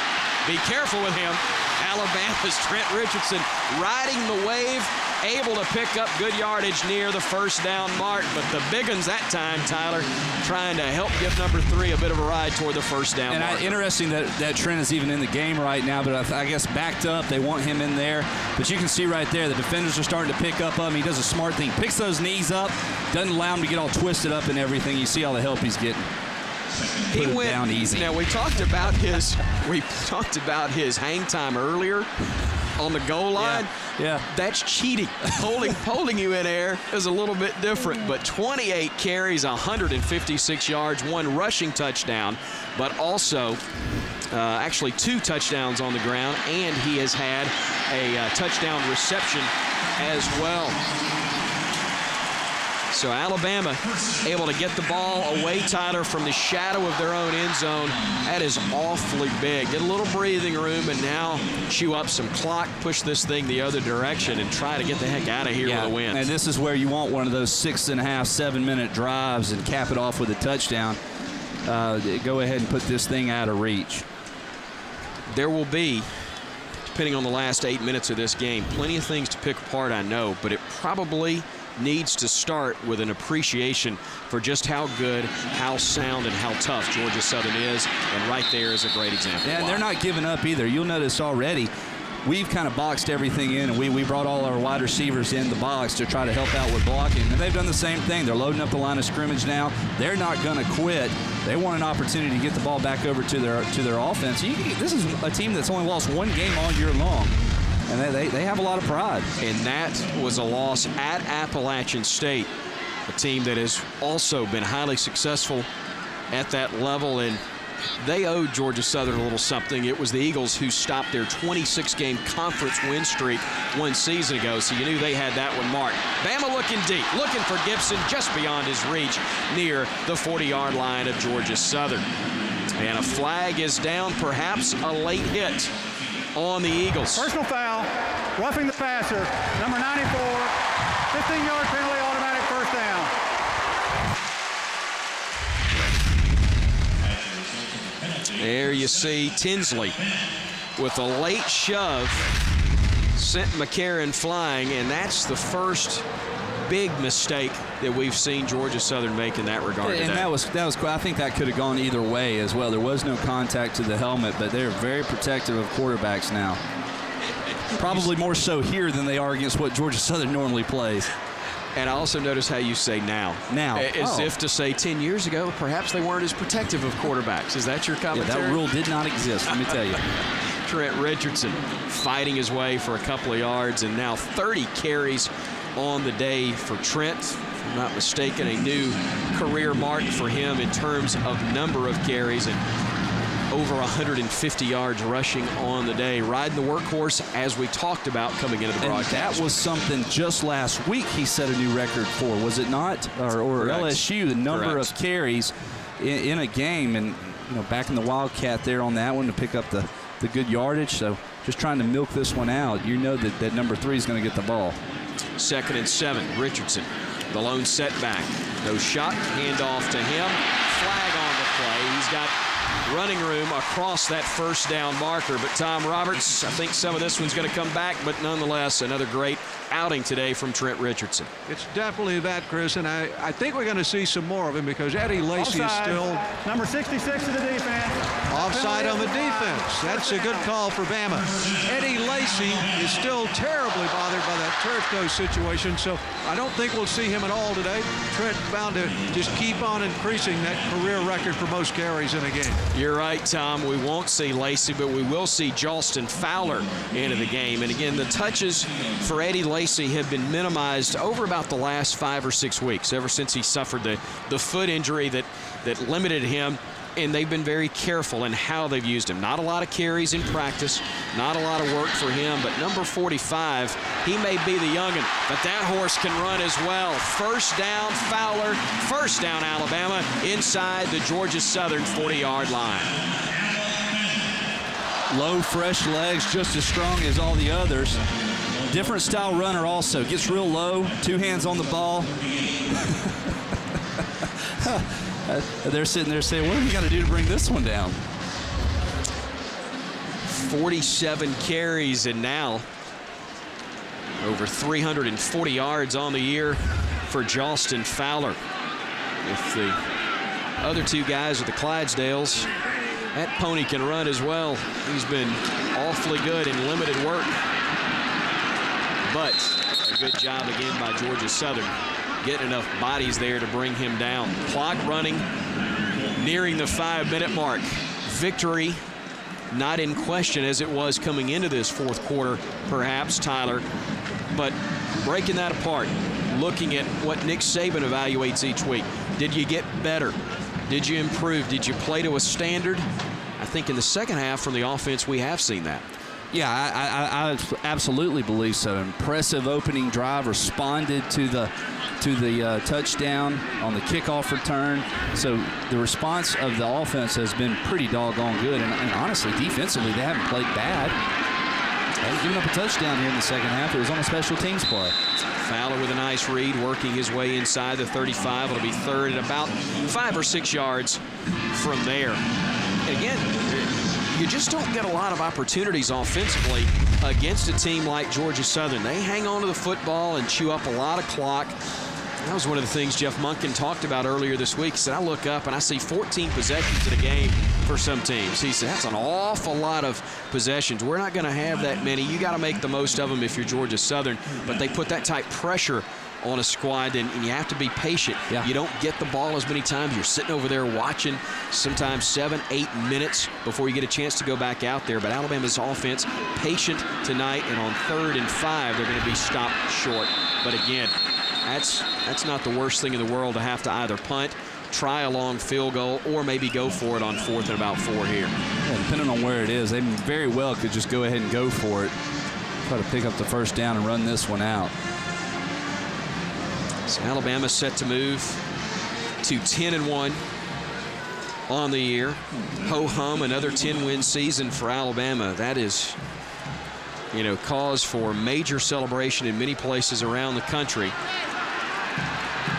Be careful with him. Alabama's Trent Richardson riding the wave, able to pick up good yardage near the 1st down mark. But the big ones that time, Tyler, trying to help give number 3 a bit of a ride toward the 1st down mark. And interesting that Trent is even in the game right now, but I guess backed up, they want him in there. But you can see right there, the defenders are starting to pick up on him. He does a smart thing, picks those knees up, doesn't allow him to get all twisted up and everything. You see all the help he's getting. He Put it went down easy. Now we talked about his hang time earlier on the goal line. Yeah. That's cheating. Holding you in air is a little bit different, but 28 carries, 156 yards, 1 rushing touchdown, but also actually 2 touchdowns on the ground, and he has had a touchdown reception as well. So Alabama able to get the ball away, Tyler, from the shadow of their own end zone. That is awfully big. Get a little breathing room and now chew up some clock, push this thing the other direction, and try to get the heck out of here with a win. And this is where you want one of those 6.5, 7-minute drives and cap it off with a touchdown. Go ahead and put this thing out of reach. There will be, depending on the last 8 minutes of this game, plenty of things to pick apart, I know, but it probably needs to start with an appreciation for just how good, how sound, and how tough Georgia Southern is, and right there is a great example. Yeah, and they're not giving up either. You'll notice already we've kind of boxed everything in, and we brought all our wide receivers in the box to try to help out with blocking, and they've done the same thing. They're loading up the line of scrimmage now. They're not going to quit. They want an opportunity to get the ball back over to their offense. This is a team that's only lost 1 game all year long. And they have a lot of pride. And that was a loss at Appalachian State, a team that has also been highly successful at that level. And they owed Georgia Southern a little something. It was the Eagles who stopped their 26-game conference win streak 1 season ago, so you knew they had that one marked. Bama looking deep, looking for Gibson just beyond his reach near the 40-yard line of Georgia Southern. And a flag is down, perhaps a late hit on the Eagles. Personal foul, roughing the passer, number 94, 15-yard penalty, automatic first down. There you see Tinsley with a late shove, sent McCarron flying, and that's the first big mistake that we've seen Georgia Southern make in that regard today. And that was I think that could have gone either way as well. There was no contact to the helmet, but they're very protective of quarterbacks now. Probably more so here than they are against what Georgia Southern normally plays. And I also notice how you say now. Now. As if to say 10 years ago, perhaps they weren't as protective of quarterbacks. Is that your commentary? Yeah, that rule did not exist, let me tell you. Trent Richardson fighting his way for a couple of yards, and now 30 carries on the day for Trent. If I'm not mistaken, a new career mark for him in terms of number of carries, and over 150 yards rushing on the day. Riding the workhorse, as we talked about coming into the broadcast. And that was something just last week he set a new record for, was it not? Or LSU, the number of carries in a game. And, back in the Wildcat there on that one to pick up the good yardage. So just trying to milk this one out. You know that number 3 is going to get the ball. 2nd and 7, Richardson, the lone setback. No shot, handoff to him. Flag on the play. He's got running room across that first down marker, but Tom Roberts, I think some of this one's going to come back, but nonetheless, another great outing today from Trent Richardson. It's definitely that, Chris, and I think we're going to see some more of him because Eddie Lacy is still number 66 to the defense. Offside on the defense. That's a good call for Bama. Eddie Lacy is still terribly bothered by that turf toe situation, so I don't think we'll see him at all today. Trent bound to just keep on increasing that career record for most carries in a game. You're right, Tom. We won't see Lacy, but we will see Jalston Fowler into the game. And again, the touches for Eddie Lacy have been minimized over about the last 5 or 6 weeks, ever since he suffered the foot injury that limited him. And they've been very careful in how they've used him. Not a lot of carries in practice, not a lot of work for him, but number 45, he may be the young'un, but that horse can run as well. First down, Fowler. First down, Alabama, inside the Georgia Southern 40-yard line. Low, fresh legs, just as strong as all the others. Different style runner also. Gets real low, 2 hands on the ball. They're sitting there saying, what do we got to do to bring this one down? 47 carries, and now over 340 yards on the year for Jalston Fowler. If the other 2 guys are the Clydesdales, that pony can run as well. He's been awfully good in limited work. But a good job again by Georgia Southern, getting enough bodies there to bring him down. Clock running, nearing the 5-minute mark. Victory not in question as it was coming into this 4th quarter, perhaps, Tyler. But breaking that apart, looking at what Nick Saban evaluates each week. Did you get better? Did you improve? Did you play to a standard? I think in the second half from the offense we have seen that. Yeah, I absolutely believe so. Impressive opening drive, responded to the touchdown on the kickoff return. So the response of the offense has been pretty doggone good. And honestly, defensively, they haven't played bad. They haven't given up a touchdown here in the second half. It was on a special teams play. Fowler with a nice read, working his way inside the 35. It'll be third at about 5 or 6 yards from there. And again, you just don't get a lot of opportunities offensively against a team like Georgia Southern. They hang on to the football and chew up a lot of clock. That was one of the things Jeff Monken talked about earlier this week. He said, I look up and I see 14 possessions in a game for some teams. He said, that's an awful lot of possessions. We're not going to have that many. You got to make the most of them if you're Georgia Southern. But they put that type pressure on a squad, and you have to be patient. Yeah. You don't get the ball as many times. You're sitting over there watching sometimes 7-8 minutes before you get a chance to go back out there. But Alabama's offense, patient tonight, and on 3rd and 5, they're going to be stopped short. But again, that's not the worst thing in the world to have to either punt, try a long field goal, or maybe go for it on 4th and about 4 here. Yeah, depending on where it is, they very well could just go ahead and go for it. Try to pick up the first down and run this one out. So Alabama set to move to 10-1 on the year. Ho-hum, another 10-win season for Alabama. That is, cause for major celebration in many places around the country.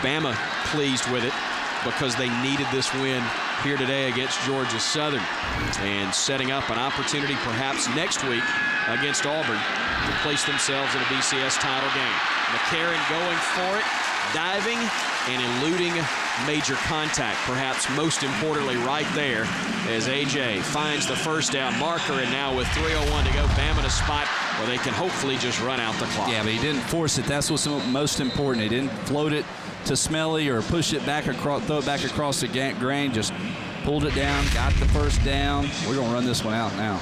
Bama pleased with it because they needed this win here today against Georgia Southern, and setting up an opportunity perhaps next week against Auburn to place themselves in a BCS title game. McCarron going for it, diving and eluding major contact, perhaps most importantly right there, as A.J. finds the first down marker, and now with 3:01 to go, Bama in a spot where they can hopefully just run out the clock. Yeah, but he didn't force it. That's what's most important. He didn't float it to Smelly or push it back across, throw it back across the grain. Just pulled it down, got the first down. We're going to run this one out now.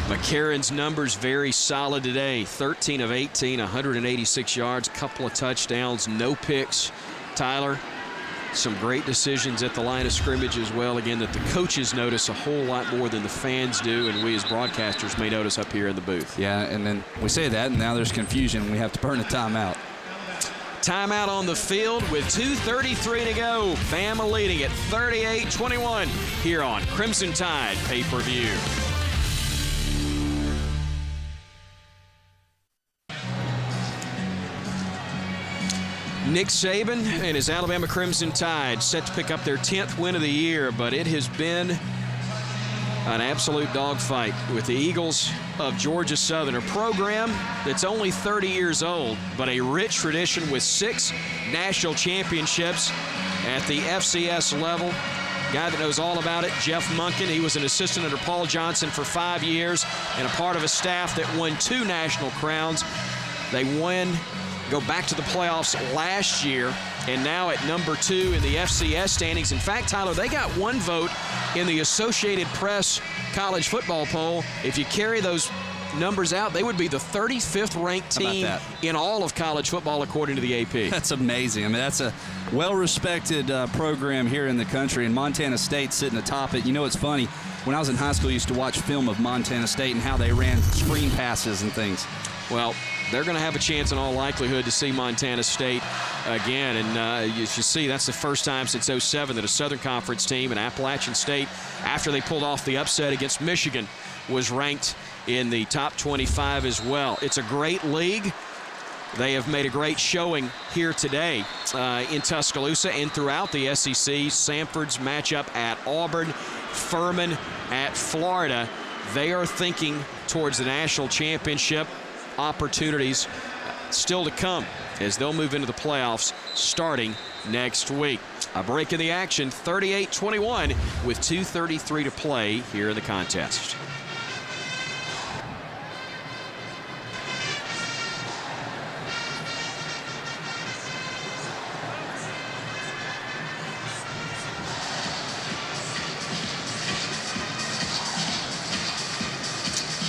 McCarron's numbers very solid today. 13 of 18, 186 yards, couple of touchdowns, no picks. Tyler, some great decisions at the line of scrimmage as well. Again, that the coaches notice a whole lot more than the fans do, and we as broadcasters may notice up here in the booth. Yeah, and then we say that, and now there's confusion. We have to burn a timeout. Timeout on the field with 2:33 to go. Bama leading at 38-21 here on Crimson Tide pay-per-view. Nick Saban and his Alabama Crimson Tide set to pick up their 10th win of the year, but it has been an absolute dogfight with the Eagles of Georgia Southern, a program that's only 30 years old, but a rich tradition with 6 national championships at the FCS level. Guy that knows all about it, Jeff Monken. He was an assistant under Paul Johnson for 5 years and a part of a staff that won 2 national crowns. They go back to the playoffs last year, and now at number 2 in the FCS standings. In fact, Tyler, they got 1 vote in the Associated Press college football poll. If you carry those numbers out, they would be the 35th ranked team in all of college football according to the AP. That's amazing. I mean, that's a well-respected program here in the country, and Montana State sitting atop it. You know, it's funny. When I was in high school, I used to watch film of Montana State and how they ran screen passes and things. Well, they're going to have a chance in all likelihood to see Montana State again. And as you see, that's the first time since '07 that a Southern Conference team, and Appalachian State, after they pulled off the upset against Michigan, was ranked in the top 25 as well. It's a great league. They have made a great showing here today in Tuscaloosa and throughout the SEC. Samford's matchup at Auburn, Furman at Florida. They are thinking towards the national championship. Opportunities still to come as they'll move into the playoffs starting next week. A break in the action, 38-21 with 2:33 to play here in the contest.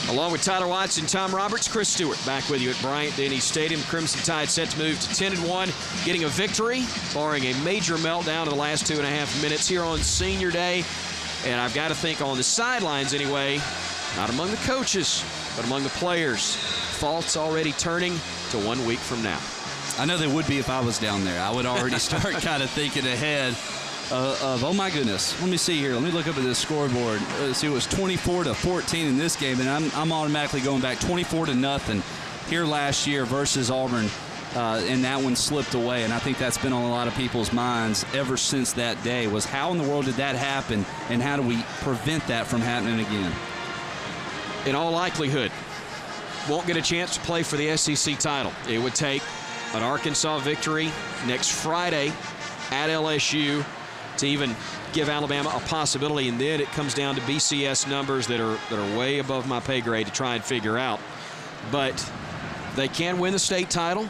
Along with Tyler Watson, Tom Roberts, Chris Stewart back with you at Bryant-Denny Stadium. Crimson Tide set to move to 10-1, getting a victory, barring a major meltdown in the last 2.5 minutes here on Senior Day. And I've got to think on the sidelines anyway, not among the coaches, but among the players, faults already turning to 1 week from now. I know they would be if I was down there. I would already start kind of thinking ahead of, oh my goodness, let me see here. Let me look up at this scoreboard. See, it was 24-14 in this game, and I'm automatically going back 24-0 here last year versus Auburn, and that one slipped away. And I think that's been on a lot of people's minds ever since that day, was how in the world did that happen, and how do we prevent that from happening again? In all likelihood, won't get a chance to play for the SEC title. It would take an Arkansas victory next Friday at LSU to even give Alabama a possibility, and then it comes down to BCS numbers that are way above my pay grade to try and figure out. But they can win the state title,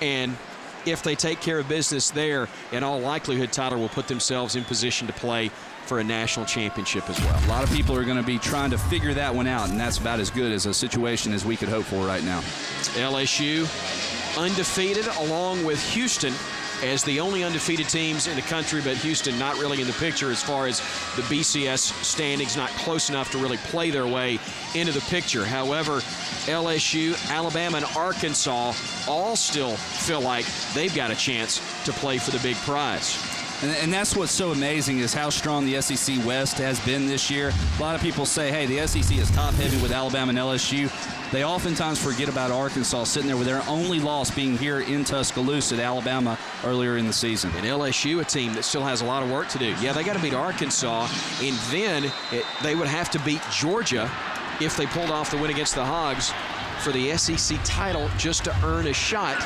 and if they take care of business there, in all likelihood, Tyler will put themselves in position to play for a national championship as well. A lot of people are going to be trying to figure that one out, and that's about as good as a situation as we could hope for right now. LSU undefeated along with Houston as the only undefeated teams in the country, but Houston not really in the picture as far as the BCS standings, not close enough to really play their way into the picture. However, LSU, Alabama, and Arkansas all still feel like they've got a chance to play for the big prize. And that's what's so amazing is how strong the SEC West has been this year. A lot of people say, hey, the SEC is top-heavy with Alabama and LSU. They oftentimes forget about Arkansas sitting there with their only loss being here in Tuscaloosa to Alabama earlier in the season. And LSU, a team that still has a lot of work to do. Yeah, they got to beat Arkansas, and then they would have to beat Georgia if they pulled off the win against the Hogs for the SEC title just to earn a shot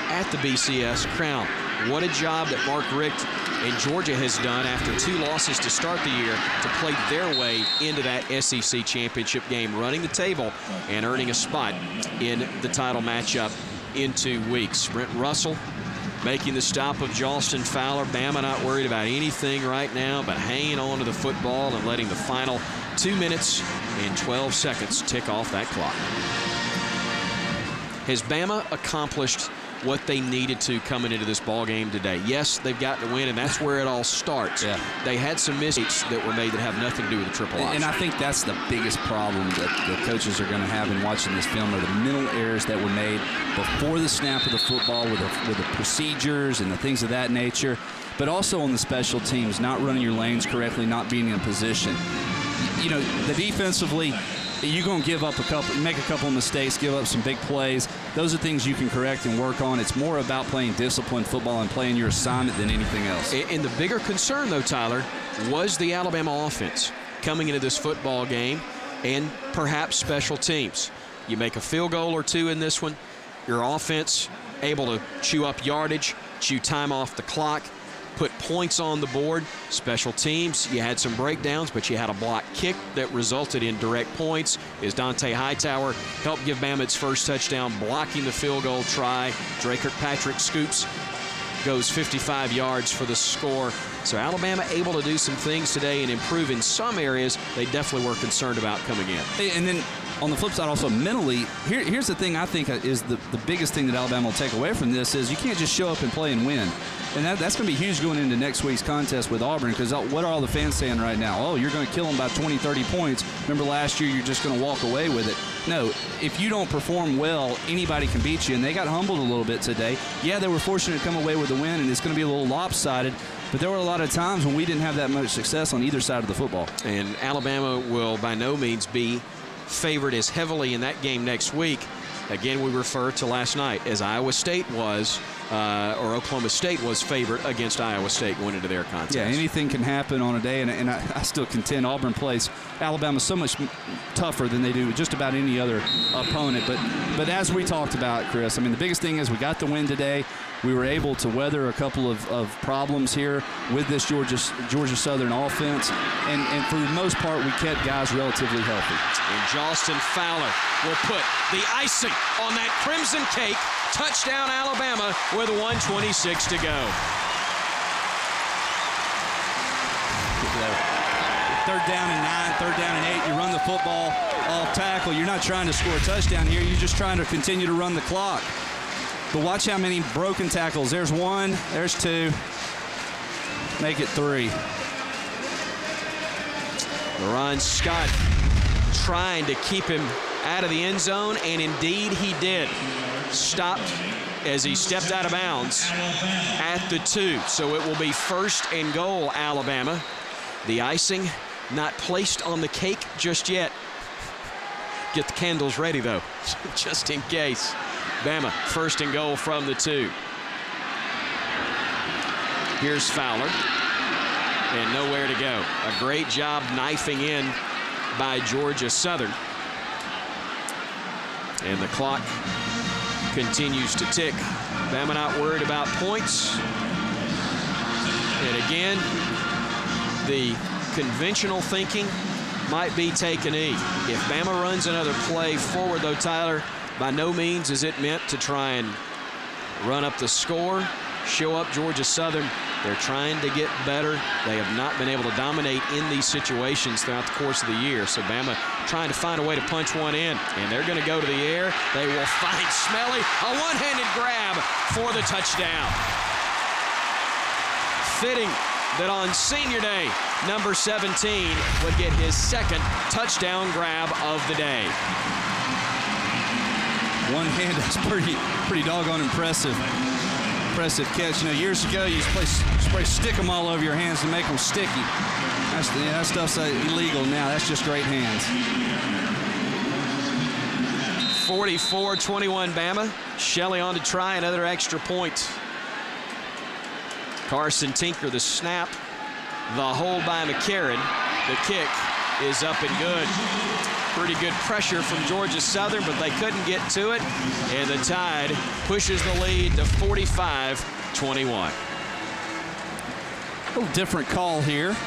at the BCS crown. What a job that Mark Richt and Georgia has done after 2 losses to start the year to play their way into that SEC championship game, running the table and earning a spot in the title matchup in 2 weeks. Brent Russell making the stop of Jalston Fowler. Bama not worried about anything right now, but hanging on to the football and letting the final 2 minutes and 12 seconds tick off that clock. Has Bama accomplished what they needed to coming into this ball game today? Yes, they've got to win, and that's where it all starts. Yeah. They had some mistakes that were made that have nothing to do with the triple option. And I think that's the biggest problem that the coaches are going to have in watching this film are the mental errors that were made before the snap of the football with the procedures and the things of that nature, but also on the special teams, not running your lanes correctly, not being in position. You know, the defensively, you're going to give up make a couple of mistakes, give up some big plays. Those are things you can correct and work on. It's more about playing disciplined football and playing your assignment than anything else. And the bigger concern, though, Tyler, was the Alabama offense coming into this football game and perhaps special teams. You make a field goal or two in this one, your offense able to chew up yardage, chew time off the clock, put points on the board. Special teams, you had some breakdowns, but you had a block kick that resulted in direct points as Dante Hightower helped give Bama its first touchdown, blocking the field goal try. Dre Kirkpatrick scoops, goes 55 yards for the score. So Alabama able to do some things today and improve in some areas they definitely were concerned about coming in. And then on the flip side, also mentally, here's the thing I think is the biggest thing that Alabama will take away from this is you can't just show up and play and win. And that's going to be huge going into next week's contest with Auburn, because what are all the fans saying right now? Oh, you're going to kill them by 20, 30 points. Remember last year, you're just going to walk away with it. No, if you don't perform well, anybody can beat you, and they got humbled a little bit today. Yeah, they were fortunate to come away with a win, and it's going to be a little lopsided, but there were a lot of times when we didn't have that much success on either side of the football. And Alabama will by no means be favored as heavily in that game next week. Again, we refer to last night as Iowa State was, or Oklahoma State was favored against Iowa State going into their contest. Yeah, anything can happen on a day, and I still contend Auburn plays Alabama so much tougher than they do just about any other opponent. But as we talked about, Chris, I mean, the biggest thing is we got the win today. We were able to weather a couple of problems here with this Georgia Southern offense, and for the most part, we kept guys relatively healthy. And Jalston Fowler will put the icing on that crimson cake. Touchdown, Alabama, with 1:26 to go. Third down and 9, third down and 8. You run the football off tackle. You're not trying to score a touchdown here. You're just trying to continue to run the clock. But watch how many broken tackles. There's 1, there's 2. Make it 3. Ron Scott trying to keep him out of the end zone, and indeed he did. Stopped as he stepped out of bounds at the 2. So it will be 1st and goal, Alabama. The icing not placed on the cake just yet. Get the candles ready, though, just in case. Bama, 1st and goal from the 2. Here's Fowler, and nowhere to go. A great job knifing in by Georgia Southern. And the clock continues to tick. Bama not worried about points. And again, the conventional thinking might be take a knee. If Bama runs another play forward, though, Tyler, by no means is it meant to try and run up the score, show up Georgia Southern. They're trying to get better. They have not been able to dominate in these situations throughout the course of the year. So Bama trying to find a way to punch one in, and they're going to go to the air. They will find Smelly. A one-handed grab for the touchdown. Fitting that on senior day, number 17 would get his 2nd touchdown grab of the day. One hand, that's pretty doggone impressive catch. You know, years ago, you spray stick them all over your hands to make them sticky. That stuff's illegal now. That's just great hands. 44-21 Bama. Shelley on to try another extra point. Carson Tinker the snap. The hold by McCarron. The kick is up and good. Pretty good pressure from Georgia Southern, but they couldn't get to it. And the Tide pushes the lead to 45-21. A little different call here,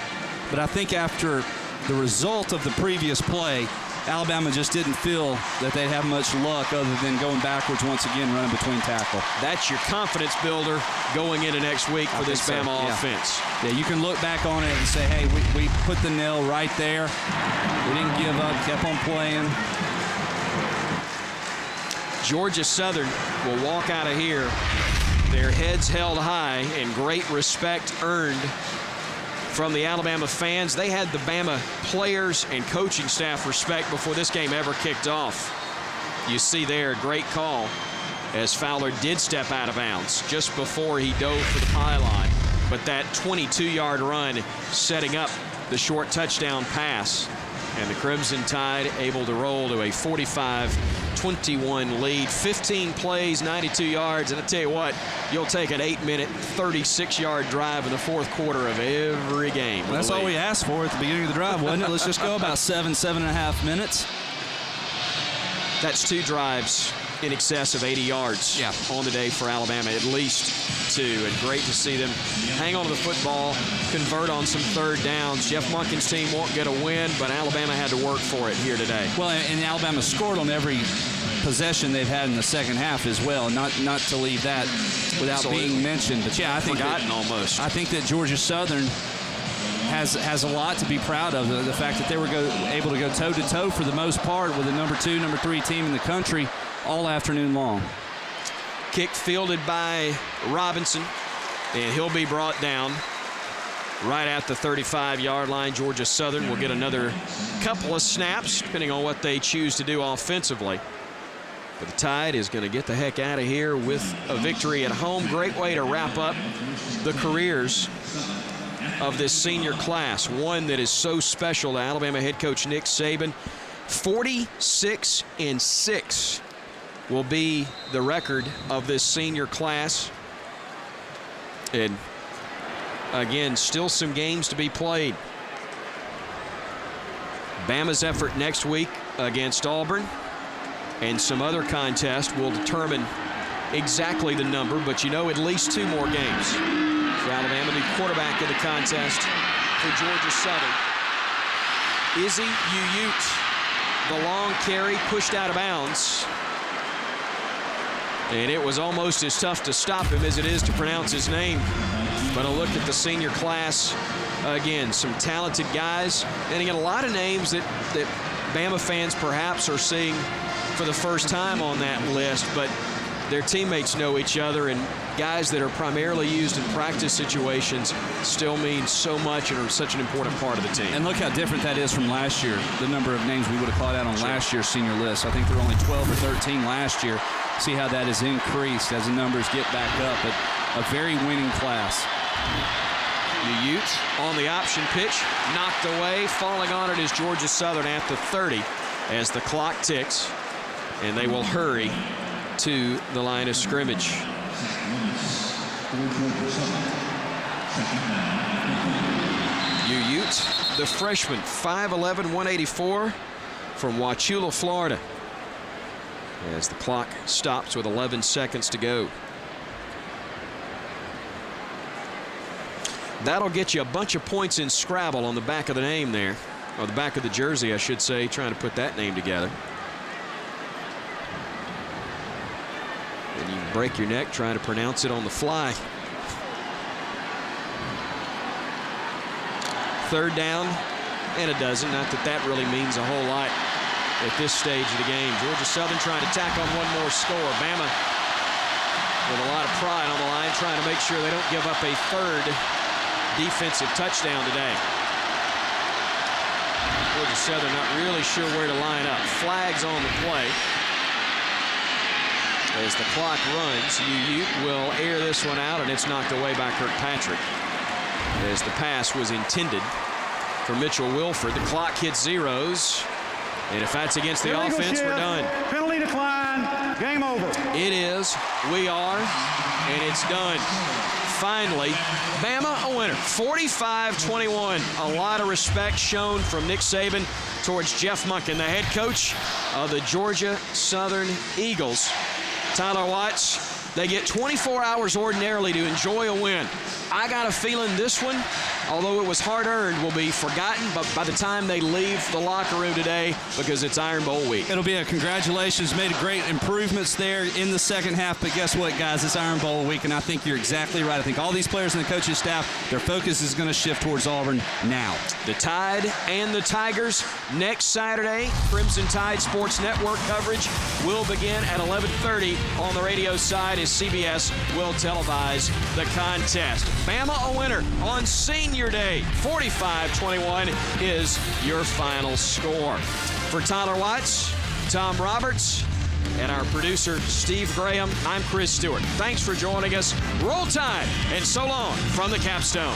but I think after the result of the previous play, Alabama just didn't feel that they'd have much luck other than going backwards once again, running between tackle. That's your confidence builder going into next week for this Bama offense. Yeah, you can look back on it and say, hey, we put the nail right there. We didn't give up, kept on playing. Georgia Southern will walk out of here, their heads held high and great respect earned from the Alabama fans. They had the Bama players and coaching staff respect before this game ever kicked off. You see there, great call as Fowler did step out of bounds just before he dove for the pylon. But that 22-yard run setting up the short touchdown pass. And the Crimson Tide able to roll to a 45-21 lead. 15 plays, 92 yards. And I tell you what, you'll take an 8-minute, 36-yard drive in the 4th quarter of every game. Well, that's all we asked for at the beginning of the drive, wasn't it? Let's just go about 7.5 minutes. That's 2 drives in excess of 80 yards on the day for Alabama, at least 2. And great to see them hang on to the football, convert on some 3rd downs. Jeff Monken's team won't get a win, but Alabama had to work for it here today. Well, and Alabama scored on every possession they've had in the second half as well. Not to leave that without being mentioned. But yeah, I think almost. I think that Georgia Southern has a lot to be proud of. The fact that they were able to go toe-to-toe for the most part with the number 2, number 3 team in the country all afternoon long. Kick fielded by Robinson, and he'll be brought down right at the 35-yard line. Georgia Southern will get another couple of snaps, depending on what they choose to do offensively. But the Tide is going to get the heck out of here with a victory at home. Great way to wrap up the careers of this senior class, one that is so special to Alabama head coach Nick Saban. 46-6 will be the record of this senior class. And again, still some games to be played. Bama's effort next week against Auburn and some other contests will determine exactly the number, but you know, at least 2 more games for Alabama. The quarterback of the contest for Georgia Southern, Izzy Ute. The long carry pushed out of bounds. And it was almost as tough to stop him as it is to pronounce his name. But a look at the senior class. Again, some talented guys. And again, a lot of names that Bama fans perhaps are seeing for the first time on that list. But their teammates know each other, and guys that are primarily used in practice situations still mean so much and are such an important part of the team. And look how different that is from last year, the number of names we would have called out on last year's senior list. I think there were only 12 or 13 last year. See how that has increased as the numbers get back up, but a very winning class. The Utes on the option pitch, knocked away. Falling on it is Georgia Southern at the 30 as the clock ticks, and they will hurry to the line of scrimmage. Ute, the freshman, 5'11", 184 from Wauchula, Florida, as the clock stops with 11 seconds to go. That'll get you a bunch of points in Scrabble on the back of the name there, or the back of the jersey, I should say, trying to put that name together. And you break your neck trying to pronounce it on the fly. Third down and a dozen. Not that that really means a whole lot at this stage of the game. Georgia Southern trying to tack on one more score. Bama with a lot of pride on the line, trying to make sure they don't give up a third defensive touchdown today. Georgia Southern not really sure where to line up. Flags on the play. As the clock runs, Ute will air this one out, and it's knocked away by Kirkpatrick. As the pass was intended for Mitchell Wilford. The clock hits zeros, and if that's against the offense, we're done. Penalty decline, game over. It is, we are, and it's done. Finally, Bama a winner, 45-21. A lot of respect shown from Nick Saban towards Jeff Monken, the head coach of the Georgia Southern Eagles. Tyler Watts, they get 24 hours ordinarily to enjoy a win. I got a feeling this one, although it was hard-earned, will be forgotten but by the time they leave the locker room today, because it's Iron Bowl week. It'll be a congratulations. Made great improvements there in the second half, but guess what, guys? It's Iron Bowl week, and I think you're exactly right. I think all these players and the coaching staff, their focus is going to shift towards Auburn now. The Tide and the Tigers next Saturday. Crimson Tide Sports Network coverage will begin at 11:30 on the radio side as CBS will televise the contest. Bama a winner on Senior Day. 45-21 is your final score. For Tyler Watts, Tom Roberts, and our producer, Steve Graham, I'm Chris Stewart. Thanks for joining us. Roll Tide, and so long from the Capstone.